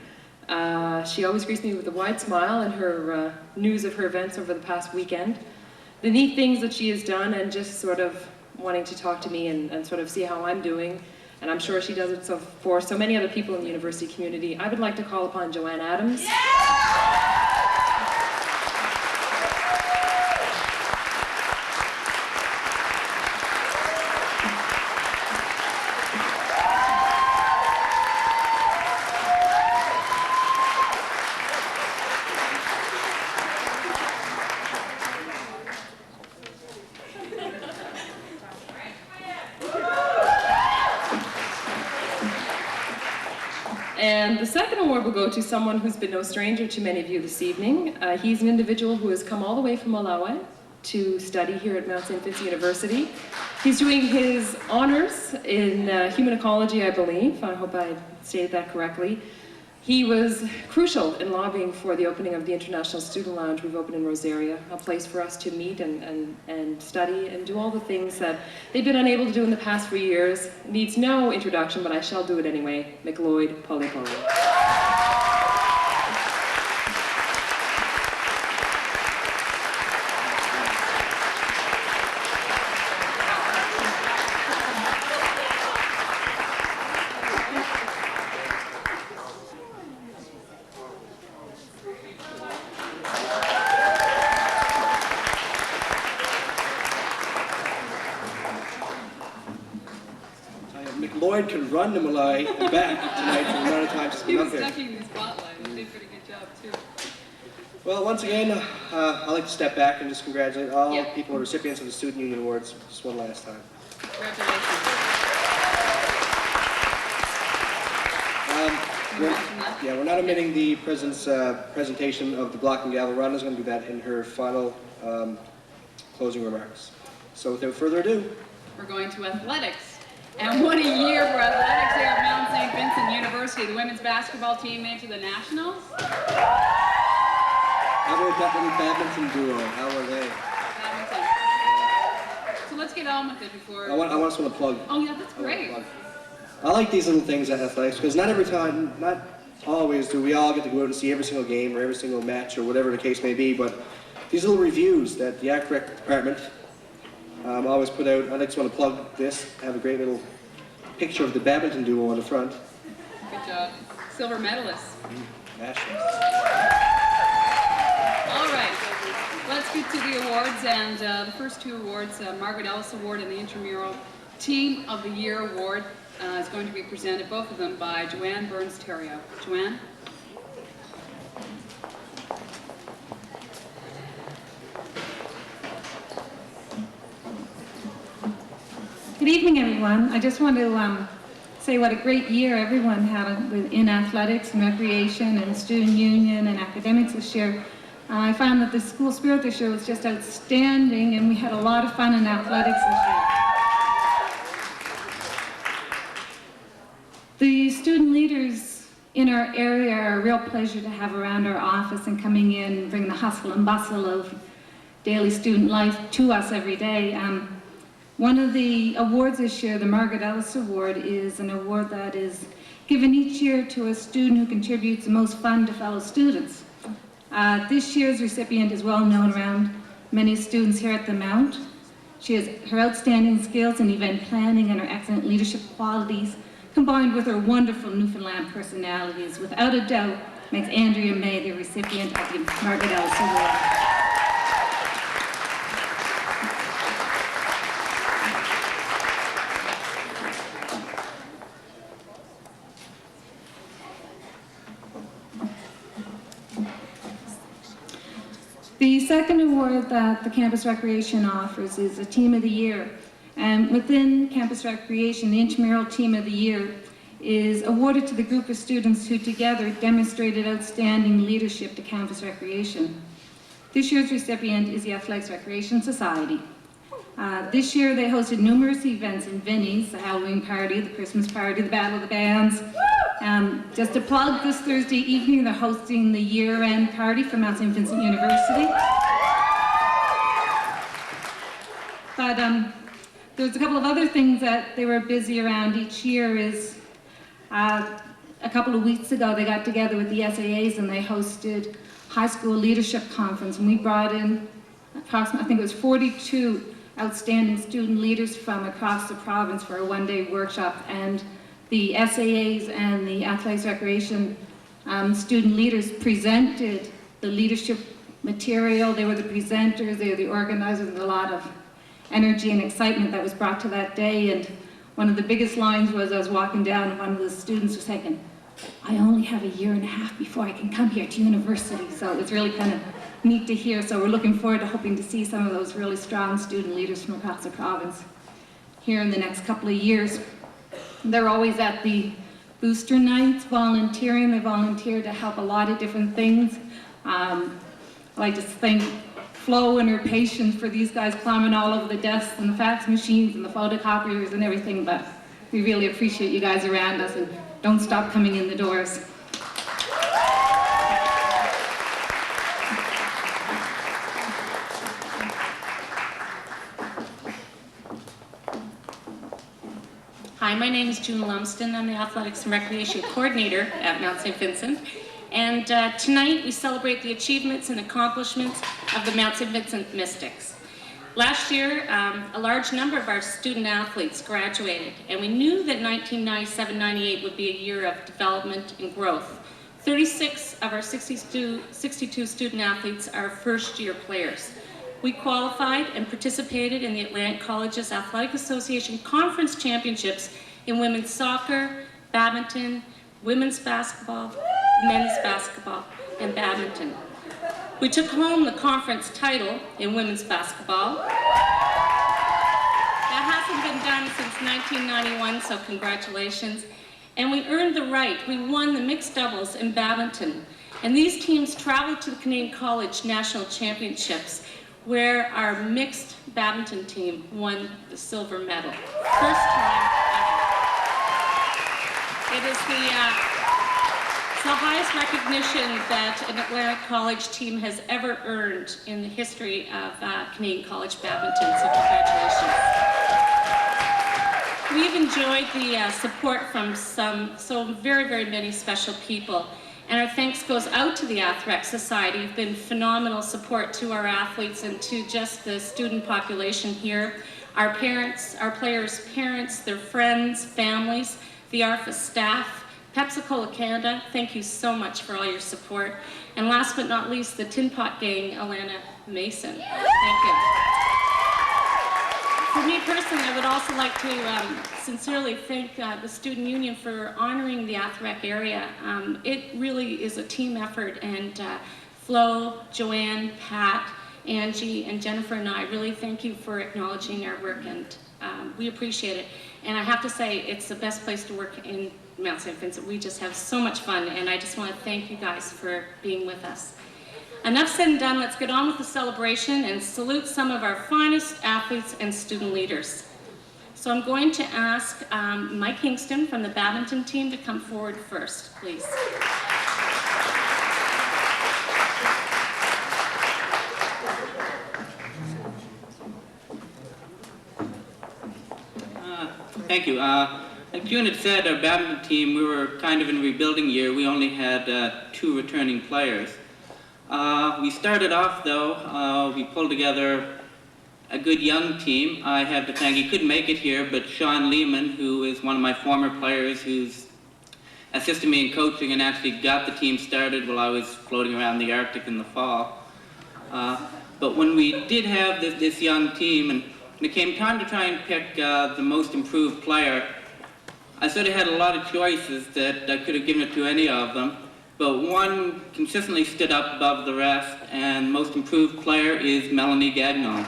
She always greets me with a wide smile and her news of her events over the past weekend. The neat things that she has done and just sort of wanting to talk to me and sort of see how I'm doing. And I'm sure she does it for so many other people in the university community. I would like to call upon Joanne Adams. Yeah! And the second award will go to someone who's been no stranger to many of you this evening. He's an individual who has come all the way from Malawi to study here at Mount Saint Vincent University. He's doing his honors in human ecology, I believe. I hope I stated that correctly. He was crucial in lobbying for the opening of the International Student Lounge we've opened in Rosaria, a place for us to meet and study and do all the things that they've been unable to do in the past few years. Needs no introduction, but I shall do it anyway. McLeod Polly. Lloyd can run to Malai and back tonight for the amount of times he's been up here. He was ducking the spotlight. He did a pretty good job, too. Well, once again, I'd like to step back and just congratulate all people recipients of the Student Union Awards just one last time. Congratulations. Can you mention that? Yeah, we're not omitting the president's presentation of the block and gavel. Rhonda's going to do that in her final closing remarks. So without further ado, We're going to athletics. And what a year for athletics here at Mount Saint Vincent University. The women's basketball team made it to the Nationals. how about that little badminton duo? How are they? Badminton. So let's get on with it before... I just want to plug. Oh yeah, that's great. I like these little things at athletics because not always do we all get to go out and see every single game or every single match or whatever the case may be, but these little reviews that the athletic department always put out. I just want to plug this. Have a great little picture of the badminton duo on the front. Good job. Silver medalists. Nationals. All right, let's get to the awards, and the first two awards, Margaret Ellis Award and the Intramural Team of the Year Award, is going to be presented, both of them, by Joanne Burns-Terrio. Joanne? Good evening, everyone. I just want to say what a great year everyone had in athletics and recreation and student union and academics this year. I found that the school spirit this year was just outstanding, and we had a lot of fun in athletics this year. The student leaders in our area are a real pleasure to have around our office and coming in and bring the hustle and bustle of daily student life to us every day. One of the awards this year, the Margaret Ellis Award, is an award that is given each year to a student who contributes the most fun to fellow students. This year's recipient is well known around many students here at the Mount. She has her outstanding skills in event planning and her excellent leadership qualities, combined with her wonderful Newfoundland personalities, without a doubt makes Andrea May the recipient of the Margaret Ellis Award. The second award that the Campus Recreation offers is a Team of the Year. And within Campus Recreation, the Intramural Team of the Year is awarded to the group of students who together demonstrated outstanding leadership to Campus Recreation. This year's recipient is the Athletics Recreation Society. This year they hosted numerous events in Vinnie's, the Halloween party, the Christmas party, the Battle of the Bands. Just to plug, this Thursday evening they're hosting the year-end party for Mount Saint Vincent University. But there's a couple of other things that they were busy around each year. Is a couple of weeks ago they got together with the SAAs and they hosted high school leadership conference, and we brought in approximately, I think it was 42 outstanding student leaders from across the province for a one-day workshop, and the SAAs and the Athletics Recreation student leaders presented the leadership material. They were the presenters, they were the organizers, and a lot of energy and excitement that was brought to that day. And one of the biggest lines was, I was walking down and one of the students was saying, I only have a year and a half before I can come here to university. So it was really kind of neat to hear. So we're looking forward to hoping to see some of those really strong student leaders from across the province here in the next couple of years. They're always at the booster nights volunteering. They volunteer to help a lot of different things. I'd like to thank Flo and her patience for these guys climbing all over the desks and the fax machines and the photocopiers and everything, but we really appreciate you guys around us, and don't stop coming in the doors. Hi, my name is June Lumsden. I'm the Athletics and Recreation Coordinator at Mount St. Vincent. And tonight we celebrate the achievements and accomplishments of the Mount St. Vincent Mystics. Last year, a large number of our student athletes graduated, and we knew that 1997-98 would be a year of development and growth. 36 of our 62 student athletes are first-year players. We qualified and participated in the Atlantic Colleges Athletic Association Conference Championships in women's soccer, badminton, women's basketball, men's basketball, and badminton. We took home the conference title in women's basketball. That hasn't been done since 1991, so congratulations. And we earned the right. We won the mixed doubles in badminton. And these teams traveled to the Canadian College National Championships, where our mixed badminton team won the silver medal. First time ever. It is it's the highest recognition that an Atlantic College team has ever earned in the history of Canadian college badminton, so congratulations. We've enjoyed the support from so very, very many special people. And our thanks goes out to the Athletics Society. You've been phenomenal support to our athletes and to just the student population here. Our parents, our players' parents, their friends, families, the ARFA staff, Pepsi-Cola Canada, thank you so much for all your support. And last but not least, the Tin Pot Gang, Alana Mason. Thank you. For me personally, I would also like to sincerely thank the Student Union for honoring the Athletics area. It really is a team effort, and Flo, Joanne, Pat, Angie, and Jennifer and I really thank you for acknowledging our work, and we appreciate it. And I have to say, it's the best place to work in Mount Saint Vincent. We just have so much fun, and I just want to thank you guys for being with us. Enough said and done, let's get on with the celebration and salute some of our finest athletes and student leaders. So I'm going to ask Mike Kingston from the badminton team to come forward first, please. Thank you. Like June had said, our badminton team, we were kind of in a rebuilding year. We only had 2 returning players. We started off though, we pulled together a good young team. I have to thank, he couldn't make it here, but Sean Lehman, who is one of my former players who's assisted me in coaching and actually got the team started while I was floating around the Arctic in the fall. But when we did have this young team, and when it came time to try and pick the most improved player, I sort of had a lot of choices that I could have given it to any of them. But one consistently stood up above the rest, and most improved player is Melanie Gagnon.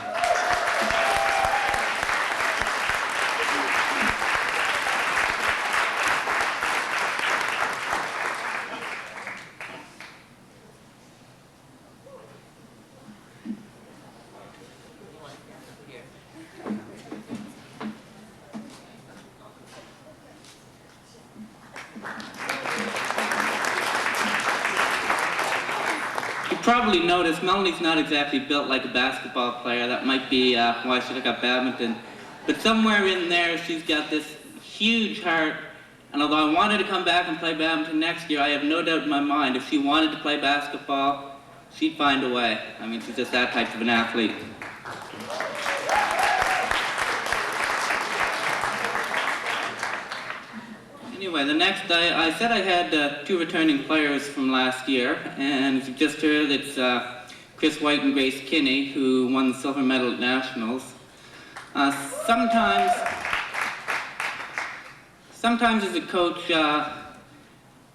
Probably noticed Melanie's not exactly built like a basketball player. That might be why she took up badminton. But somewhere in there, she's got this huge heart. And although I wanted to come back and play badminton next year, I have no doubt in my mind if she wanted to play basketball, she'd find a way. I mean, she's just that type of an athlete. Anyway, the next, I said I had 2 returning players from last year, and as you just heard, it's Chris White and Grace Kinney, who won the silver medal at Nationals. Sometimes as a coach,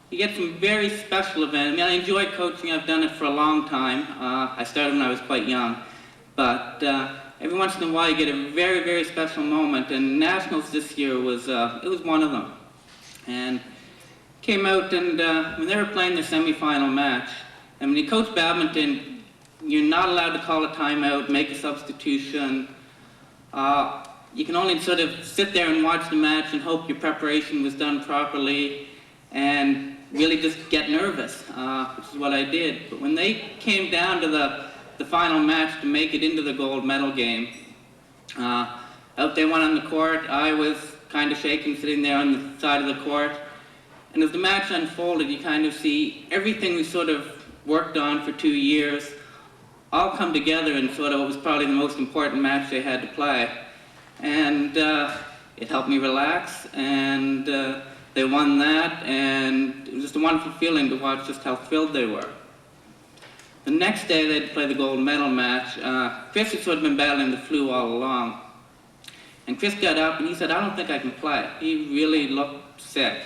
you get some very special events. I mean, I enjoy coaching, I've done it for a long time. I started when I was quite young, but every once in a while you get a very, very special moment, and Nationals this year was, it was one of them. And came out, and when they were playing the semi-final match, and when you coach badminton, you're not allowed to call a timeout, make a substitution. You can only sort of sit there and watch the match and hope your preparation was done properly, and really just get nervous, which is what I did. But when they came down to the final match to make it into the gold medal game, out they went on the court. I was kind of shaking, sitting there on the side of the court. And as the match unfolded, you kind of see everything we sort of worked on for 2 years all come together in sort of what was probably the most important match they had to play. And it helped me relax, and they won that, and it was just a wonderful feeling to watch just how thrilled they were. The next day they had to play the gold medal match. Chris had sort of been battling the flu all along. And Chris got up and he said, "I don't think I can play." He really looked sick.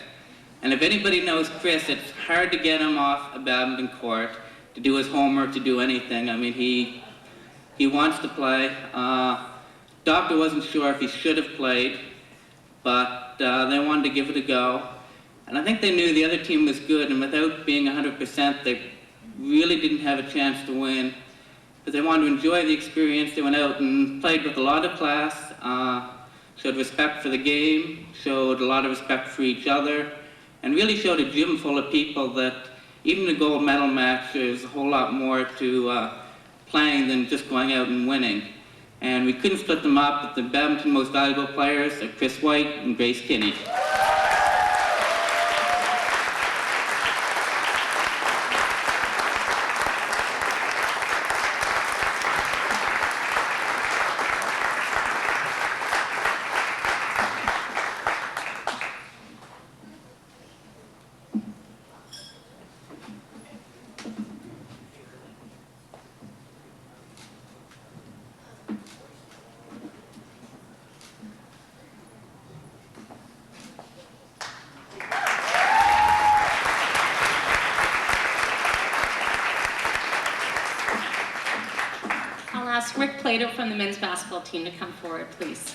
And if anybody knows Chris, it's hard to get him off a badminton court, to do his homework, to do anything. I mean, he wants to play. Doctor wasn't sure if he should have played, but they wanted to give it a go. And I think they knew the other team was good, and without being 100%, they really didn't have a chance to win. But they wanted to enjoy the experience. They went out and played with a lot of class, showed respect for the game, showed a lot of respect for each other, and really showed a gym full of people that even the gold medal match, there's a whole lot more to playing than just going out and winning. And we couldn't split them up, but the badminton most valuable players are Chris White and Grace Kinney. Rick Plato from the men's basketball team to come forward, please.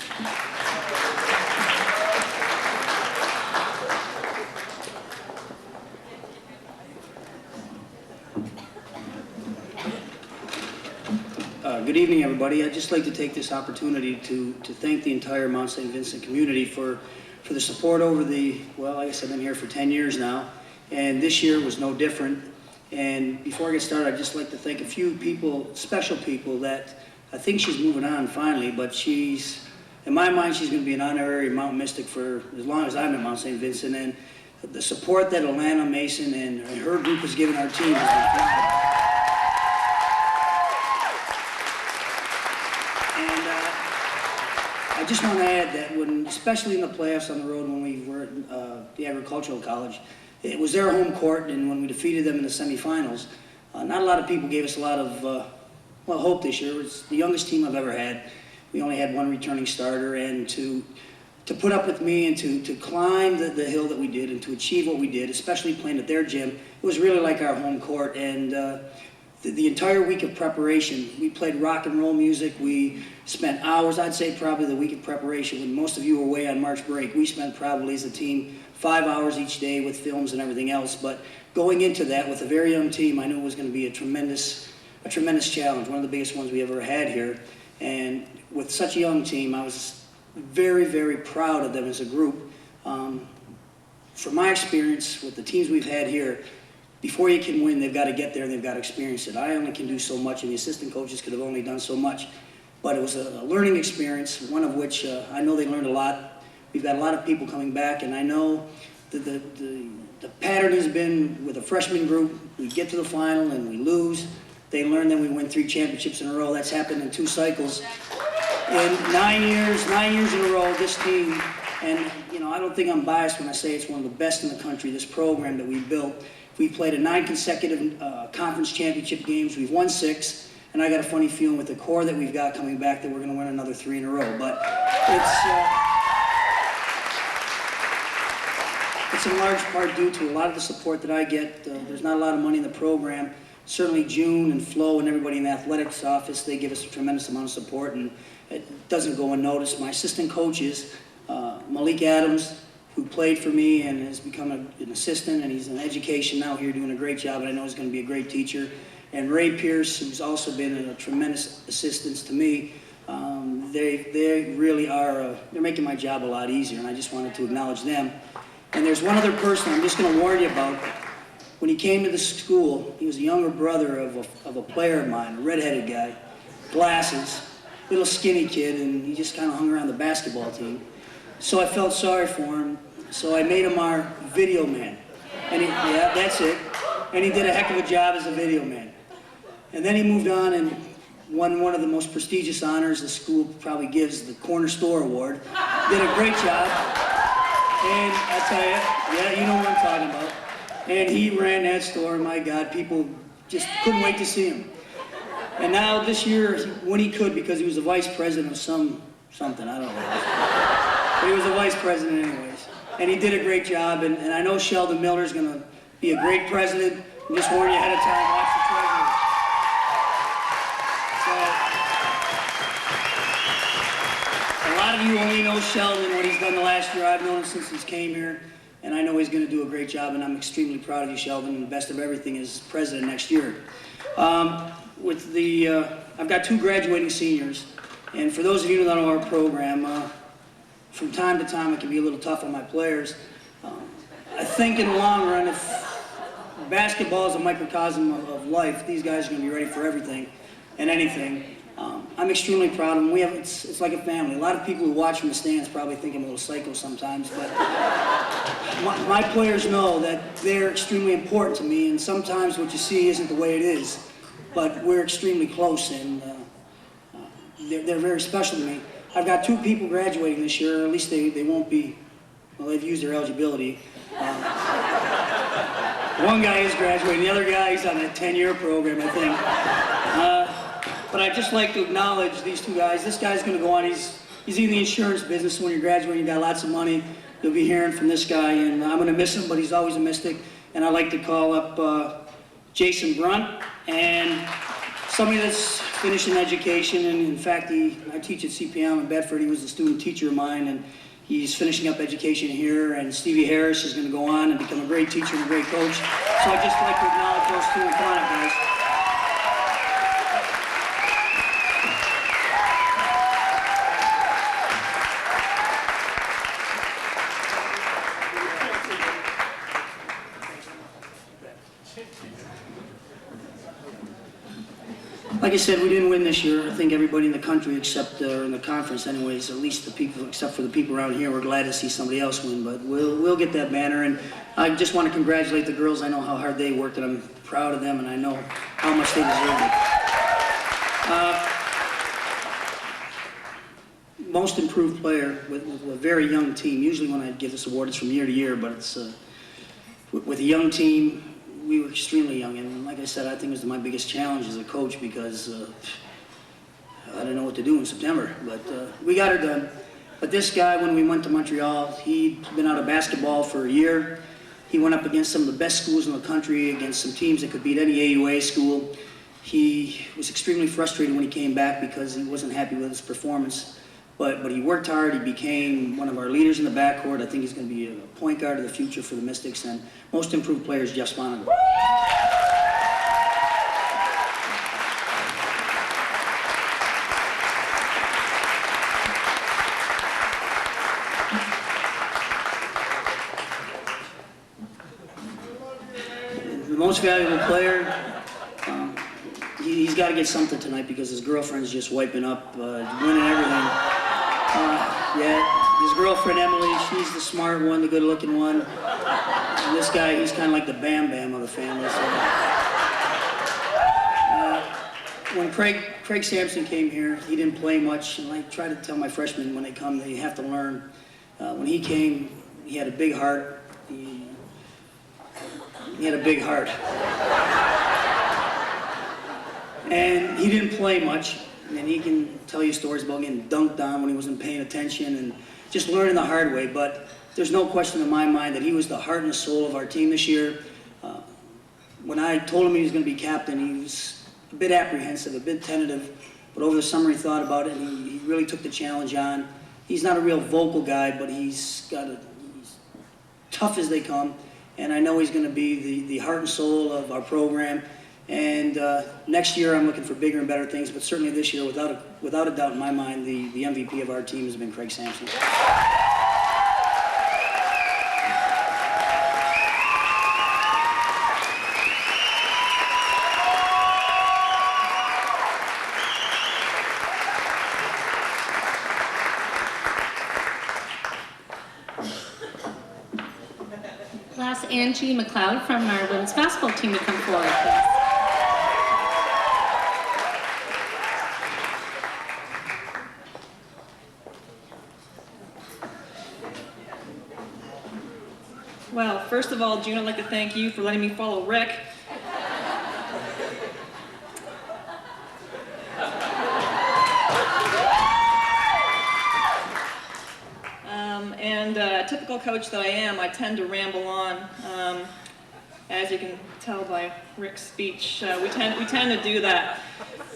Good evening, everybody. I'd just like to take this opportunity to thank the entire Mount Saint Vincent community for the support over the, well, I guess I've been here for 10 years now, and this year was no different. And before I get started, I'd just like to thank a few people, special people that I think she's moving on finally, but she's, in my mind, she's going to be an honorary Mount Mystic for as long as I'm at Mount Saint Vincent. And the support that Alana Mason and her group has given our team has been phenomenal. I just want to add that when, especially in the playoffs on the road when we were at the Agricultural College, it was their home court, and when we defeated them in the semifinals, not a lot of people gave us a lot of, well, hope this year. It's the youngest team I've ever had. We only had one returning starter, and to put up with me and to climb the hill that we did and to achieve what we did, especially playing at their gym, it was really like our home court. And the entire week of preparation, we played rock and roll music. We spent hours, I'd say probably the week of preparation, when most of you were away on March break, we spent probably as a team 5 hours each day with films and everything else. But going into that with a very young team, I knew it was going to be a tremendous challenge, one of the biggest ones we ever had here. And with such a young team, I was very, very proud of them as a group. From my experience with the teams we've had here, before you can win, they've got to get there and they've got to experience it. I only can do so much, and the assistant coaches could have only done so much. But it was a learning experience, one of which I know they learned a lot. We've got a lot of people coming back, and I know that the pattern has been with a freshman group, we get to the final and we lose. They learn that we win 3 championships in a row. That's happened in 2 cycles. In 9 years in a row, this team, and you know, I don't think I'm biased when I say it's one of the best in the country, this program that we built. We've played in 9 consecutive conference championship games. We've won 6, and I got a funny feeling with the core that we've got coming back that we're going to win another 3 in a row. But it's in large part due to a lot of the support that I get. There's not a lot of money in the program. Certainly June and Flo and everybody in the athletics office, they give us a tremendous amount of support, and it doesn't go unnoticed. My assistant coaches, Malik Adams, who played for me and has become an assistant, and he's in education now here doing a great job, and I know he's going to be a great teacher. And Ray Pierce, who's also been a tremendous assistance to me. They really are, they're making my job a lot easier, and I just wanted to acknowledge them. And there's one other person I'm just going to warn you about. When he came to the school, he was a younger brother of a player of mine, a redheaded guy, glasses, little skinny kid, and he just kind of hung around the basketball team. So I felt sorry for him, so I made him our video man. And yeah, that's it. And he did a heck of a job as a video man. And then he moved on and won one of the most prestigious honors the school probably gives, the Corner Store Award. Did a great job. And I tell you, yeah, you know what I'm talking about. And he ran that store, my God, people just couldn't wait to see him. And now this year, when he could, because he was the vice president of something, I don't know what it was. But he was the vice president anyways. And he did a great job, and I know Sheldon Miller's gonna be a great president. I'm just warning you ahead of time, watch the treasury. So, a lot of you only know Sheldon, what he's done the last year. I've known him since he came here. and I know he's going to do a great job, and I'm extremely proud of you, Sheldon, and the best of everything as president next year. I've got 2 graduating seniors, and for those of you that know our program, from time to time it can be a little tough on my players. I think in the long run, if basketball is a microcosm of life, these guys are going to be ready for everything and anything. I'm extremely proud of them. It's like a family. A lot of people who watch from the stands probably think I'm a little psycho sometimes, but my players know that they're extremely important to me, and sometimes what you see isn't the way it is, but we're extremely close, and they're very special to me. I've got 2 people graduating this year, or at least they won't be, well, they've used their eligibility. One guy is graduating, the other guy is on a 10-year program, I think. But I'd just like to acknowledge these 2 guys. This guy's going to go on. He's in the insurance business. When you're graduating, you got lots of money. You'll be hearing from this guy, and I'm going to miss him, but he's always a mystic. And I'd like to call up Jason Brunt, and somebody that's finishing education. And in fact, I teach at CPM in Bedford. He was a student teacher of mine, and he's finishing up education here. And Stevie Harris is going to go on and become a great teacher and a great coach. So I'd just like to acknowledge those 2 and come on up, guys. Like I said, we didn't win this year. I think everybody in the country, except in the conference anyways, at least the people, except for the people around here, we're glad to see somebody else win, but we'll get that banner. And I just want to congratulate the girls. I know how hard they worked, and I'm proud of them, and I know how much they deserve it. Most improved player with a very young team. Usually when I give this award, it's from year to year, but it's with a young team. We were extremely young, and like I said, I think it was my biggest challenge as a coach because I didn't know what to do in September, but we got it done. But this guy, when we went to Montreal, he'd been out of basketball for a year. He went up against some of the best schools in the country, against some teams that could beat any AUA school. He was extremely frustrated when he came back because he wasn't happy with his performance. But he worked hard. He became one of our leaders in the backcourt. I think he's going to be a point guard of the future for the Mystics. And most improved player is Jeff Sponiger. The most valuable player, he's got to get something tonight because his girlfriend's just wiping up, winning everything. Yeah, his girlfriend Emily, she's the smart one, the good-looking one. And this guy, he's kind of like the Bam Bam of the family. So. When Craig Sampson came here, he didn't play much, and I try to tell my freshmen when they come, they have to learn. When he came, he had a big heart. He had a big heart. And he didn't play much, and he can tell you stories about getting dunked on when he wasn't paying attention and just learning the hard way. But there's no question in my mind that he was the heart and soul of our team this year. When I told him he was going to be captain, he was a bit apprehensive, a bit tentative, but over the summer he thought about it and he really took the challenge on. He's not a real vocal guy, but he's tough as they come, and I know he's going to be the heart and soul of our program. And next year I'm looking for bigger and better things, but certainly this year, without a doubt in my mind, the MVP of our team has been Craig Sampson. I'll ask Angie McLeod from our women's basketball team to come forward, please. Well, first of all, June, I'd like to thank you for letting me follow Rick. Typical coach that I am, I tend to ramble on. As you can tell by Rick's speech, we tend to do that.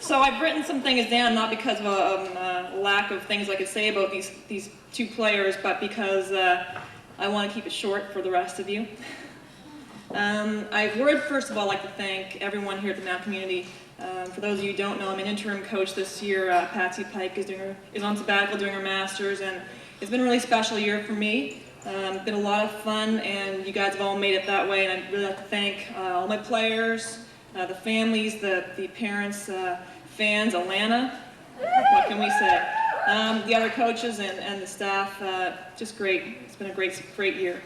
So I've written some things down, not because of a lack of things I could say about these 2 players, but because I want to keep it short for the rest of you. I would first of all like to thank everyone here at the Mount community. For those of you who don't know, I'm an interim coach this year. Patsy Pike is on sabbatical doing her master's, and it's been a really special year for me. It's been a lot of fun, and you guys have all made it that way, and I'd really like to thank all my players, the families, the parents, fans, Alana, what can we say? The other coaches and the staff, just great. It's been a great year.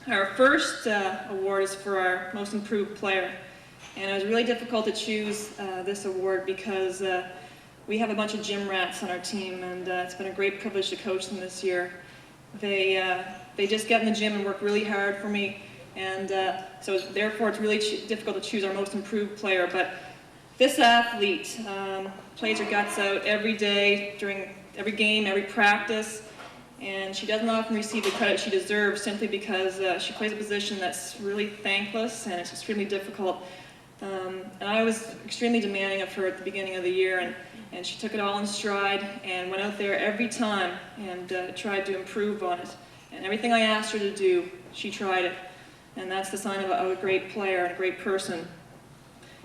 Our first award is for our most improved player. And it was really difficult to choose this award because we have a bunch of gym rats on our team, and it's been a great privilege to coach them this year. They just get in the gym and work really hard for me, and so therefore it's really difficult to choose our most improved player. But this athlete plays her guts out every day, during every game, every practice, and she doesn't often receive the credit she deserves simply because she plays a position that's really thankless and it's extremely difficult. And I was extremely demanding of her at the beginning of the year, and she took it all in stride and went out there every time and tried to improve on it. And everything I asked her to do, she tried it. And that's the sign of a great player and a great person.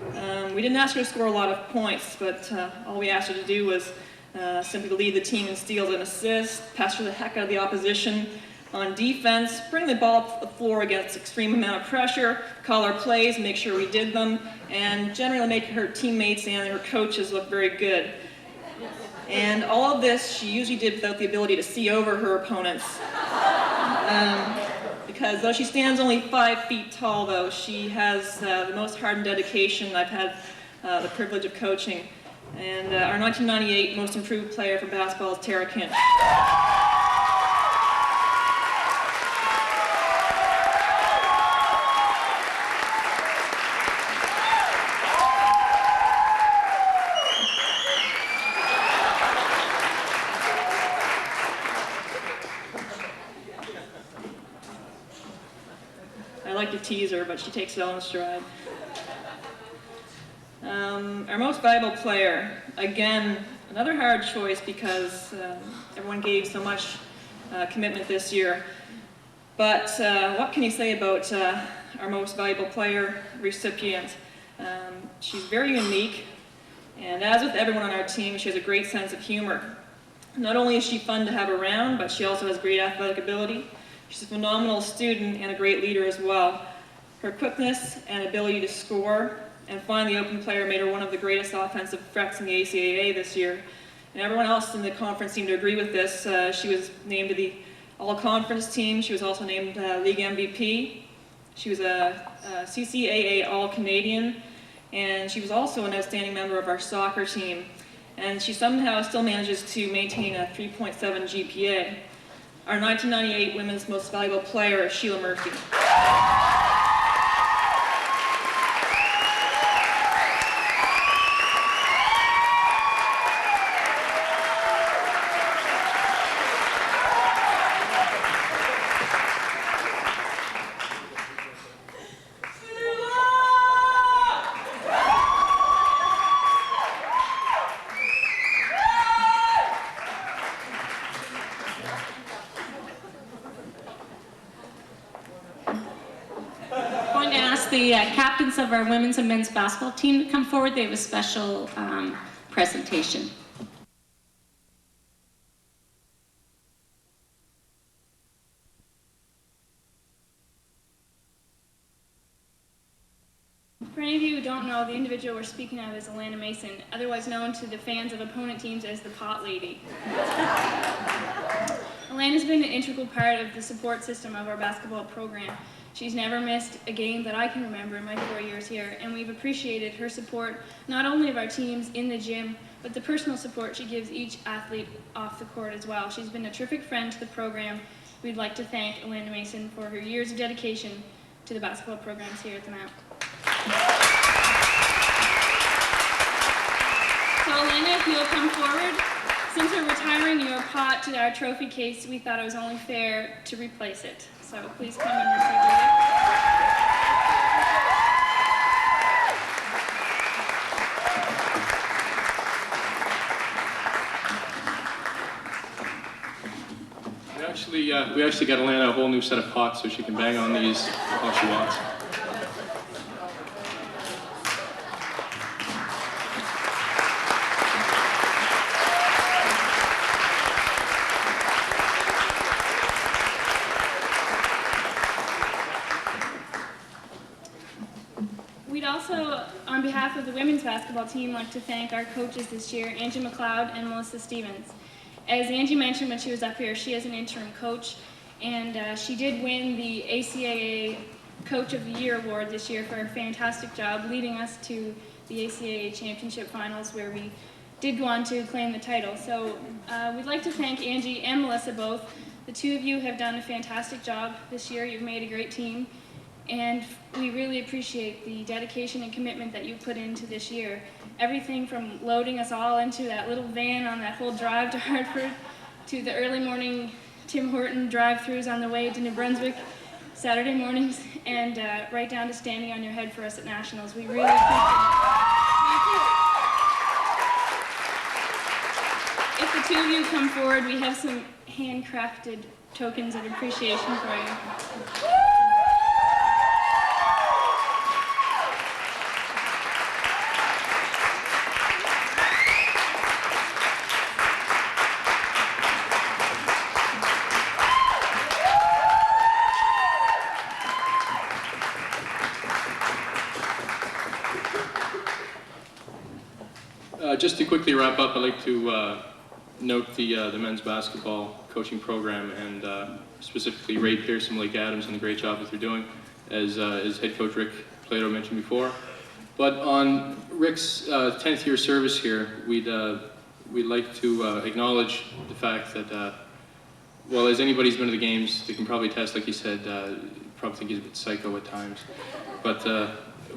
We didn't ask her to score a lot of points, but all we asked her to do was simply to lead the team in steals and assists, pester the heck out of the opposition on defense, bring the ball up the floor against extreme amount of pressure, call our plays, make sure we did them, and generally make her teammates and her coaches look very good. And all of this she usually did without the ability to see over her opponents. Because though she stands only 5 feet tall, though, she has the most heart and dedication I've had the privilege of coaching. And our 1998 most improved player for basketball is Tara Kent. I like to tease her, but she takes it all in stride. Our most valuable player, again, another hard choice because everyone gave so much commitment this year. But what can you say about our most valuable player recipient? She's very unique, and as with everyone on our team, she has a great sense of humor. Not only is she fun to have around, but she also has great athletic ability. She's a phenomenal student and a great leader as well. Her quickness and ability to score and find the open player made her one of the greatest offensive threats in the ACAA this year. And everyone else in the conference seemed to agree with this. She was named to the all-conference team. She was also named league MVP. She was a CCAA All-Canadian, and she was also an outstanding member of our soccer team. And she somehow still manages to maintain a 3.7 GPA. Our 1998 Women's Most Valuable Player is Sheila Murphy. The captains of our women's and men's basketball team to come forward. They have a special presentation. For any of you who don't know, the individual we're speaking of is Alana Mason, otherwise known to the fans of opponent teams as the Pot Lady. Alana's been an integral part of the support system of our basketball program. She's never missed a game that I can remember in my 4 years here, and we've appreciated her support not only of our teams in the gym, but the personal support she gives each athlete off the court as well. She's been a terrific friend to the program. We'd like to thank Alana Mason for her years of dedication to the basketball programs here at the Mount. So Alana, if you'll come forward. Since we're retiring your pot to our trophy case, we thought it was only fair to replace it. So please come and receive your gift. we actually got Alana a whole new set of pots so she can bang on these all she wants. We'd also, on behalf of the women's basketball team, like to thank our coaches this year, Angie McLeod and Melissa Stevens. As Angie mentioned when she was up here, she is an interim coach, and she did win the ACAA Coach of the Year award this year for a fantastic job leading us to the ACAA Championship Finals, where we did go on to claim the title. So we'd like to thank Angie and Melissa both. The two of you have done a fantastic job this year. You've made a great team. And we really appreciate the dedication and commitment that you put into this year. Everything from loading us all into that little van on that whole drive to Hartford, to the early morning Tim Horton drive-thrus on the way to New Brunswick, Saturday mornings, and right down to standing on your head for us at Nationals. We really appreciate it. If the two of you come forward, we have some handcrafted tokens of appreciation for you. Just to quickly wrap up, I'd like to note the men's basketball coaching program and specifically Ray Pearson, Blake Adams, and the great job that they're doing, as head coach Rick Plato mentioned before. But on Rick's 10th year service here, we'd like to acknowledge the fact that, well, as anybody's been to the games, they can probably attest, like he said, probably think he's a bit psycho at times. But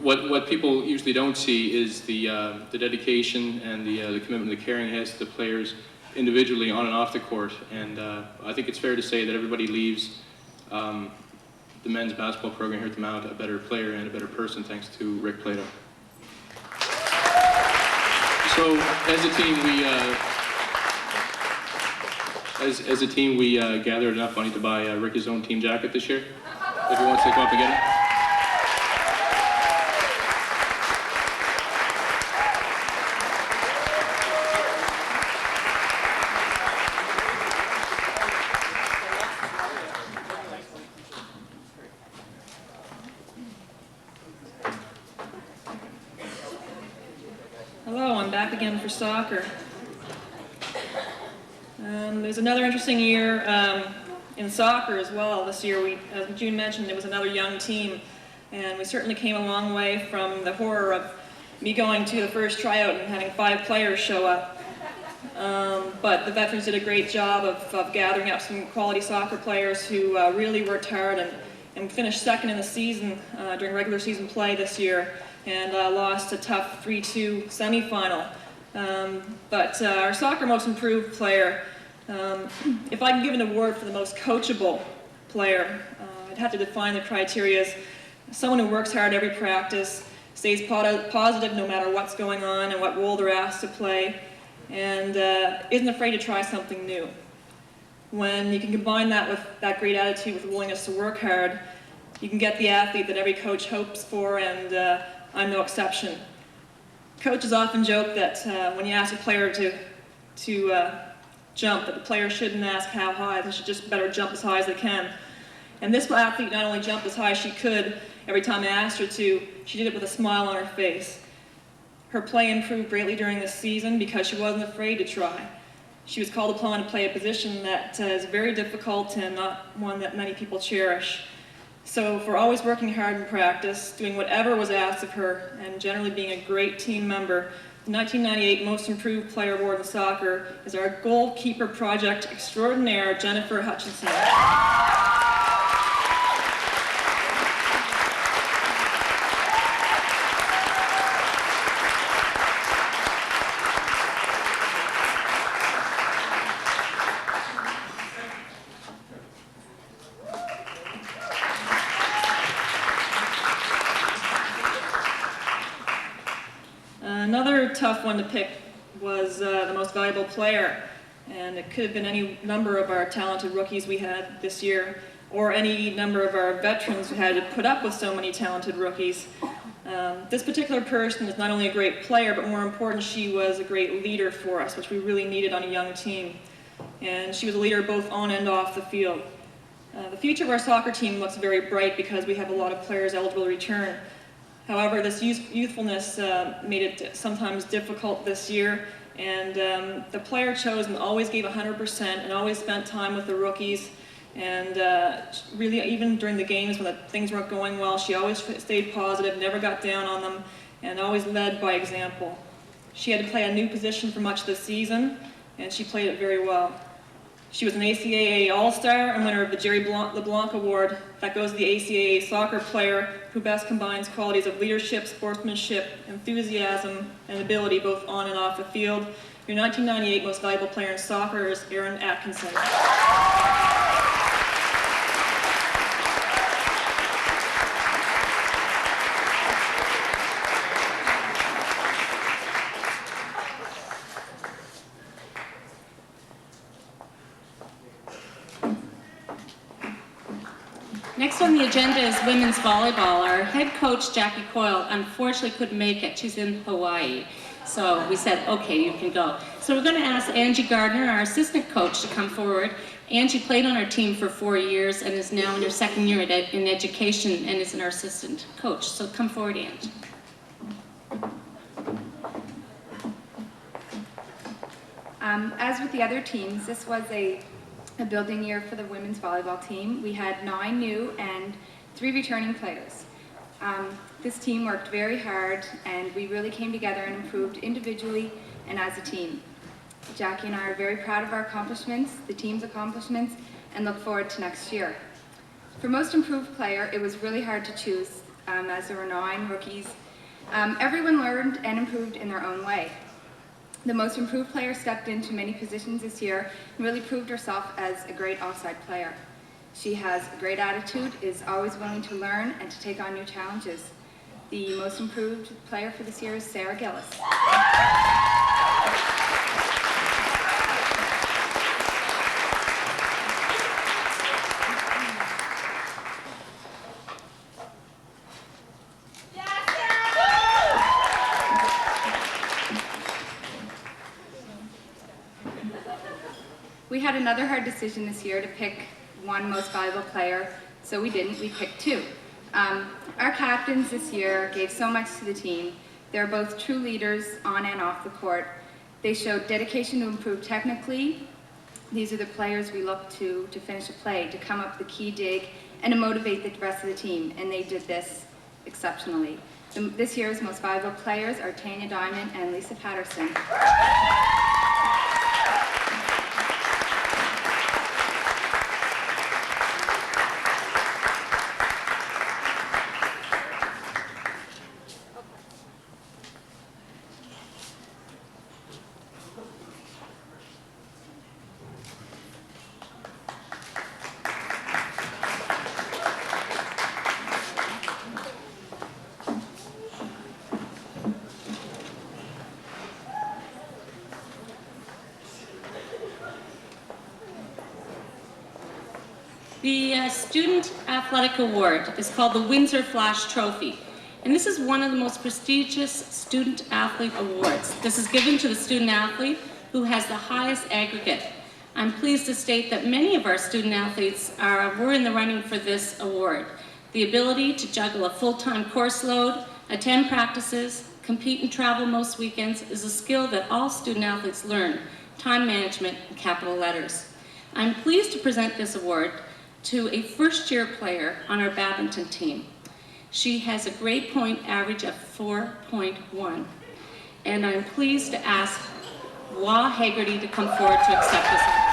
what people usually don't see is the dedication and the commitment, the caring he has to the players individually on and off the court. And I think it's fair to say that everybody leaves the men's basketball program here at the Mount a better player and a better person thanks to Rick Plato. So as a team, we gathered enough money to buy Rick his own team jacket this year. If he wants to come up and get it. Hello, I'm back again for soccer. There's another interesting year in soccer as well. This year, as June mentioned, it was another young team, and we certainly came a long way from the horror of me going to the first tryout and having 5 players show up. But the veterans did a great job of gathering up some quality soccer players who really worked hard and finished second in the season during regular season play this year, and lost a tough 3-2 semifinal. But our soccer most improved player, if I can give an award for the most coachable player, I'd have to define the criteria as someone who works hard every practice, stays positive no matter what's going on and what role they're asked to play, and isn't afraid to try something new. When you can combine that with that great attitude with the willingness to work hard, you can get the athlete that every coach hopes for, and I'm no exception. Coaches often joke that when you ask a player to jump, that the player shouldn't ask how high, they should just better jump as high as they can. And this athlete not only jumped as high as she could every time I asked her to, she did it with a smile on her face. Her play improved greatly during this season because she wasn't afraid to try. She was called upon to play a position that is very difficult and not one that many people cherish. So for always working hard in practice, doing whatever was asked of her, and generally being a great team member, the 1998 Most Improved Player Award in Soccer is our goalkeeper project extraordinaire, Jennifer Hutchinson. Another tough one to pick was the most valuable player. And it could have been any number of our talented rookies we had this year, or any number of our veterans who had to put up with so many talented rookies. This particular person is not only a great player, but more important, she was a great leader for us, which we really needed on a young team. And she was a leader both on and off the field. The future of our soccer team looks very bright because we have a lot of players eligible to return. However, this youthfulness made it sometimes difficult this year, and the player chosen always gave 100% and always spent time with the rookies. And really, even during the games when things weren't going well, she always stayed positive, never got down on them, and always led by example. She had to play a new position for much of the season, and she played it very well. She was an ACAA All-Star and winner of the Jerry LeBlanc Award. That goes to the ACAA soccer player who best combines qualities of leadership, sportsmanship, enthusiasm, and ability both on and off the field. Your 1998 most valuable player in soccer is Erin Atkinson. Next on the agenda is women's volleyball. Our head coach, Jackie Coyle, unfortunately couldn't make it. She's in Hawaii. So we said, okay, you can go. So we're going to ask Angie Gardner, our assistant coach, to come forward. Angie played on our team for 4 years and is now in her second year in education and is our assistant coach. So come forward, Angie. As with the other teams, this was a building year for the women's volleyball team. We had 9 new and 3 returning players. This team worked very hard, and we really came together and improved individually and as a team. Jackie and I are very proud of our accomplishments, the team's accomplishments, and look forward to next year. For most improved player, it was really hard to choose, as there were 9 rookies. Everyone learned and improved in their own way. The most improved player stepped into many positions this year and really proved herself as a great offside player. She has a great attitude, is always willing to learn and to take on new challenges. The most improved player for this year is Sarah Gillis. We had another hard decision this year to pick one most valuable player, so we didn't. We picked 2. Our captains this year gave so much to the team. They're both true leaders on and off the court. They showed dedication to improve technically. These are the players we look to finish a play, to come up the key dig, and to motivate the rest of the team, and they did this exceptionally. This year's most valuable players are Tanya Diamond and Lisa Patterson. The Student Athletic Award is called the Windsor Flash Trophy, and this is one of the most prestigious student athlete awards. This is given to the student athlete who has the highest aggregate. I'm pleased to state that many of our student athletes were in the running for this award. The ability to juggle a full-time course load, attend practices, compete and travel most weekends is a skill that all student athletes learn, time management in capital letters. I'm pleased to present this award to a first-year player on our badminton team. She has a grade point average of 4.1. And I'm pleased to ask Wa Haggerty to come forward to accept this award.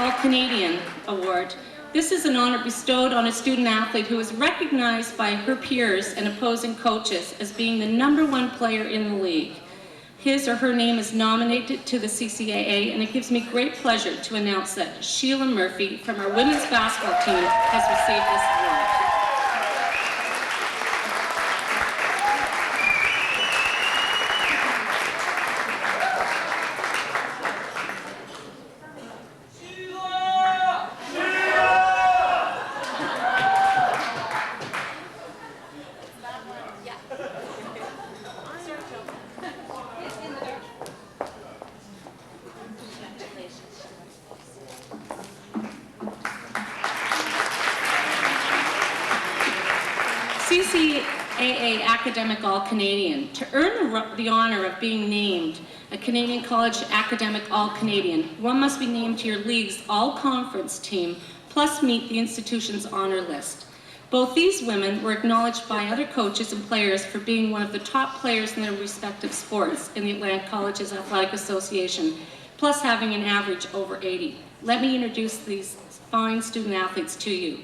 All-Canadian Award. This is an honor bestowed on a student athlete who is recognized by her peers and opposing coaches as being the #1 player in the league. His or her name is nominated to the CCAA, and it gives me great pleasure to announce that Sheila Murphy from our women's basketball team has received this award. CCAA Academic All-Canadian. To earn the honor of being named a Canadian College Academic All-Canadian, one must be named to your league's all-conference team, plus meet the institution's honor list. Both these women were acknowledged by other coaches and players for being one of the top players in their respective sports in the Atlantic Colleges Athletic Association, plus having an average over 80. Let me introduce these fine student athletes to you.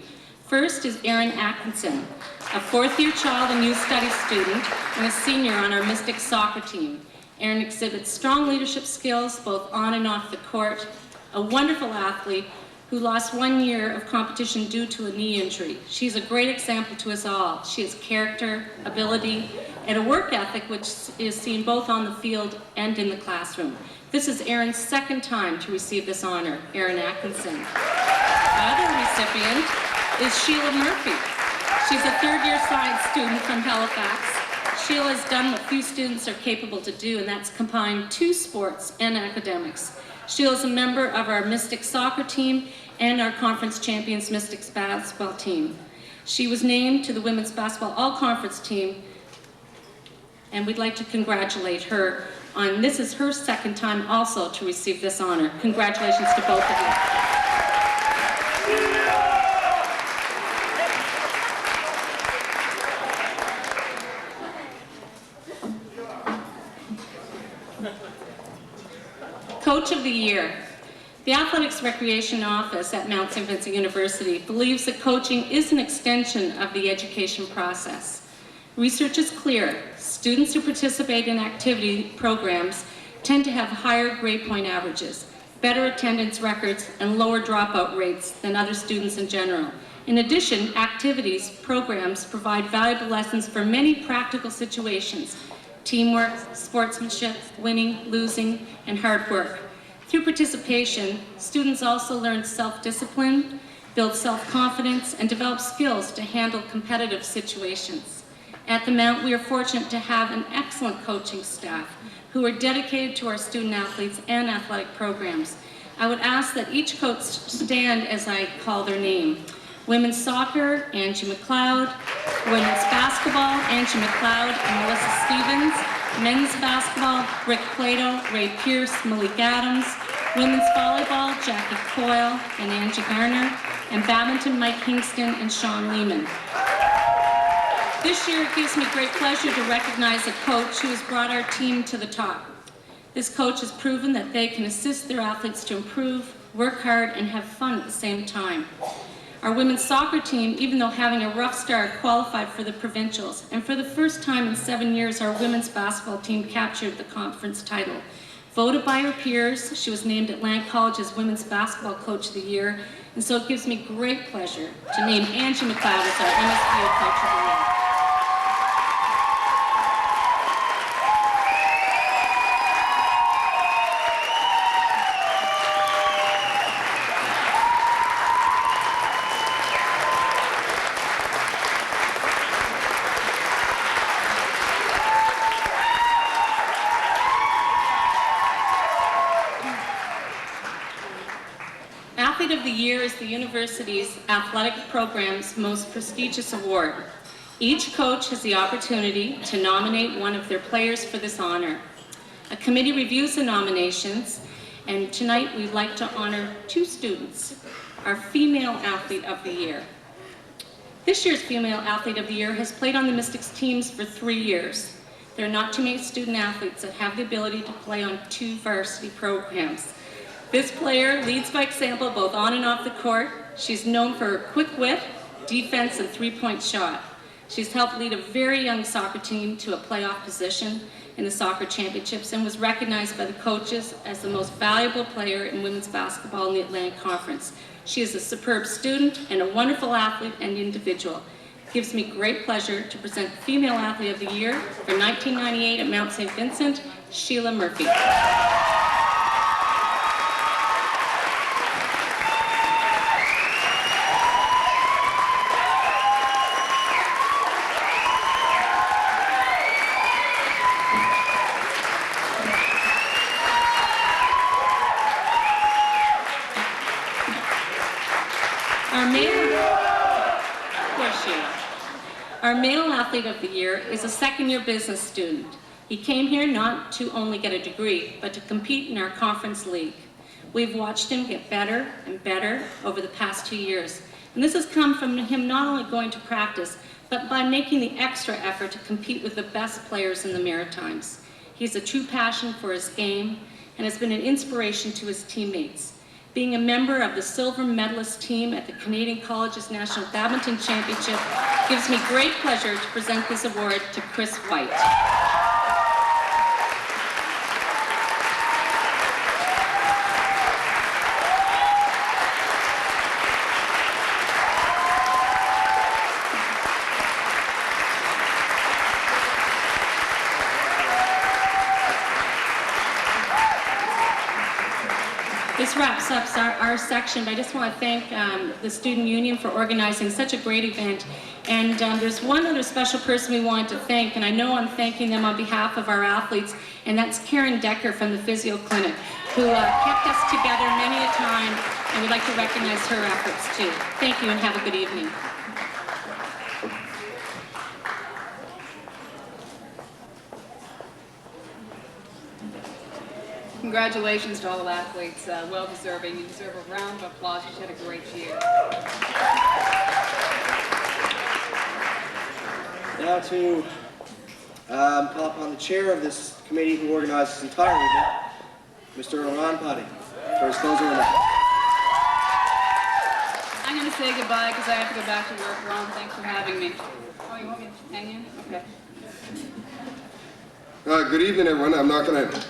First is Erin Atkinson, a fourth-year child and youth studies student and a senior on our Mystic soccer team. Erin exhibits strong leadership skills both on and off the court, a wonderful athlete who lost 1 year of competition due to a knee injury. She's a great example to us all. She has character, ability, and a work ethic which is seen both on the field and in the classroom. This is Erin's second time to receive this honor, Erin Atkinson. The other recipient is Sheila Murphy. She's a third-year science student from Halifax. Sheila has done what few students are capable to do, and that's combine 2 sports and academics. Sheila is a member of our Mystic soccer team and our conference champions Mystics basketball team. She was named to the women's basketball all-conference team, and we'd like to congratulate her on, this is her second time also to receive this honor. Congratulations to both of you. Coach of the Year. The Athletics Recreation Office at Mount Saint Vincent University believes that coaching is an extension of the education process. Research is clear. Students who participate in activity programs tend to have higher grade point averages, better attendance records, and lower dropout rates than other students in general. In addition, activities programs provide valuable lessons for many practical situations: teamwork, sportsmanship, winning, losing, and hard work. Through participation, students also learn self-discipline, build self-confidence, and develop skills to handle competitive situations. At the Mount, we are fortunate to have an excellent coaching staff who are dedicated to our student athletes and athletic programs. I would ask that each coach stand as I call their name. Women's soccer, Angie McLeod. Women's basketball, Angie McLeod and Melissa Stevens. Men's basketball, Rick Plato, Ray Pierce, Malik Adams. Women's volleyball, Jackie Coyle and Angie Garner. And badminton, Mike Kingston and Sean Lehman. This year it gives me great pleasure to recognize a coach who has brought our team to the top. This coach has proven that they can assist their athletes to improve, work hard, and have fun at the same time. Our women's soccer team, even though having a rough start, qualified for the provincials. And for the first time in 7 years, our women's basketball team captured the conference title. Voted by her peers, she was named Atlantic College's Women's Basketball Coach of the Year. And so it gives me great pleasure to name Angie McLeod as our MSVU Coach of the Year. Athlete of the Year is the university's athletic program's most prestigious award. Each coach has the opportunity to nominate one of their players for this honor. A committee reviews the nominations, and tonight we'd like to honor 2 students, our Female Athlete of the Year. This year's Female Athlete of the Year has played on the Mystics teams for 3 years. There are not too many student athletes that have the ability to play on 2 varsity programs. This player leads by example both on and off the court. She's known for her quick wit, defense, and three-point shot. She's helped lead a very young soccer team to a playoff position in the soccer championships and was recognized by the coaches as the most valuable player in women's basketball in the Atlantic Conference. She is a superb student and a wonderful athlete and individual. It gives me great pleasure to present the Female Athlete of the Year for 1998 at Mount Saint Vincent, Sheila Murphy. Our Male Athlete of the Year is a second-year business student. He came here not to only get a degree, but to compete in our conference league. We've watched him get better and better over the past 2 years. And this has come from him not only going to practice, but by making the extra effort to compete with the best players in the Maritimes. He's a true passion for his game and has been an inspiration to his teammates. Being a member of the silver medalist team at the Canadian Colleges National Badminton Championship gives me great pleasure to present this award to Chris White. This wraps up our section, but I just want to thank the Student Union for organizing such a great event. And there's one other special person we wanted to thank, and I know I'm thanking them on behalf of our athletes, and that's Karen Decker from the Physio Clinic, who kept us together many a time, and we'd like to recognize her efforts too. Thank you and have a good evening. Congratulations to all athletes, well-deserving. You deserve a round of applause. You had a great year. Now to call upon the chair of this committee who organized this entire event, Mr. Ron Potty, for his closing remarks. I'm going to say goodbye because I have to go back to work. Ron, thanks for having me. Oh, you want me to hang in? Okay. Good evening, everyone. I'm not going to...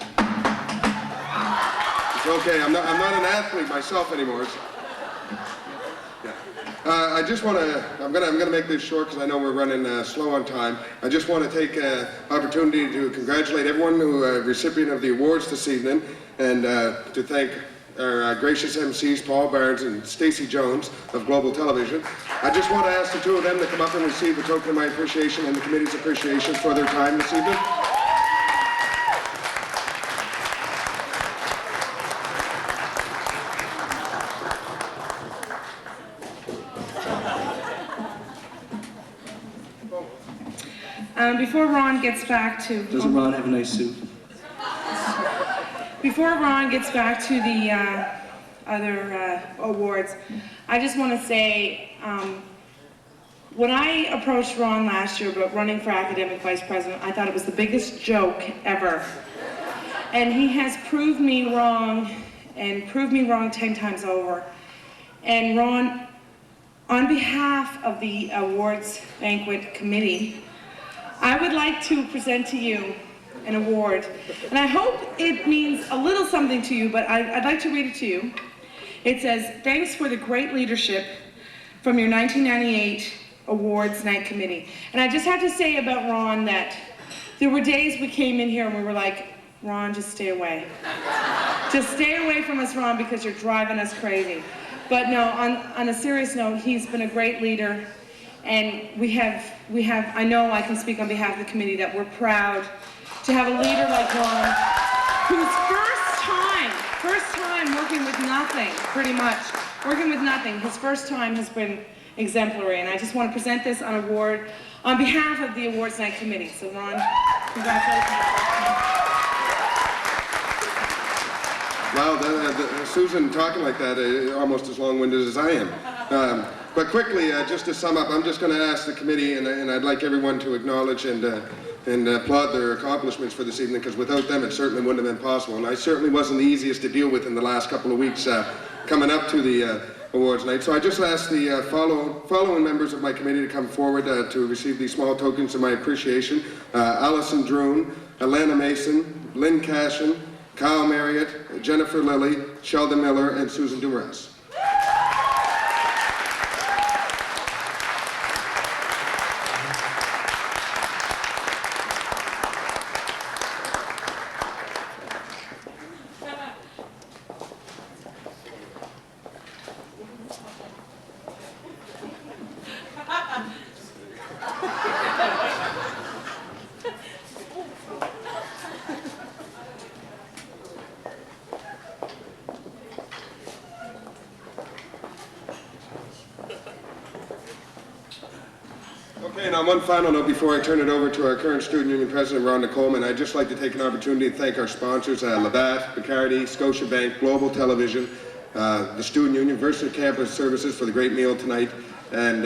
It's okay. I'm not an athlete myself anymore. So. Yeah. I just want to. I'm gonna make this short because I know we're running slow on time. I just want to take an opportunity to congratulate everyone who recipient of the awards this evening, and to thank our gracious MCs Paul Barnes and Stacey Jones of Global Television. I just want to ask the two of them to come up and receive a token of my appreciation and the committee's appreciation for their time this evening. Before Ron gets back to... Doesn't Ron have a nice suit? Before Ron gets back to the other awards, I just want to say, when I approached Ron last year about running for academic vice president, I thought it was the biggest joke ever. And he has proved me wrong, and proved me wrong 10 times over. And Ron, on behalf of the awards banquet committee, I would like to present to you an award, and I hope it means a little something to you, but I'd like to read it to you. It says, "Thanks for the great leadership from your 1998 Awards Night Committee." And I just have to say about Ron that there were days we came in here and we were like, Ron, just stay away. Just stay away from us, Ron, because you're driving us crazy. But no, on a serious note, he's been a great leader. And we have, I know I can speak on behalf of the committee that we're proud to have a leader like Ron, whose first time working with nothing, pretty much, working with nothing, his first time has been exemplary. And I just want to present this award on behalf of the Awards Night Committee. So Ron, congratulations. Wow, Susan talking like that, almost as long-winded as I am. But quickly, just to sum up, I'm just going to ask the committee, and I'd like everyone to acknowledge and applaud their accomplishments for this evening, because without them it certainly wouldn't have been possible. And I certainly wasn't the easiest to deal with in the last couple of weeks coming up to the awards night. So I just ask the following members of my committee to come forward to receive these small tokens of my appreciation. Alison Droon, Alana Mason, Lynn Cashin, Kyle Marriott, Jennifer Lilly, Sheldon Miller, and Susan Duras. Okay, and on one final note, before I turn it over to our current Student Union President, Rhonda Coleman, I'd just like to take an opportunity to thank our sponsors, Labatt, Bacardi, Scotiabank, Global Television, the Student Union, University Campus Services for the great meal tonight, and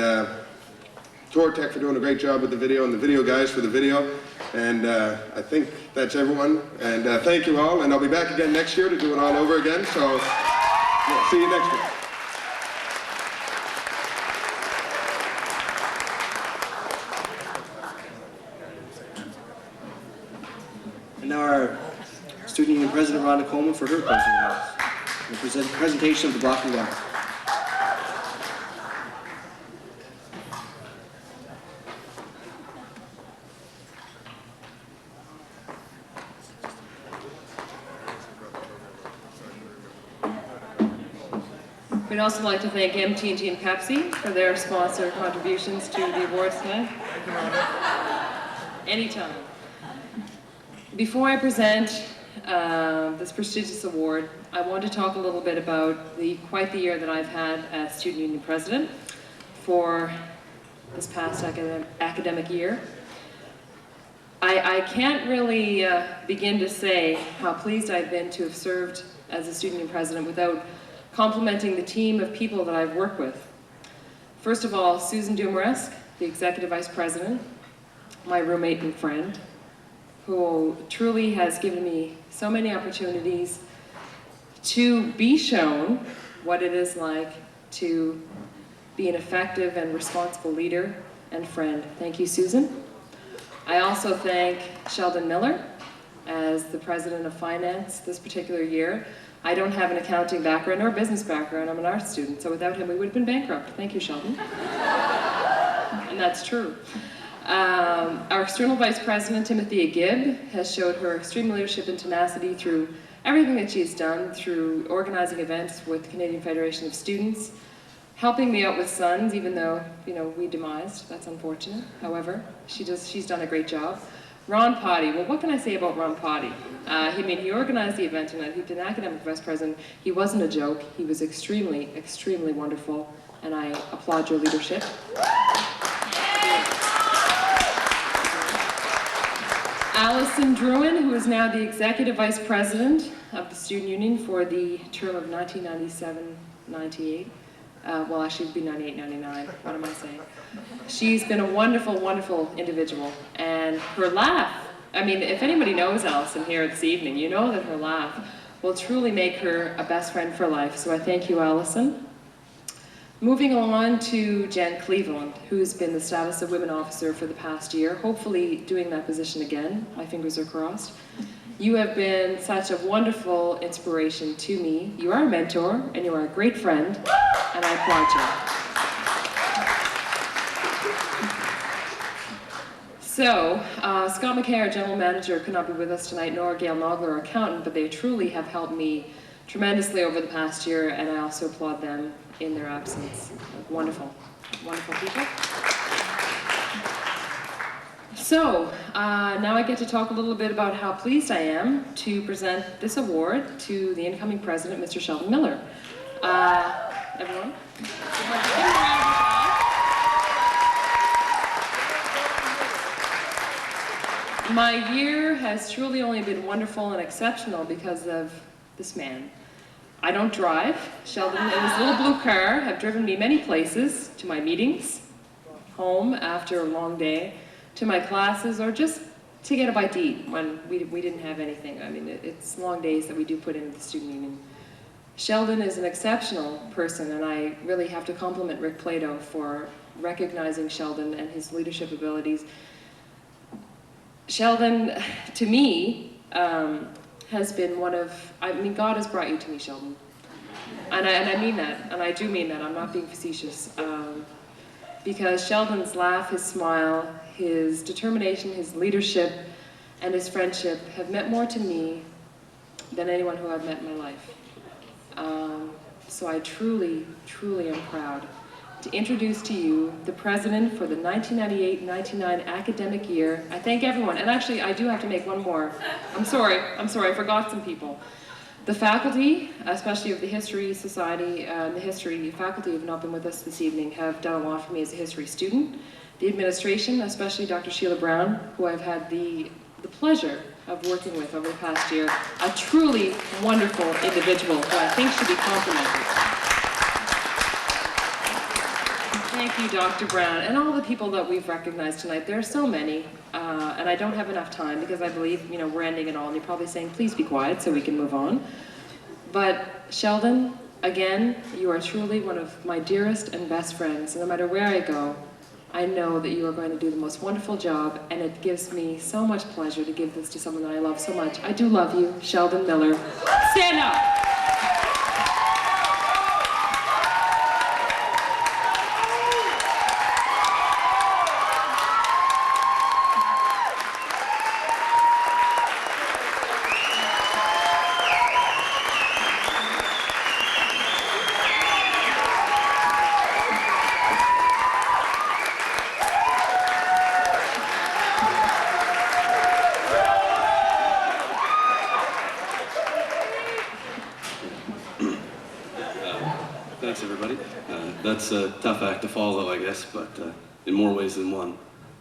Tour Tech for doing a great job with the video, and the video guys for the video. And I think that's everyone. And thank you all, and I'll be back again next year to do it all over again, so yeah, see you next year. And now our Student Union President, Rhonda Coleman, for her closing remarks. The presentation of the blocking grants. We'd also like to thank MT&T and Pepsi for their sponsor contributions to the awards tonight. Anytime. Before I present this prestigious award, I want to talk a little bit about quite the year that I've had as Student Union President for this past academic year. I can't really begin to say how pleased I've been to have served as a Student Union President without complimenting the team of people that I've worked with. First of all, Susan Dumaresque, the Executive Vice President, my roommate and friend, who truly has given me so many opportunities to be shown what it is like to be an effective and responsible leader and friend. Thank you, Susan. I also thank Sheldon Miller as the President of Finance this particular year. I don't have an accounting background or a business background. I'm an art student, so without him we would have been bankrupt. Thank you, Sheldon. And that's true. Our External Vice President, Timothy Gibb, has showed her extreme leadership and tenacity through everything that she's done, through organizing events with the Canadian Federation of Students, helping me out with sons, even though, we demised. That's unfortunate. However, she's done a great job. Ron Potty, well, what can I say about Ron Potty? He organized the event, and he's an academic vice president. He wasn't a joke. He was extremely, extremely wonderful, and I applaud your leadership. Alison Druin, who is now the Executive Vice President of the Student Union for the term of 1997-98. Well, actually, it'd be 98-99. What am I saying? She's been a wonderful, wonderful individual. And her laugh, if anybody knows Alison here this evening, you know that her laugh will truly make her a best friend for life. So I thank you, Alison. Moving on to Jan Cleveland, who's been the Status of Women Officer for the past year, hopefully doing that position again. My fingers are crossed. You have been such a wonderful inspiration to me. You are a mentor, and you are a great friend, and I applaud you. So, Scott McKay, our General Manager, could not be with us tonight, nor Gail Nogler, our Accountant, but they truly have helped me tremendously over the past year, and I also applaud them in their absence. Wonderful, wonderful people. So, now I get to talk a little bit about how pleased I am to present this award to the incoming president, Mr. Sheldon Miller. Everyone? My year has truly only been wonderful and exceptional because of this man. I don't drive. Sheldon and his little blue car have driven me many places, to my meetings, home after a long day, to my classes, or just to get a bite to eat when we didn't have anything. I mean, it's long days that we do put into the student union. Sheldon is an exceptional person, and I really have to compliment Rick Plato for recognizing Sheldon and his leadership abilities. Sheldon, to me, has been one of, I mean, God has brought you to me, Sheldon. And I mean that, and I do mean that, I'm not being facetious. Because Sheldon's laugh, his smile, his determination, his leadership, and his friendship have meant more to me than anyone who I've met in my life. So I truly, truly am proud to introduce to you the president for the 1998-99 academic year. I thank everyone, and actually I do have to make one more. I'm sorry, I forgot some people. The faculty, especially of the History Society, the History faculty who have not been with us this evening, have done a lot for me as a history student. The administration, especially Dr. Sheila Brown, who I've had the pleasure of working with over the past year, a truly wonderful individual who I think should be complimented. Thank you, Dr. Brown, and all the people that we've recognized tonight. There are so many, and I don't have enough time because I believe, you know, we're ending it all, and you're probably saying, please be quiet so we can move on. But Sheldon, again, you are truly one of my dearest and best friends. No matter where I go, I know that you are going to do the most wonderful job, and it gives me so much pleasure to give this to someone that I love so much. I do love you, Sheldon Miller. Stand up! Thanks, everybody. That's a tough act to follow, I guess, but in more ways than one.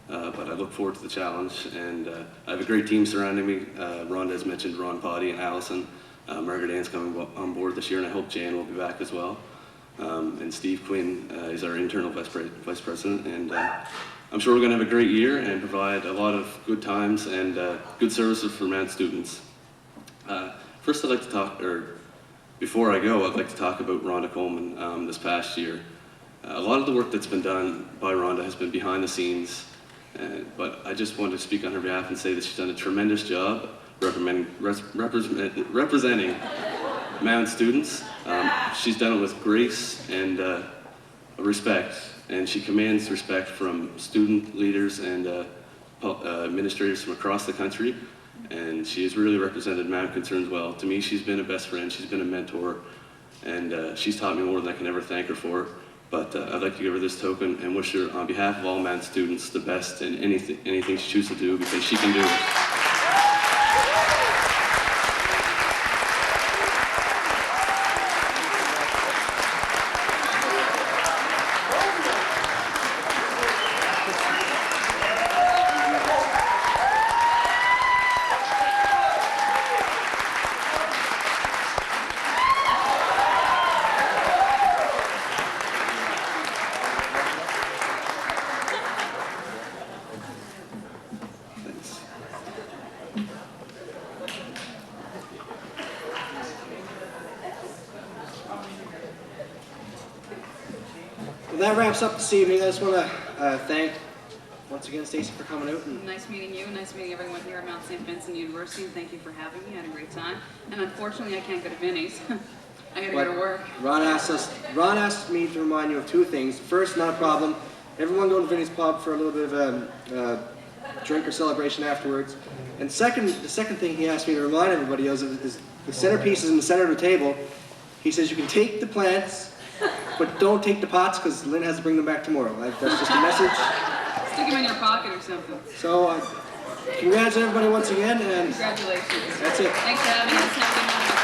But I look forward to the challenge, and I have a great team surrounding me. Rhonda has mentioned Ron Potty and Allison. Margaret Ann's coming on board this year, and I hope Jan will be back as well. And Steve Quinn is our internal vice president, and I'm sure we're going to have a great year and provide a lot of good times and good services for Mount students. First, I'd like to talk, before I go, I'd like to talk about Rhonda Coleman this past year. A lot of the work that's been done by Rhonda has been behind the scenes, but I just wanted to speak on her behalf and say that she's done a tremendous job representing Mount students. She's done it with grace and respect, and she commands respect from student leaders and administrators from across the country. And she has really represented Mount concerns well. To me, she's been a best friend, she's been a mentor, and she's taught me more than I can ever thank her for. But I'd like to give her this token and wish her, on behalf of all Mount students, the best in anything she chooses to do, because she can do it. Well, that wraps up this evening. I just want to thank, once again, Stacey, for coming out. And Nice meeting you. Nice meeting everyone here at Mount Saint Vincent University. Thank you for having me. I had a great time. And unfortunately, I can't go to Vinny's. I gotta go to work. Ron asked me to remind you of two things. First, not a problem. Everyone go to Vinny's Pub for a little bit of a drink or celebration afterwards. And second, the second thing he asked me to remind everybody of is the centerpiece is in the center of the table. He says you can take the plants, but don't take the pots because Lynn has to bring them back tomorrow. That's just a message. Stick them in your pocket or something. So, congrats everybody once again, and Congratulations. that's it. Thanks for having us. Have a good night.